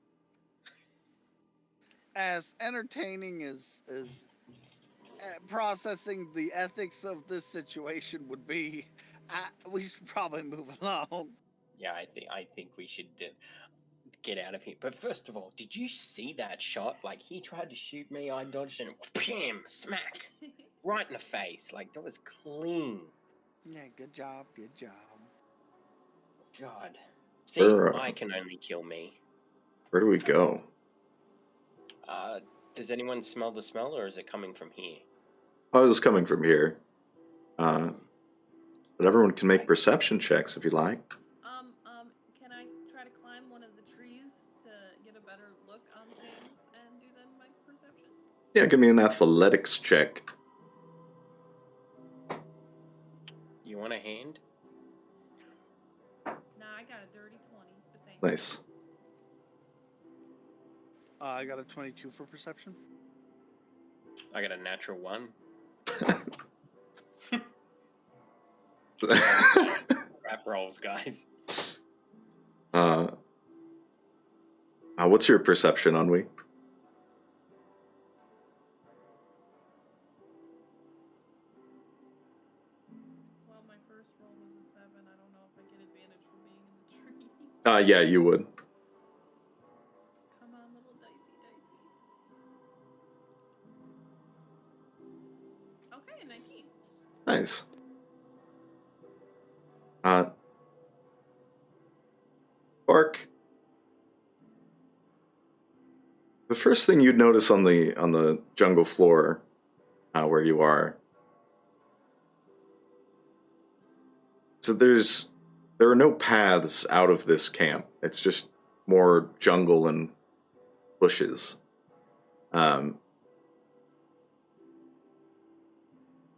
Speaker 3: As entertaining as processing the ethics of this situation would be, we should probably move along.
Speaker 2: Yeah, I think we should get out of here. But first of all, did you see that shot? Like, he tried to shoot me, I dodged, and bam, smack, right in the face. Like, that was clean.
Speaker 3: Yeah, good job, good job.
Speaker 2: God. See,
Speaker 1: Where,
Speaker 2: I can only kill me.
Speaker 1: Where do we go?
Speaker 2: Does anyone smell the smell, or is it coming from here?
Speaker 1: Oh, it was coming from here. But everyone can make perception checks if you like.
Speaker 5: Can I try to climb one of the trees to get a better look on things and do then my perception?
Speaker 1: Yeah, give me an athletics check.
Speaker 2: You want a hand?
Speaker 5: Nah, I got a dirty 20, but thank you.
Speaker 1: Nice.
Speaker 3: I got a 22 for perception.
Speaker 2: I got a natural 1. Crap rolls, guys.
Speaker 1: What's your perception, Ennui?
Speaker 5: Well, my first roll was a 7. I don't know if I get advantage from being in the tree.
Speaker 1: Yeah, you would.
Speaker 5: Come on, little dicey. Okay, 19.
Speaker 1: Nice. Bark. The first thing you'd notice on the jungle floor, where you are, so there are no paths out of this camp. It's just more jungle and bushes.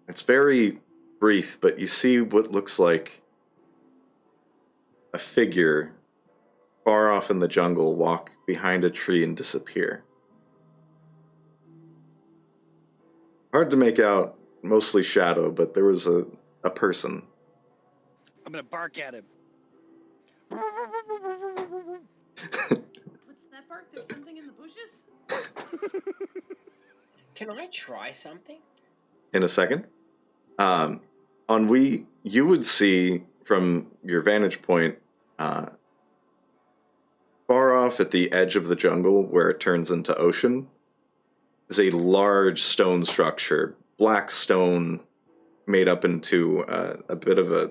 Speaker 1: It's very brief, but you see what looks like a figure far off in the jungle walk behind a tree and disappear. Hard to make out, mostly shadow, but there was a person.
Speaker 3: I'm gonna bark at him.
Speaker 5: What's that bark? There's something in the bushes?
Speaker 2: Can I try something?
Speaker 1: In a second. Ennui, you would see from your vantage point, far off at the edge of the jungle where it turns into ocean, is a large stone structure, black stone made up into a bit of a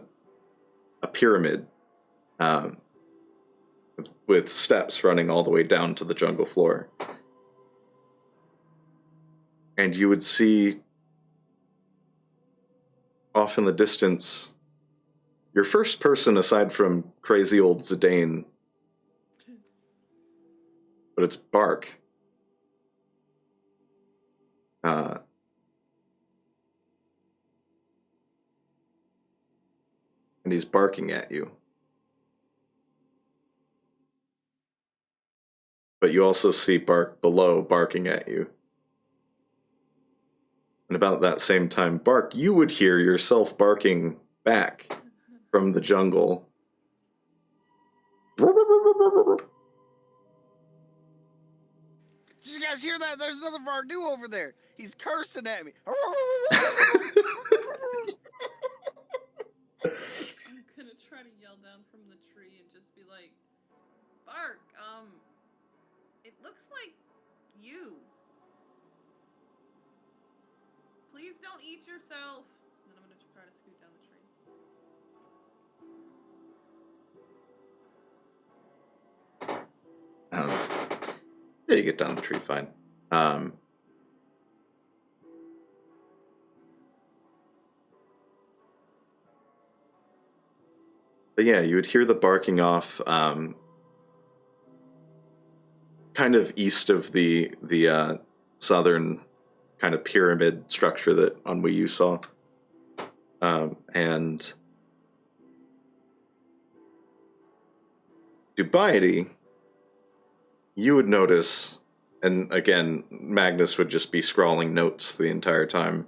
Speaker 1: pyramid, with steps running all the way down to the jungle floor. And you would see off in the distance your first person aside from crazy old Zidane, but it's Bark. And he's barking at you. But you also see Bark below barking at you. And about that same time, Bark, you would hear yourself barking back from the jungle.
Speaker 3: Did you guys hear that? There's another Varoux over there. He's cursing at me.
Speaker 5: I'm gonna try to yell down from the tree and just be like, Bark, it looks like you. Please don't eat yourself. And then I'm gonna try to scoot down the tree.
Speaker 1: Yeah, you get down the tree fine. But yeah, you would hear the barking off, kind of east of the southern kind of pyramid structure that Ennui you saw, and Dubiety, you would notice, and again, Magnus would just be scrawling notes the entire time,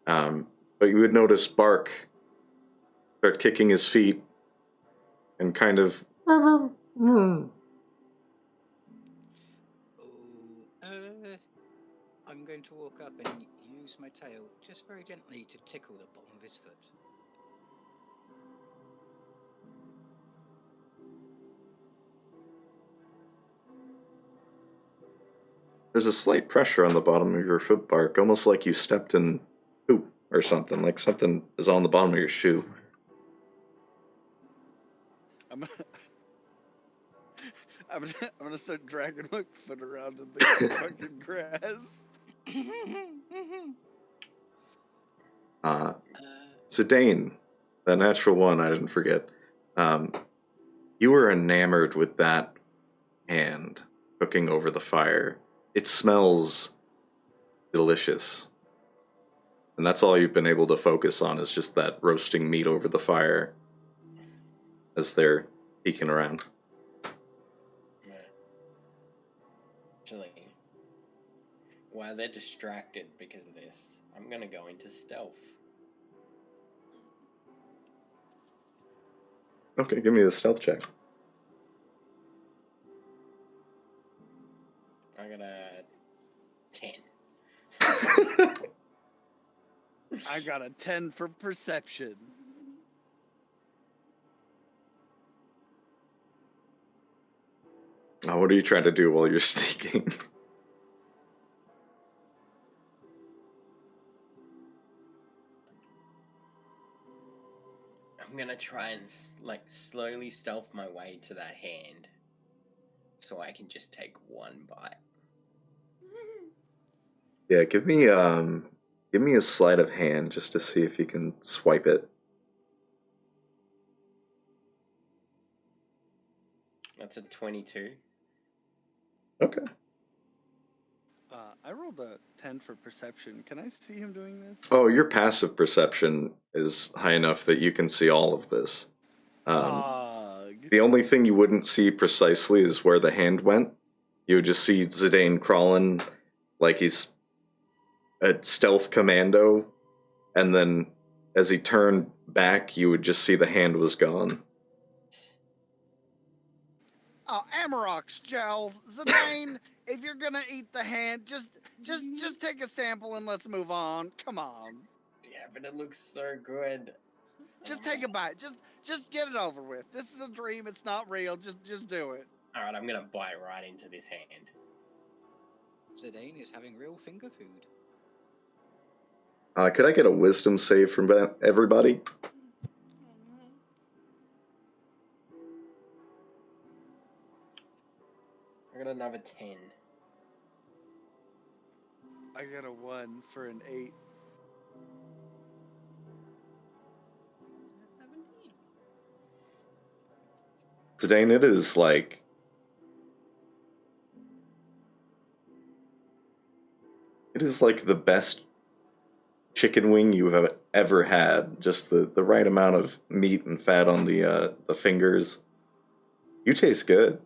Speaker 1: but you would notice Bark start kicking his feet and kind of.
Speaker 4: Oh, I'm going to walk up and use my tail just very gently to tickle the bottom of his foot.
Speaker 1: There's a slight pressure on the bottom of your foot, Bark, almost like you stepped in poop or something, like something is on the bottom of your shoe.
Speaker 3: I'm gonna start dragging my foot around in the fucking grass.
Speaker 1: Zidane, that natural one, I didn't forget. You were enamored with that hand cooking over the fire. It smells delicious. And that's all you've been able to focus on is just that roasting meat over the fire as they're peeking around.
Speaker 2: Actually, while they're distracted because of this, I'm gonna go into stealth.
Speaker 1: Okay, give me the stealth check.
Speaker 2: I got a 10.
Speaker 3: I got a 10 for perception.
Speaker 1: Oh, what are you trying to do while you're sneaking?
Speaker 2: I'm gonna try and slowly stealth my way to that hand, so I can just take one bite.
Speaker 1: Yeah, give me a sleight of hand just to see if you can swipe it.
Speaker 2: That's a 22.
Speaker 1: Okay.
Speaker 3: I rolled a 10 for perception. Can I see him doing this?
Speaker 1: Oh, your passive perception is high enough that you can see all of this. The only thing you wouldn't see precisely is where the hand went. You would just see Zidane crawling like he's a stealth commando, and then as he turned back, you would just see the hand was gone.
Speaker 3: Oh, Amarok's gels. Zidane, if you're gonna eat the hand, just take a sample and let's move on. Come on.
Speaker 2: Yeah, but it looks so good.
Speaker 3: Just take a bite. Just get it over with. This is a dream. It's not real. Just do it.
Speaker 2: All right, I'm gonna bite right into this hand.
Speaker 4: Zidane is having real finger food.
Speaker 1: Could I get a wisdom save from everybody?
Speaker 2: I got another 10.
Speaker 3: I got a 1 for an 8.
Speaker 5: 17.
Speaker 1: Zidane, it is like... It is like the best chicken wing you have ever had. Just the right amount of meat and fat on the fingers. You taste good.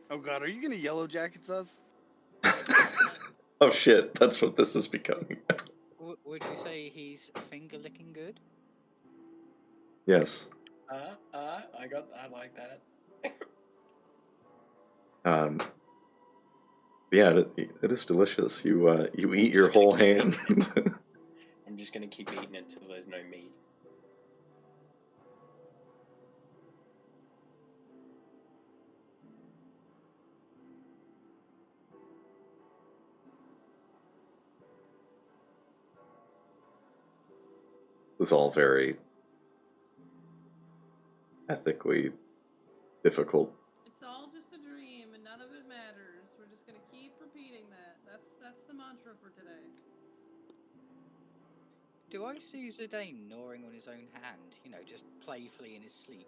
Speaker 3: Oh god, are you gonna yellow jackets us?
Speaker 1: Oh shit, that's what this is becoming.
Speaker 4: Would you say he's finger licking good?
Speaker 1: Yes.
Speaker 2: I like that.
Speaker 1: Yeah, it is delicious. You eat your whole hand.
Speaker 2: I'm just gonna keep eating it until there's no meat.
Speaker 1: was all very ethically difficult.
Speaker 5: It's all just a dream, and none of it matters. We're just gonna keep repeating that. That's the mantra for today.
Speaker 4: Do I see Zidane gnawing on his own hand? You know, just playfully in his sleep.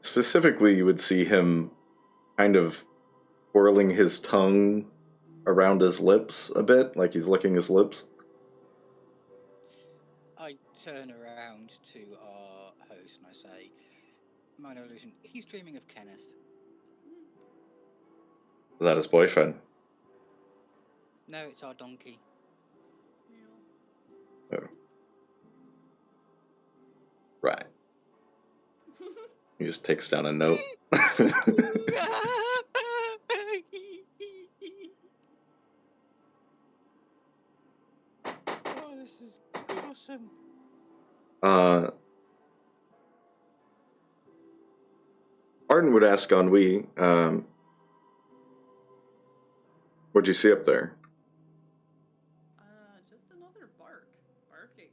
Speaker 1: Specifically, you would see him kind of twirling his tongue around his lips a bit, like he's licking his lips.
Speaker 4: I turn around to our host and I say, minor illusion, he's dreaming of Kenneth.
Speaker 1: Is that his boyfriend?
Speaker 4: No, it's our donkey.
Speaker 1: Oh. Right. He just takes down a note.
Speaker 4: Oh, this is awesome.
Speaker 1: Arden would ask Ennui, what'd you see up there?
Speaker 5: Just another barking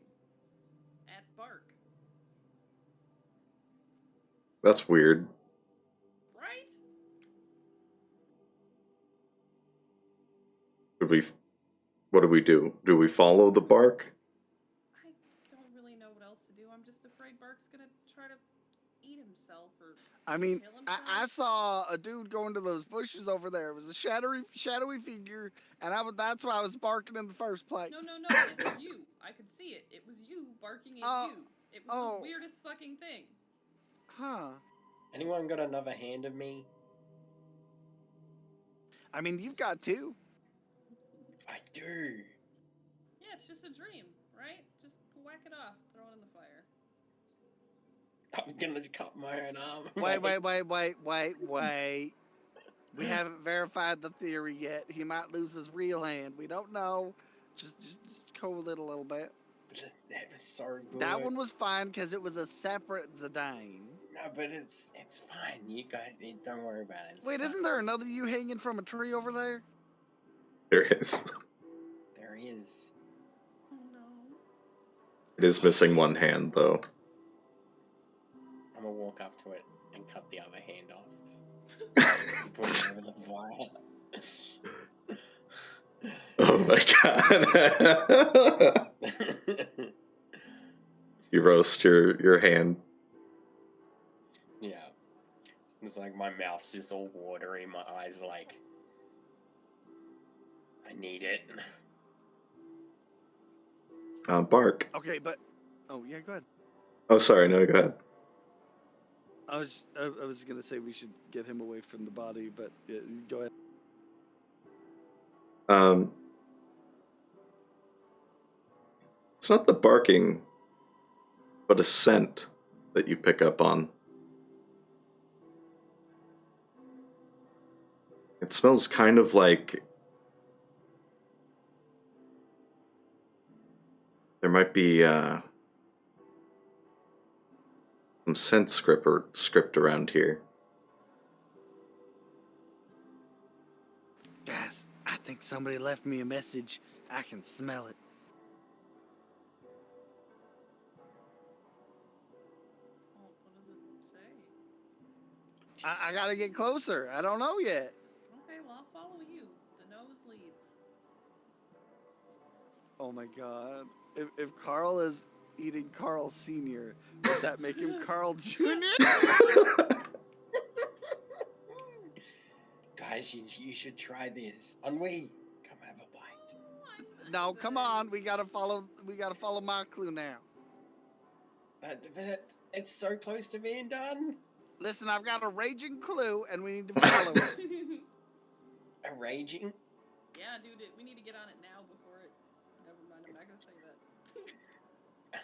Speaker 5: at bark.
Speaker 1: That's weird.
Speaker 5: Right?
Speaker 1: What do we do? Do we follow the bark?
Speaker 5: I don't really know what else to do. I'm just afraid Bark's gonna try to eat himself or
Speaker 3: I mean,
Speaker 5: kill
Speaker 3: I
Speaker 5: himself.
Speaker 3: saw a dude go into those bushes over there. It was a shadowy figure, and that's why I was barking in the first place.
Speaker 5: No, it was you. I could see it. It was you barking at you. It was the weirdest fucking thing.
Speaker 3: Huh.
Speaker 2: Anyone got another hand of me?
Speaker 3: I mean, you've got two.
Speaker 2: I do.
Speaker 5: Yeah, it's just a dream, right? Just whack it off, throw it in the fire.
Speaker 2: I'm gonna cut my own arm.
Speaker 3: Wait. We haven't verified the theory yet. He might lose his real hand. We don't know. Just cool it a little bit.
Speaker 2: But that was so good.
Speaker 3: That one was fine because it was a separate Zidane.
Speaker 2: No, but it's fine. You guys, don't worry about it. It's
Speaker 3: Wait,
Speaker 2: fine.
Speaker 3: isn't there another you hanging from a tree over there?
Speaker 1: There is.
Speaker 2: There is.
Speaker 5: Oh no.
Speaker 1: It is missing one hand, though.
Speaker 2: I'm gonna walk up to it and cut the other hand off. Put it over the fire.
Speaker 1: Oh my god. You roast your hand.
Speaker 2: Yeah. It's like my mouth's just all watery, my eyes like, I need it.
Speaker 1: Bark.
Speaker 3: Okay, but oh yeah, go ahead.
Speaker 1: Oh, sorry. No, go ahead.
Speaker 3: I was gonna say we should get him away from the body, but yeah, go ahead.
Speaker 1: It's not the barking, but a scent that you pick up on. It smells kind of like there might be some scent script around here.
Speaker 3: Guys, I think somebody left me a message. I can smell it.
Speaker 5: Well, what does it say?
Speaker 3: I gotta get closer. I don't know yet.
Speaker 5: Okay, well I'll follow you. The nose leads.
Speaker 3: Oh my god. If Carl is eating Carl Sr., would that make him Carl Jr.?
Speaker 2: Guys, you should try this. Ennui, come have a bite.
Speaker 3: No, come on. We gotta follow my clue now.
Speaker 2: But it's so close to being done.
Speaker 3: Listen, I've got a raging clue, and we need to follow it.
Speaker 2: A raging?
Speaker 5: Yeah, dude, we need to get on it now before it. Never mind, I'm not gonna say that.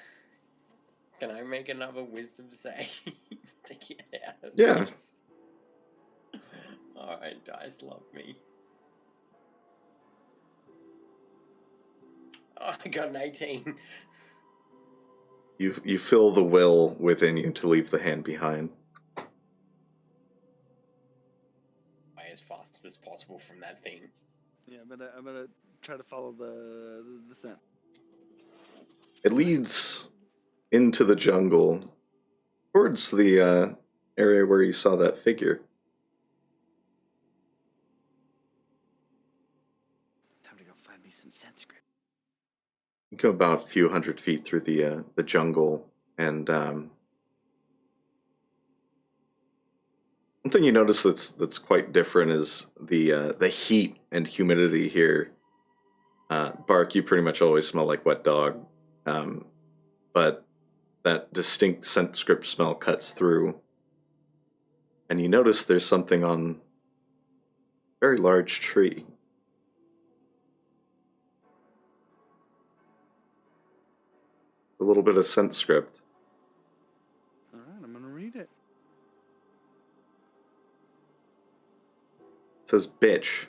Speaker 2: Can I make another wisdom save to get out of
Speaker 1: Yeah.
Speaker 2: this? Alright, dice love me. Oh, I got an 18.
Speaker 1: You feel the will within you to leave the hand behind.
Speaker 2: As fast as possible from that thing.
Speaker 3: Yeah, I'm gonna try to follow the scent.
Speaker 1: It leads into the jungle towards the area where you saw that figure.
Speaker 3: Time to go find me some Sanskrit.
Speaker 1: You go about a few hundred feet through the jungle, and one thing you notice that's quite different is the heat and humidity here. Bark, you pretty much always smell like wet dog, but that distinct scent script smell cuts through, and you notice there's something on a very large tree. A little bit of scent script.
Speaker 3: All right, I'm gonna read it.
Speaker 1: It says bitch.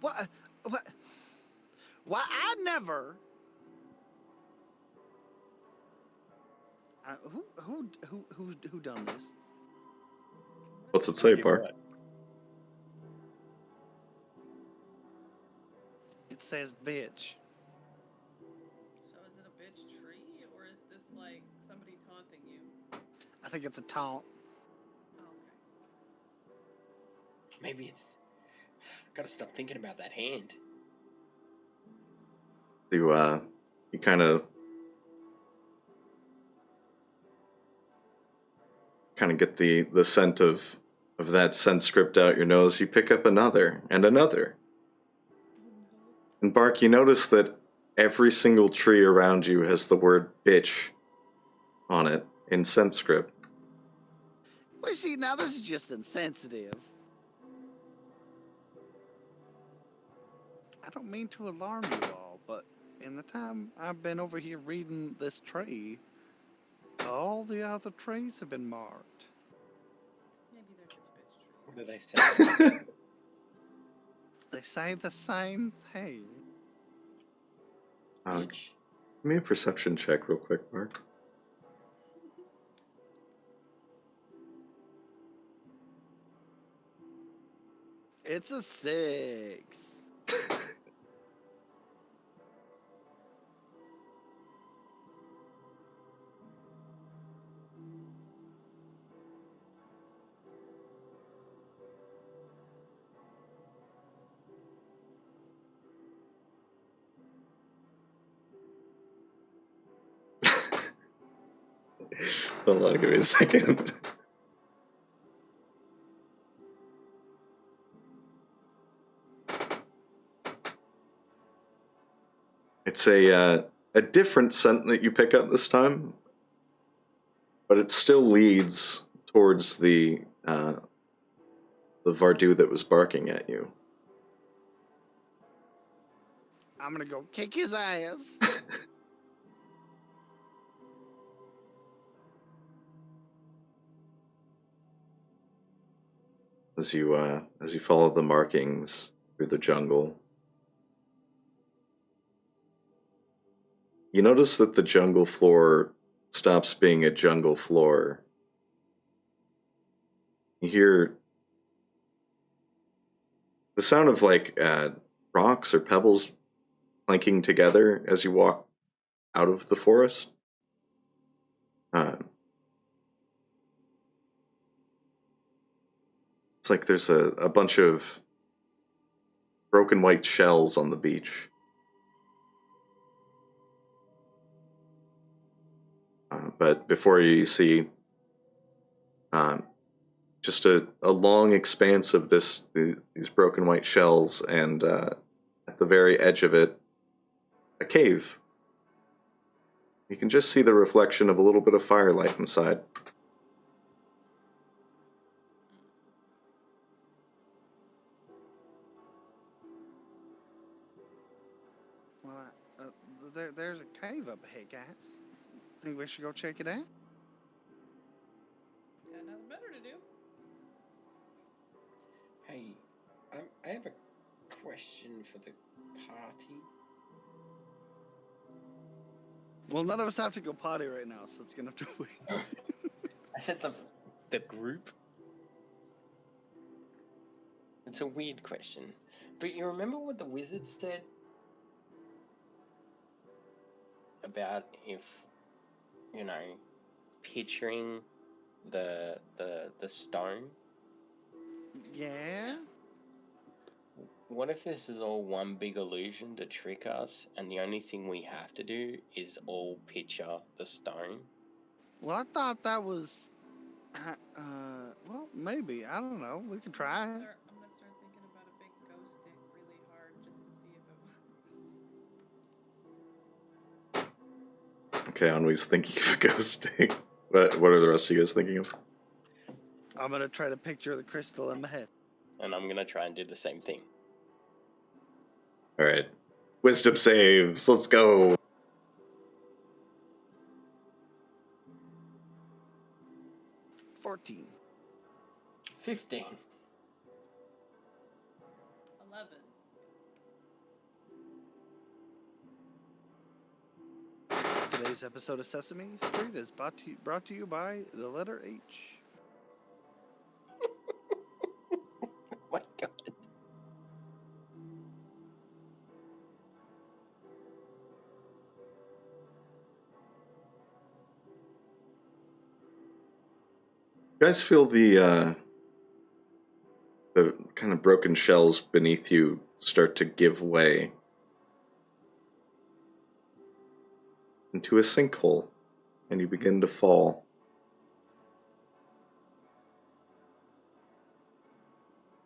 Speaker 3: What? What? Why? I never. Who done this?
Speaker 1: What's it say,
Speaker 2: Did
Speaker 1: Bark?
Speaker 2: what?
Speaker 3: It says bitch.
Speaker 5: So is it a bitch tree, or is this like somebody taunting you?
Speaker 3: I think it's a taunt.
Speaker 5: Oh, okay.
Speaker 2: Maybe it's. Gotta stop thinking about that hand.
Speaker 1: You kind of get the scent of that scent script out your nose. You pick up another and another. And Bark, you notice that every single tree around you has the word bitch on it in scent script.
Speaker 3: Well, see, now this is just insensitive. I don't mean to alarm you all, but in the time I've been over here reading this tree, all the other trees have been marked.
Speaker 5: Maybe they're just bitch trees.
Speaker 2: What do they say?
Speaker 3: They say the same thing.
Speaker 1: Give
Speaker 2: Bitch.
Speaker 1: me a perception check real quick, Bark.
Speaker 3: It's a 6.
Speaker 1: Hold on, give me a second. It's a different scent that you pick up this time, but it still leads towards the Varoux that was barking at you.
Speaker 3: I'm gonna go kick his ass.
Speaker 1: As you follow the markings through the jungle, you notice that the jungle floor stops being a jungle floor. You hear the sound of like rocks or pebbles clanking together as you walk out of the forest. It's like there's a bunch of broken white shells on the beach. But before you see just a long expanse of these broken white shells, and at the very edge of it, a cave. You can just see the reflection of a little bit of firelight inside.
Speaker 3: Well, there's a cave up ahead, guys. Think we should go check it out?
Speaker 5: Got nothing better to do.
Speaker 2: Hey, I have a question for the party.
Speaker 3: Well, none of us have to go potty right now, so it's gonna have to wait.
Speaker 2: I said the group. It's a weird question, But you remember what the wizard said about if, you know, picturing the stone?
Speaker 3: Yeah?
Speaker 2: What if this is all one big illusion to trick us, and the only thing we have to do is all picture the stone?
Speaker 3: Well, I thought that was. Well, maybe. I don't know. We could try.
Speaker 5: I'm gonna start thinking about a big ghost stick really hard just to see if it works.
Speaker 1: Okay, Ennui's thinking of a ghost stick. What are the rest of you guys thinking of?
Speaker 3: I'm gonna try to picture the crystal in my head.
Speaker 2: And I'm gonna try and do the same thing.
Speaker 1: All right. Wisdom saves. Let's go.
Speaker 3: 14.
Speaker 2: 15.
Speaker 5: 11.
Speaker 3: Today's episode of Sesame Street is brought to you by the letter H.
Speaker 2: My God.
Speaker 1: You guys feel the kind of broken shells beneath you start to give way into a sinkhole, and you begin to fall.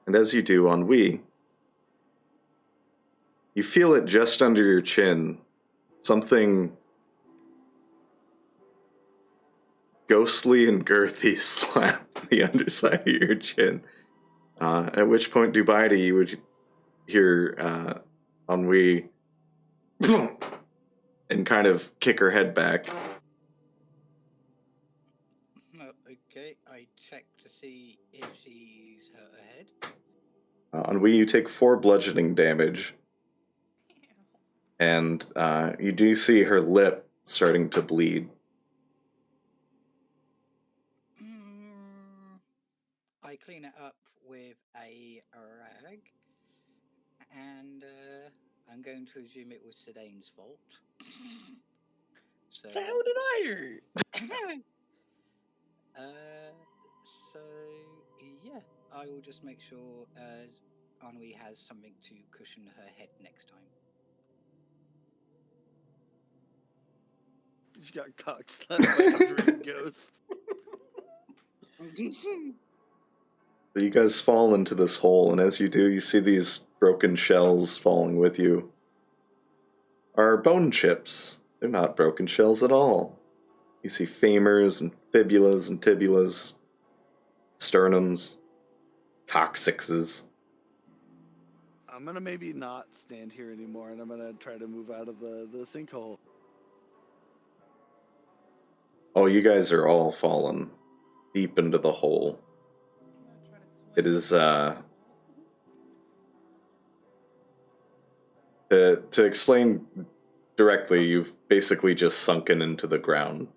Speaker 1: And as you do, Ennui, you feel it just under your chin. Something ghostly and girthy slap the underside of your chin. At which point, Dubaidi, you would hear Ennui and kind of kick her head back.
Speaker 4: Okay, I check to see if she's hurt her head.
Speaker 1: Ennui, you take 4 bludgeoning damage, and you do see her lip starting to bleed.
Speaker 4: I clean it up with a rag, and I'm going to assume it was Sedane's fault. So,
Speaker 2: How did I do?
Speaker 4: so yeah, I will just make sure Ennui has something to cushion her head next time.
Speaker 3: She got cock slapped by a dream ghost.
Speaker 1: So you guys fall into this hole, and as you do, you see these broken shells falling with you. Are bone chips. They're not broken shells at all. You see femurs and fibulas and tibulas, sternums, coccyxes.
Speaker 3: I'm gonna maybe not stand here anymore, and I'm gonna try to move out of the sinkhole.
Speaker 1: Oh, you guys are all fallen deep into the hole.
Speaker 5: I'm gonna try to swim.
Speaker 1: It is, to explain directly, you've basically just sunken into the ground.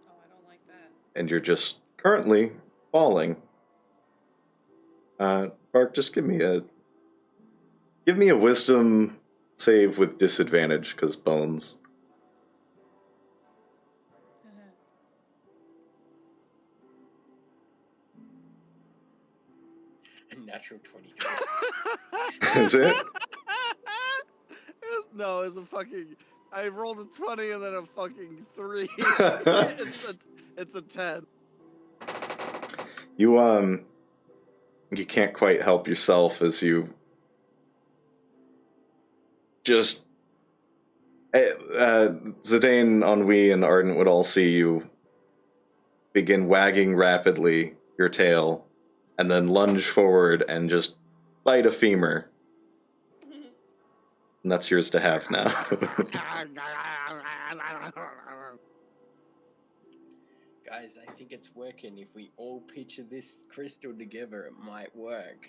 Speaker 5: Oh, I don't like that.
Speaker 1: And you're just currently falling. Bark, just give me a wisdom save with disadvantage, because bones.
Speaker 2: Natural 20.
Speaker 1: Is it?
Speaker 3: No, it's a fucking. I rolled a 20 and then a fucking 3. It's a 10.
Speaker 1: You can't quite help yourself as you just Zidane, Ennui, and Ardent would all see you begin wagging rapidly your tail, and then lunge forward and just bite a femur. And that's yours to have now.
Speaker 2: Guys, I think it's working. If we all picture this crystal together, it might work.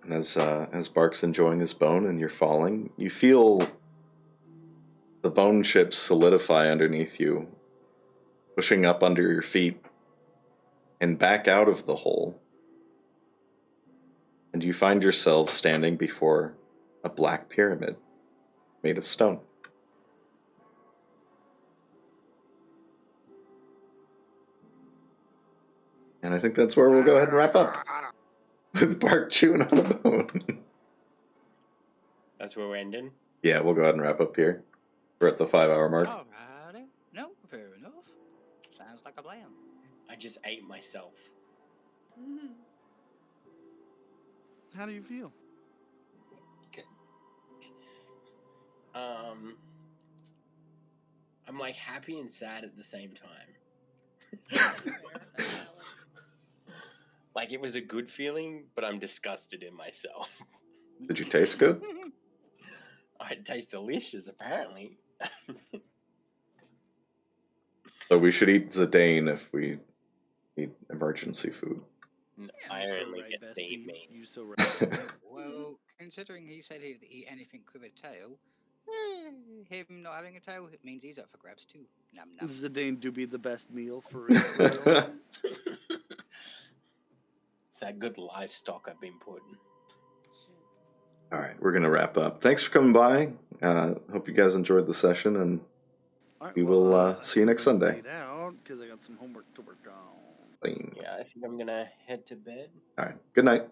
Speaker 1: And as Bark's enjoying his bone and you're falling, you feel the bone chips solidify underneath you, pushing up under your feet and back out of the hole. and you find yourselves standing before a black pyramid made of stone. And I think that's where we'll go ahead and wrap up. With Bark chewing on a bone.
Speaker 2: That's where we're ending.
Speaker 1: Yeah, we'll go ahead and wrap up here. We're at the 5-hour mark.
Speaker 4: Alrighty. No, fair enough. Sounds like a plan.
Speaker 2: I just ate myself.
Speaker 3: How do you feel?
Speaker 2: I'm like happy and sad at the same time. Like it was a good feeling, but I'm disgusted in myself.
Speaker 1: Did you taste good?
Speaker 2: It tastes delicious, apparently.
Speaker 1: So we should eat Zidane if we need emergency food.
Speaker 2: I
Speaker 3: You so
Speaker 2: only
Speaker 3: right,
Speaker 2: get to eat
Speaker 3: bestie.
Speaker 2: meat.
Speaker 3: You so right.
Speaker 4: Well, considering he said he'd eat anything with a tail, him not having a tail, it means he's up for grabs too. Num num.
Speaker 3: Zidane do be the best meal for real.
Speaker 2: It's that good livestock I've been putting.
Speaker 1: All right, we're going to wrap up. Thanks for coming by. Hope you guys enjoyed the session, and
Speaker 3: All right,
Speaker 1: we will see you next Sunday.
Speaker 3: Out because I got some homework to work on.
Speaker 2: Yeah, I think I'm gonna head to bed.
Speaker 1: All right, good night.